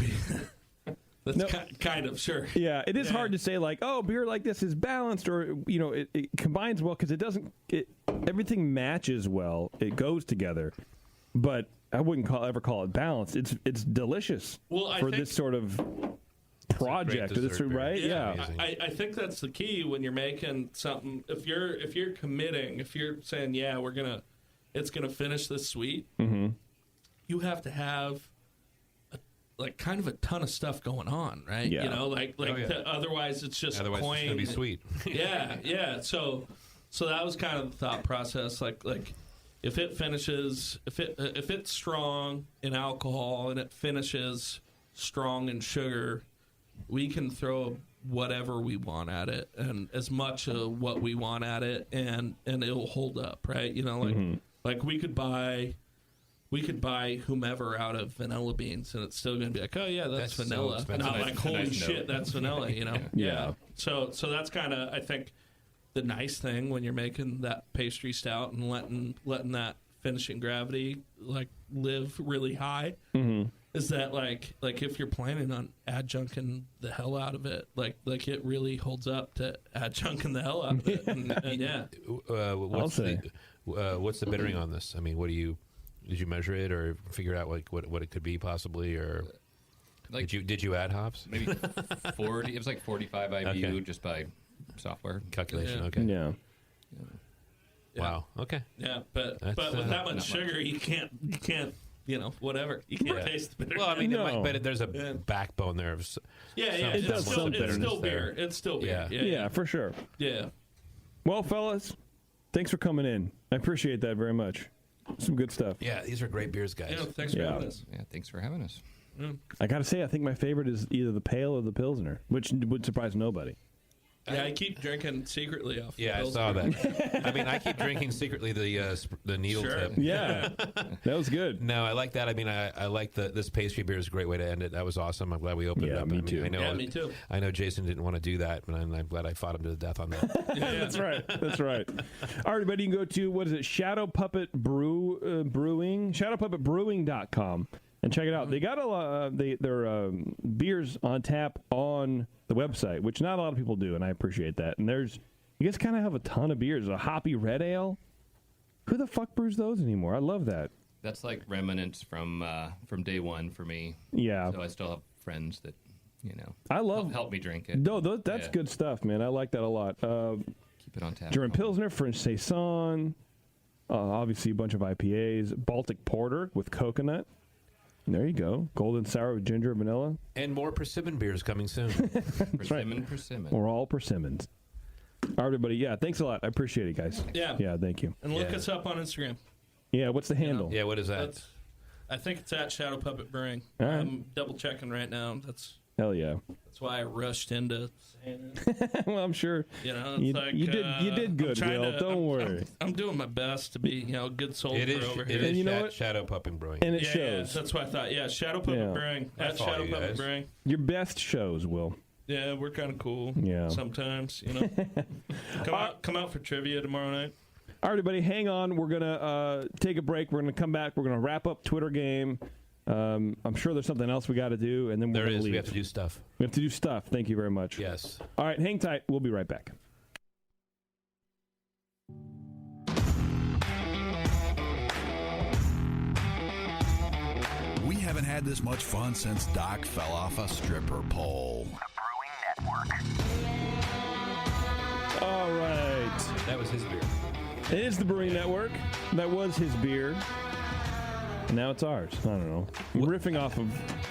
That's kind of sure. Yeah, it is hard to say like, oh, beer like this is balanced or it combines well because it doesn't. Everything matches well. It goes together, but I wouldn't ever call it balanced. It's delicious for this sort of project. Right? Yeah. I think that's the key when you're making something. If you're committing, if you're saying, it's gonna finish this sweet, you have to have kind of a ton of stuff going on, right? Yeah. Otherwise it's just Otherwise coin. It's gonna be sweet. Yeah. So that was kind of the thought process. Like if it finishes, if it's strong in alcohol and it finishes strong in sugar, we can throw whatever we want at it and as much of what we want at it, and it'll hold up, right? Like we could buy whomever out of vanilla beans, and it's still going to be like, oh yeah, that's vanilla. So not like holy shit, that's vanilla. Yeah. So that's kind of, I think, the nice thing when you're making that pastry stout and letting that finishing gravity like live really high is that like if you're planning on adjuncting the hell out of it, like it really holds up to adjuncting the hell out of it. And yeah. What's the bittering on this? I mean, what do you Did you measure it or figure out like what it could be possibly, or did you add hops? Maybe 40. It was like 45 IBU just by software calculation. Yeah. Okay. Yeah. Wow. Okay. Yeah, but with that much sugar, you can't. Whatever. You can't taste the bitterness. Well, I mean, but there's a backbone there. It does some bitterness. It's still beer. It's still beer. Yeah, for sure. Yeah. Well, fellas, thanks for coming in. I appreciate that very much. Some good stuff. Yeah, these are great beers, guys. Yeah, thanks for having us. Yeah, thanks for having us. I got to say, I think my favorite is either the pale or the Pilsner, which would surprise nobody. Yeah, I keep drinking secretly off. Yeah, I saw that. I mean, I keep drinking secretly the needle tip. Yeah, that was good. No, I like that. I mean, I like this pastry beer is a great way to end it. That was awesome. I'm glad we opened it up. Me too. Me too. I know Jason didn't want to do that, but I'm glad I fought him to the death on that. That's right. That's right. All right, everybody, you can go to, what is it, Shadow Puppet Brewing, shadowpuppetbrewing.com. And check it out. They got a lot. Their beers on tap on the website, which not a lot of people do, and I appreciate that. And you guys kind of have a ton of beers. A hoppy red ale. Who the fuck brews those anymore? I love that. That's like remnants from day one for me. Yeah. So I still have friends that I love help me drink it. No, that's good stuff, man. I like that a lot. Keep it on tap. German Pilsner, French Saison, obviously a bunch of IPAs, Baltic Porter with coconut. There you go. Golden sour with ginger and vanilla. And more persimmon beers coming soon. Persimmon. We're all persimmons. All right, everybody. Yeah, thanks a lot. I appreciate it, guys. Yeah. Yeah, thank you. And look us up on Instagram. Yeah, what's the handle? Yeah, what is that? I think it's at Shadow Puppet Brewing. All right. I'm double checking right now. Hell yeah. That's why I rushed into saying it. Well, I'm sure it's like, you did good, Will. Don't worry. I'm doing my best to be a good soldier over here. It is Shadow Puppet Brewing. And it shows. Yeah, that's what I thought. Yeah, Shadow Puppet Brewing. At Shadow Puppet Brewing. Your best shows, Will. Yeah, we're kind of cool. Yeah. Sometimes, Come out for trivia tomorrow night. All right, everybody, hang on. We're going to take a break. We're going to come back. We're going to wrap up Twitter game. I'm sure there's something else we got to do, and then we're going to leave. We have to do stuff. We have to do stuff. Thank you very much. Yes. All right, hang tight. We'll be right back. We haven't had this much fun since Doc fell off a stripper pole. The Brewing Network. All right. That was his beer. It is the Brewing Network. That was his beer. Now it's ours. I don't know. Riffing off of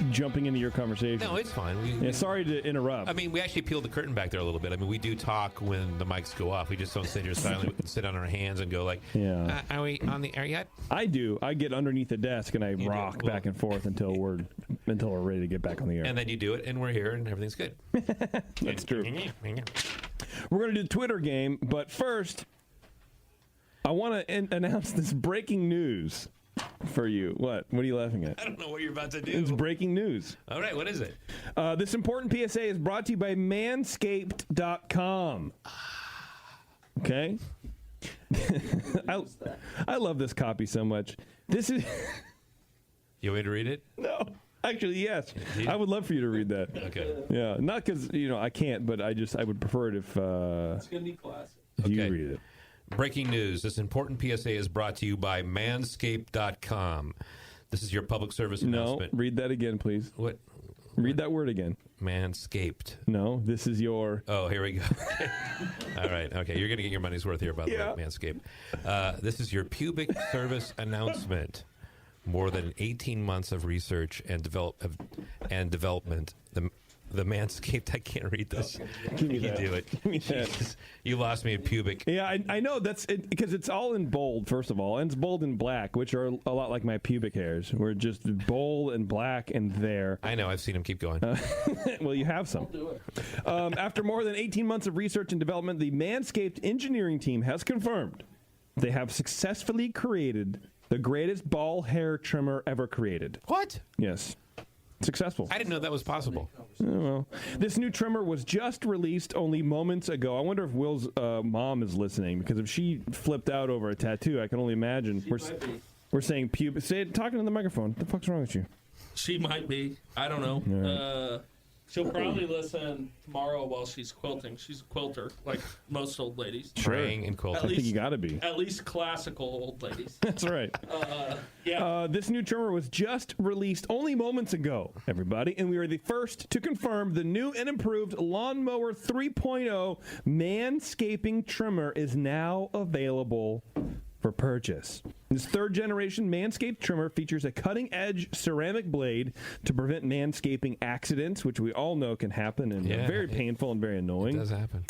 jumping into your conversation. No, it's fine. Sorry to interrupt. I mean, we actually peeled the curtain back there a little bit. I mean, we do talk when the mics go off. We just don't sit here silently. We can sit on our hands and go like, are we on the air yet? I do. I get underneath the desk and I rock back and forth until we're ready to get back on the air. And then you do it, and we're here, and everything's good. That's true. We're going to do the Twitter game, but first, I want to announce this breaking news. For you. What are you laughing at? I don't know what you're about to do. It's breaking news. All right, what is it? This important PSA is brought to you by Manscaped.com. Okay? I love this copy so much. This is... You want me to read it? No. Actually, yes. I would love for you to read that. Okay. Yeah. Not because, I can't, but I would prefer it if... it's going to be classic. You read it. Breaking news. This important PSA is brought to you by Manscaped.com. This is your public service announcement. No, read that again, please. What? Read that word again. Manscaped. No, this is your... Oh, here we go. All right. Okay, you're going to get your money's worth here, by the way, Manscaped. This is your pubic service announcement. More than 18 months of research and development. The Manscaped, I can't read this. Give me you that. do it. Give me that. You lost me at pubic. Yeah, I know. That's it, because it's all in bold, first of all. And it's bold and black, which are a lot like my pubic hairs. We're just bold and black and there. I know. I've seen them. Keep going. Well, you have some. After more than 18 months of research and development, the Manscaped engineering team has confirmed they have successfully created the greatest ball hair trimmer ever created. What? Yes. Successful. I didn't know that was possible. Well, this new trimmer was just released only moments ago. I wonder if Will's mom is listening, because if she flipped out over a tattoo, I can only imagine. We're saying pubic. Say it, talking to the microphone. What the fuck's wrong with you? She might be. I don't know. She'll probably listen tomorrow while she's quilting. She's a quilter, like most old ladies. Praying and quilting. I think you got to be. At least classical old ladies. That's right. This new trimmer was just released only moments ago, everybody, and we are the first to confirm the new and improved Lawnmower 3.0 Manscaping trimmer is now available for purchase. This third-generation Manscaped trimmer features a cutting-edge ceramic blade to prevent manscaping accidents, which we all know can happen and are very painful and very annoying. It does happen.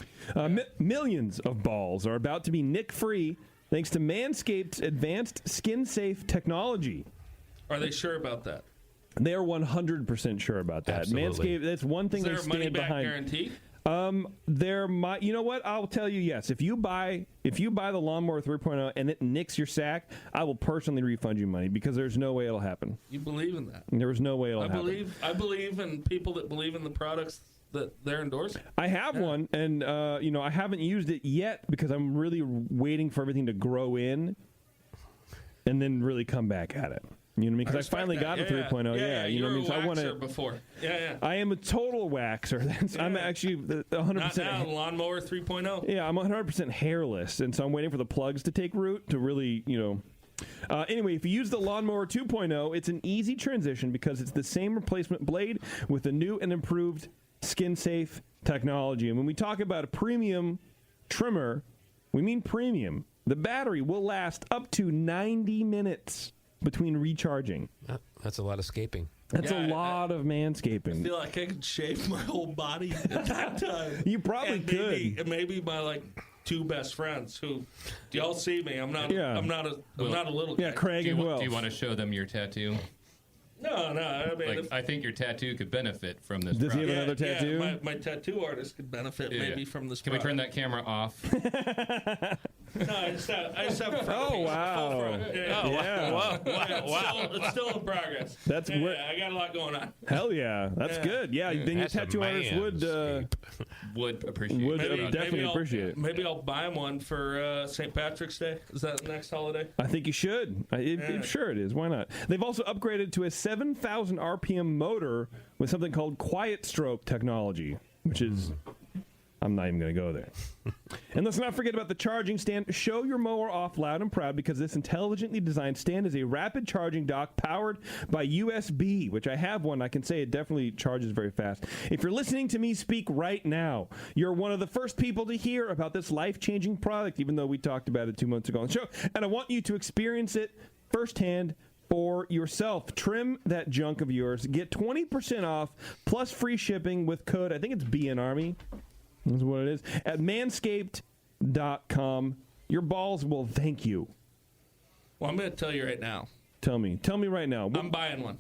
Millions of balls are about to be nick-free thanks to Manscaped's advanced skin-safe technology. Are they sure about that? They are 100% sure about that. Absolutely. Manscaped, that's one thing Is there they a stand money-back behind. guarantee? There might, you know what? I'll tell you yes. If you buy the Lawnmower 3.0 and it nicks your sack, I will personally refund you money because there's no way it'll happen. You believe in that? There was no way it'll happen. I believe in people that believe in the products that they're endorsing. I have one, and I haven't used it yet because I'm really waiting for everything to grow in, and then really come back at it. You know what I mean? Because I finally got a 3.0. Yeah, you know what I mean? were So a I want to. Before. Yeah. I am a total waxer. I'm actually 100%. Not now, Lawnmower 3.0. Yeah, I'm 100% hairless, and so I'm waiting for the plugs to take root to really, Anyway, if you use the Lawnmower 2.0, it's an easy transition because it's the same replacement blade with the new and improved skin-safe technology. And when we talk about a premium trimmer, we mean premium. The battery will last up to 90 minutes between recharging. That's a lot of scaping. That's a lot of manscaping. I feel like I could shave my whole body at that time. You probably could. Maybe my two best friends who, do y'all see me? I'm not a little guy. Yeah, Craig and who else? Do you want to show them your tattoo? No. I mean, I think your tattoo could benefit from this. Does he have another tattoo? Yeah, my tattoo artist could benefit maybe from this. Can we turn that camera off? No, I just have. Oh wow! Wow! It's still in progress. I got a lot going on. Hell yeah, that's good. Yeah, then your tattoo artist would appreciate. Definitely appreciate it. Maybe I'll buy him one for St. Patrick's Day. Is that the next holiday? I think you should. Sure it is. Why not? They've also upgraded to a 7,000 RPM motor with something called Quiet Stroke technology, which is. I'm not even going to go there. And let's not forget about the charging stand. Show your mower off loud and proud because this intelligently designed stand is a rapid charging dock powered by USB, which I have one. I can say it definitely charges very fast. If you're listening to me speak right now, you're one of the first people to hear about this life-changing product, even though we talked about it 2 months ago on the show. And I want you to experience it firsthand for yourself. Trim that junk of yours. Get 20% off plus free shipping with code, I think it's BNARMY. That's what it is. At manscaped.com. Your balls will thank you. Well, I'm going to tell you right now. Tell me right now. I'm buying one.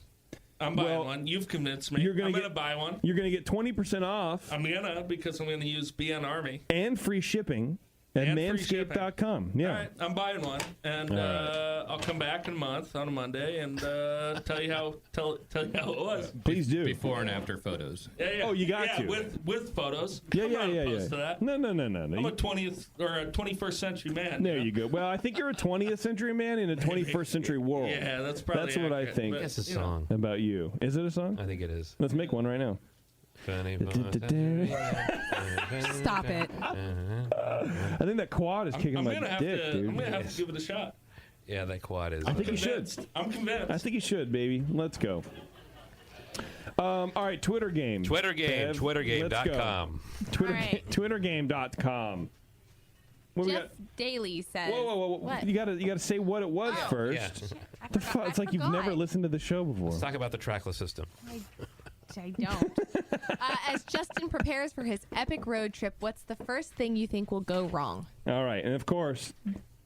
One. You've convinced me. I'm going to buy one. You're going to get 20% off. I'm going to, because I'm going to use BN Army. And free shipping at manscaped.com. Yeah. All right, I'm buying one, and I'll come back in a month on a Monday and tell you how it was. Please do. Before and after photos. Yeah. Oh, you got to. with photos. Yeah. I'm not opposed to that. No. I'm a 20th or a 21st century man. There you go. Well, I think you're a 20th century man in a 21st century world. Yeah, that's probably what I think. It's a song about you. Is it a song? I think it is. Let's make one right now. Stop it. I think that quad is kicking my dick, dude. I'm going to have to give it a shot. Yeah, that quad is. I think you should. I'm convinced. I think you should, baby. Let's go. All right, Twitter game. Twitter game. Bev, Twittergame.com. Twittergame.com. Jeff Daly says. Whoa! What? You gotta say what it was first. Yeah. It's like you've never listened to the show before. Let's talk about the trackless system. I don't. As Justin prepares for his epic road trip, what's the first thing you think will go wrong? All right, and of course,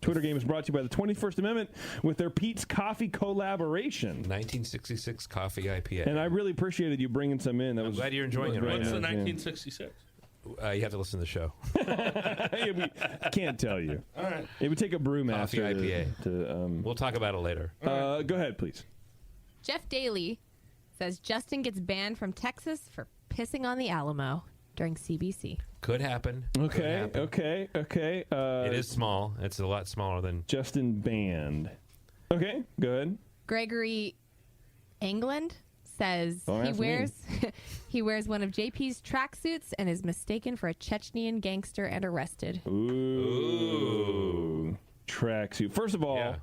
Twitter Game is brought to you by the 21st Amendment with their Pete's Coffee collaboration. 1966 coffee IPA. And I really appreciated you bringing some in. I'm glad you're enjoying it right What's now. the 1966? You have to listen to the show. I can't tell you. All right. It would take a brewmaster IPA. We'll talk about it later. Go ahead, please. Jeff Daly says Justin gets banned from Texas for pissing on the Alamo during CBC. Could happen. Okay. It is small. It's a lot smaller than Justin banned. Okay, good. Gregory England says he wears one of JP's tracksuits and is mistaken for a Chechnyan gangster and arrested. Ooh. Tracksuit. First of all,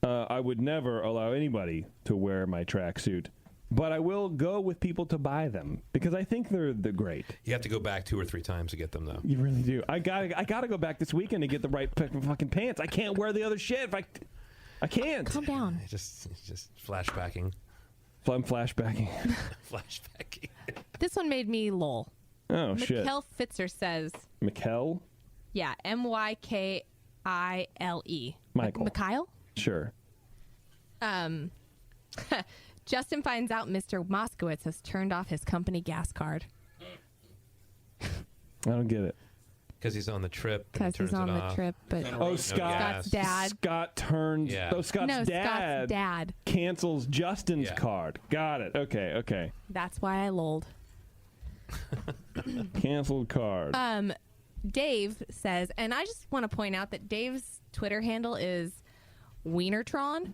I would never allow anybody to wear my tracksuit, but I will go with people to buy them because I think they're great. You have to go back 2 or 3 times to get them, though. You really do. I gotta go back this weekend to get the right fucking pants. I can't wear the other shit. I can't. Calm down. Just flashbacking. I'm flashbacking. Flashbacking. This one made me lol. Oh, shit. Mikkel Fitzer says. Mikkel? Yeah, Mykile. Michael. Mikhail? Sure. Justin finds out Mr. Moskowitz has turned off his company gas card. I don't get it. Because he's on the trip. Because he's on the trip, but Scott's dad. Scott turns. Yeah. Oh, Scott's dad cancels Justin's card. Got it. Okay. That's why I lolled. Canceled card. Dave says, and I just want to point out that Dave's Twitter handle is Wienertron.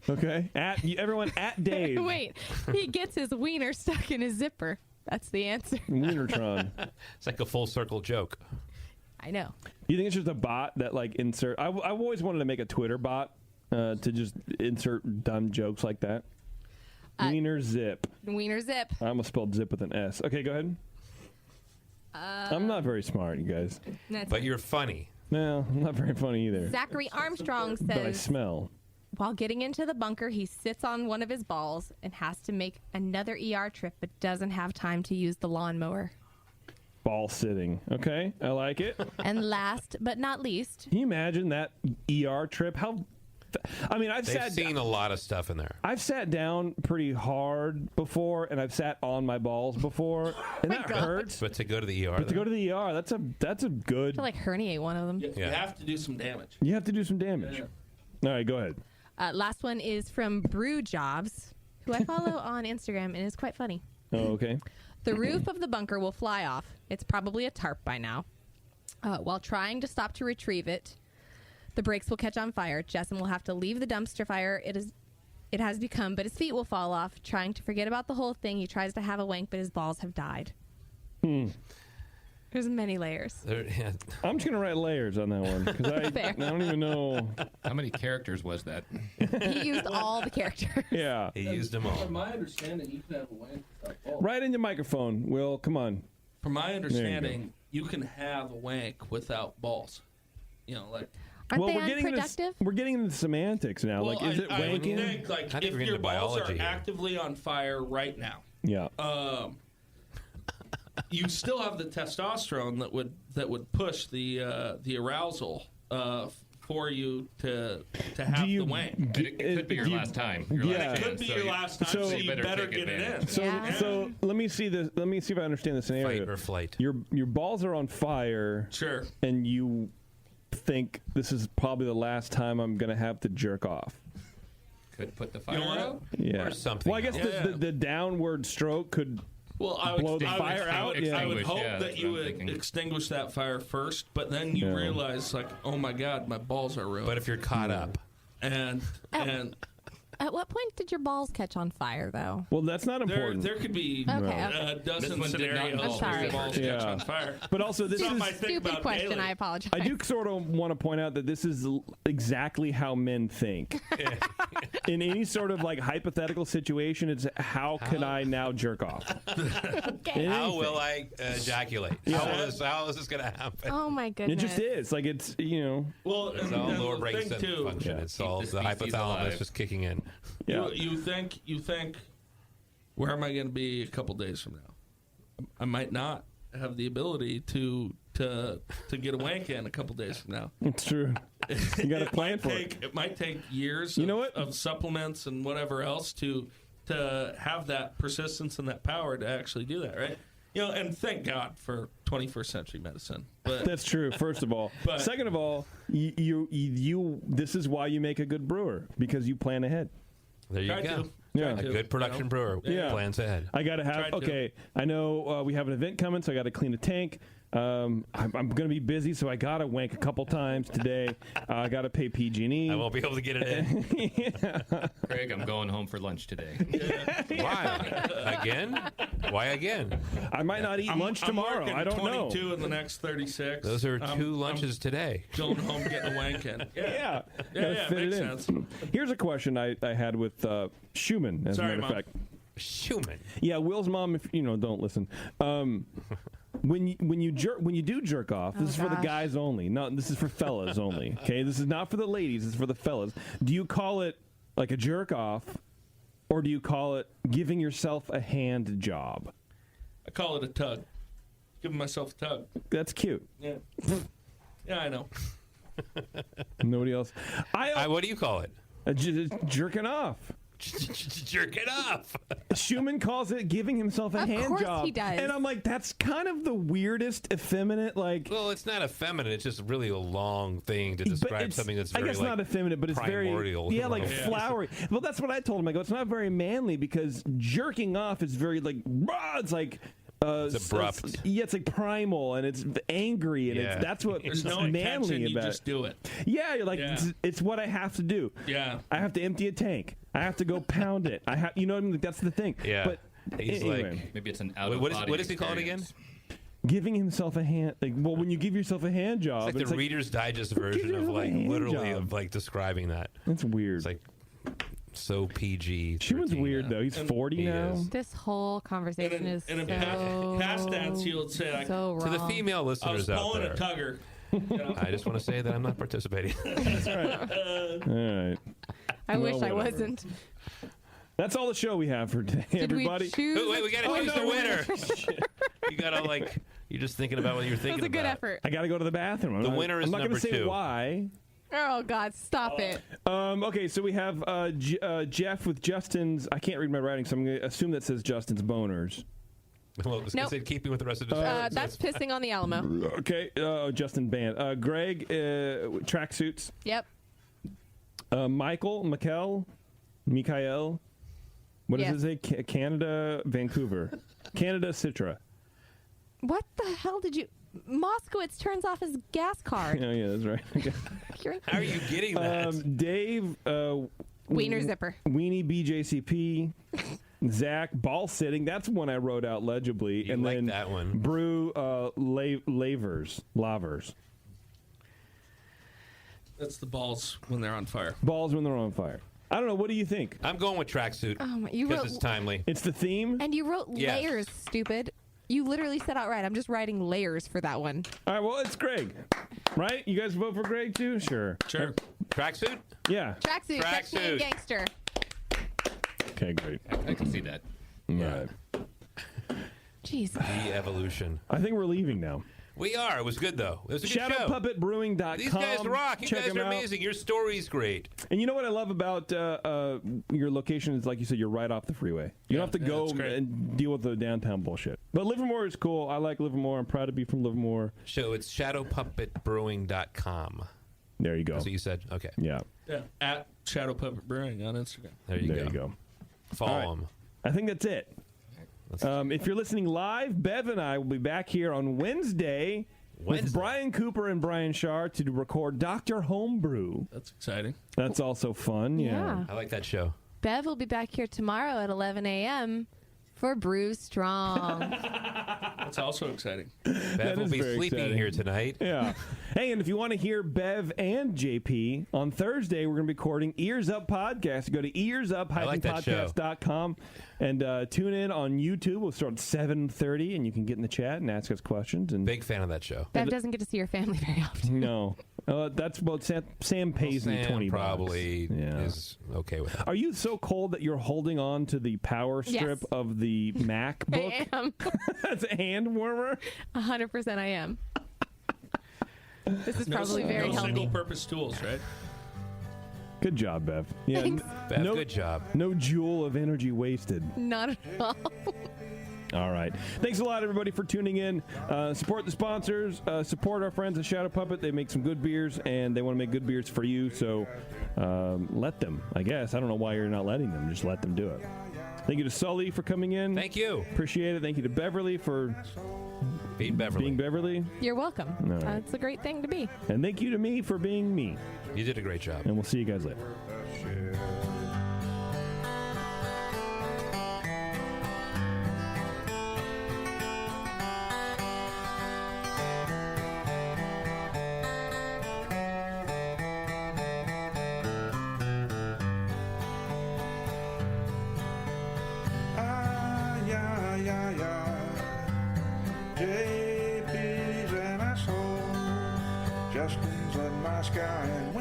Okay. Everyone at Dave. Wait, he gets his wiener stuck in his zipper. That's the answer. Wienertron. It's like a full circle joke. I know. You think it's just a bot that insert? I've always wanted to make a Twitter bot to just insert dumb jokes like that. Wiener zip. Wiener zip. I almost spelled zip with an S. Okay, go ahead. I'm not very smart, you guys. But you're funny. No, I'm not very funny either. Zachary Armstrong says, but I smell. While getting into the bunker, he sits on one of his balls and has to make another ER trip, but doesn't have time to use the lawnmower. Ball sitting. Okay, I like it. And last but not least, can you imagine that ER trip? They've seen a lot of stuff in there. I've sat down pretty hard before, and I've sat on my balls before, and that hurts. But to go to the ER, to go to the ER, that's a good. To herniate one of them. You have to do some damage. You have to do some damage. All right, go ahead. Last one is from Brew Jobs, who I follow on Instagram and is quite funny. Oh, okay. The roof of the bunker will fly off. It's probably a tarp by now. While trying to stop to retrieve it, the brakes will catch on fire. Jessen will have to leave the dumpster fire it has become, but his feet will fall off. Trying to forget about the whole thing, he tries to have a wank, but his balls have died. There's many layers. I'm just going to write layers on that one because I don't even know. How many characters was that? He used all the characters. Yeah. He used them all. From my understanding, you can have a wank without balls. Right in your microphone, Will. Come on. From my understanding, you can have a wank without balls. Aren't they unproductive? We're getting into semantics now. Well, is it wanking? I would think, if your balls are actively on fire right now, you still have the testosterone that would push the arousal for you to have the wank. It could be your last time. It could be your last time, so you better get it in. So let me see this. Let me see if I understand the scenario. Fight or flight. Your balls are on fire. Sure. And you think this is probably the last time I'm going to have to jerk off. Could put the fire out. Yeah. Or something. Well, I guess the downward stroke could. Well, blow the fire out. I would hope that you would extinguish that fire first, but then you realize, oh my God, my balls are ruined. But if you're caught up, and at what point did your balls catch on fire, though? Well, that's not important. There could be a dozen scenarios where your balls catch on fire. But also, this is a stupid question. Daily. I apologize. I do sort of want to point out that this is exactly how men think. In any sort of hypothetical situation, it's how can I now jerk off? How will I ejaculate? Yeah. How is this going to happen? Oh my goodness! It just is Well, it's all lower brain function. It's all the hypothalamus just kicking in. Yeah. You think, where am I going to be a couple days from now? I might not have the ability to get a wank in a couple days from now. It's true. You got to plan for it. It might take years of supplements and whatever else to have that persistence and that power to actually do that, right? And thank God for 21st century medicine. But that's true. First of all, second of all, you this is why you make a good brewer, because you plan ahead. There you go. A good production brewer plans ahead. I got to have. I know we have an event coming, so I got to clean a tank. I'm going to be busy, so I got to wank a couple times today. I got to pay PG&E. I won't be able to get it in. Yeah. Craig, I'm going home for lunch today. Why? Again? Why again? I might not eat lunch tomorrow. I'm I don't know. 22 in the next 36. Those are two lunches today. Going home, getting a wank in. Yeah. Yeah, fit makes it in. sense. Here's a question I had with Schumann, as Sorry, a matter of Mom. fact. Schumann. Yeah, Will's mom, if don't listen. When you do jerk off, this is for the guys only. This is for fellas only. Okay, this is not for the ladies. This is for the fellas. Do you call it like a jerk off, or do you call it giving yourself a hand job? I call it a tug. Giving myself a tug. That's cute. Yeah. Yeah, I know. Nobody else. What do you call it? Jerking off. Jerk it off. Schumann calls it giving himself a hand course job. he does. And I'm like, that's kind of the weirdest effeminate, like... Well, it's not effeminate. It's just really a long thing to describe something that's very, I guess not effeminate, but it's primordial. very... Yeah, like flowery. Well, that's what I told him. I go, it's not very manly because jerking off is very, like... It's like... it's abrupt. It's like primal, and it's angry, and that's what There's no manly intention, about you it. just do it. Yeah, you're like, it's what I have to do. Yeah. I have to empty a tank. I have to go pound it. You know what I mean? Like, that's the thing. Yeah. But He's anyway, like... Maybe it's an What does he call it again? giving himself a hand. Like, well, when you give yourself a hand job, It's like the Reader's Digest version of like literally of like describing that. That's weird. It's like so PG. Schumann's weird though. He's 40 now. This whole conversation is in so past tense, you would say, like, so To the wrong. female I was listeners out pulling there, a tugger. I just want to say that I'm not participating. That's right. All right. I wish I whatever. wasn't. That's all the show we have for today, Did everybody. we choose? Wait, we got to choose the winner. You got to like. You're just thinking about what you're thinking That was a good about. effort. I got to go to the bathroom. The winner is I'm not number gonna say 2. why. Oh God, stop it! Okay, so we have Jeff with Justin's. I can't read my writing, so I'm going to assume that says Justin's boners. Well, I was Nope. going to say keeping with the rest of the show. That's pissing on the Alamo. Okay, Justin Band. Greg, tracksuits. Yep. Michael, Mikael. What does it say? Canada, Vancouver. Canada, Citra. What the hell did you? Moskowitz turns off his gas card. Oh, yeah, that's right. Okay. How are you getting that? Dave, Wiener zipper. Weenie BJCP. Zach, ball sitting. That's one I wrote out legibly. You and like then that one. Brew lavers. That's the balls when they're on fire. Balls when they're on fire. I don't know. What do you think? I'm going with tracksuit You because wrote, it's timely. It's the theme? and you wrote Yes. layers, stupid. You literally said outright. I'm just writing layers for that one. All right, well, it's Greg. Right? You guys vote for Greg, too? Sure. Sure. Tracksuit? Yeah. Tracksuit, sexy and gangster. Okay, great. I can see that. All right. Jeez. The evolution. I think we're leaving now. We are. It was good, though. It was a good show. ShadowPuppetBrewing.com. These guys rock. You Check guys them are out. amazing. Your story's great. And you know what I love about your location is, like you said, you're right off the freeway. You don't have to go that's great. and deal with the downtown bullshit. But Livermore is cool. I like Livermore. I'm proud to be from Livermore. So it's shadowpuppetbrewing.com. There you go. That's what you said? Okay. Yeah. Yeah. At Shadow Puppet Brewing on Instagram. There you There go. you go. Follow All right. them. I think that's it. If you're listening live, Bev and I will be back here on Wednesday with Brian Cooper and Brian Shar to record Dr. Homebrew. That's exciting. That's also fun. Yeah. I like that show. Bev will be back here tomorrow at 11 a.m. for Brew Strong. That's also exciting. Bev will be very sleeping exciting. here tonight. Yeah. Hey, and if you want to hear Bev and JP, on Thursday we're going to be recording Ears Up Podcast. Go to earsup-podcast.com and tune in on YouTube. We'll start at 7:30, and you can get in the chat and ask us questions. And Big fan of that show. Bev doesn't get to see her family very often. No. That's well, Sam pays me Sam $20. probably Yeah. is okay with that. Are you so cold that you're holding on to the power strip Yes. of the MacBook? I am. That's a hand warmer? 100% I am. This is No, probably very no healthy. single-purpose tools, right? Good job, Bev. Yeah, Thanks. Bev, good job. No joule of energy wasted. Not at all. All right. Thanks a lot, everybody, for tuning in. Support the sponsors. Support our friends at Shadow Puppet. They make some good beers, and they want to make good beers for you. So let them, I guess. I don't know why you're not letting them. Just let them do it. Thank you to Sully for coming in. Thank you. Appreciate it. Thank you to Beverly for Being Beverly. Being Beverly. You're welcome. All right. It's a great thing to be. And thank you to me for being me. You did a great job. And we'll see you guys later. JP's an asshole. Justin's a nice guy and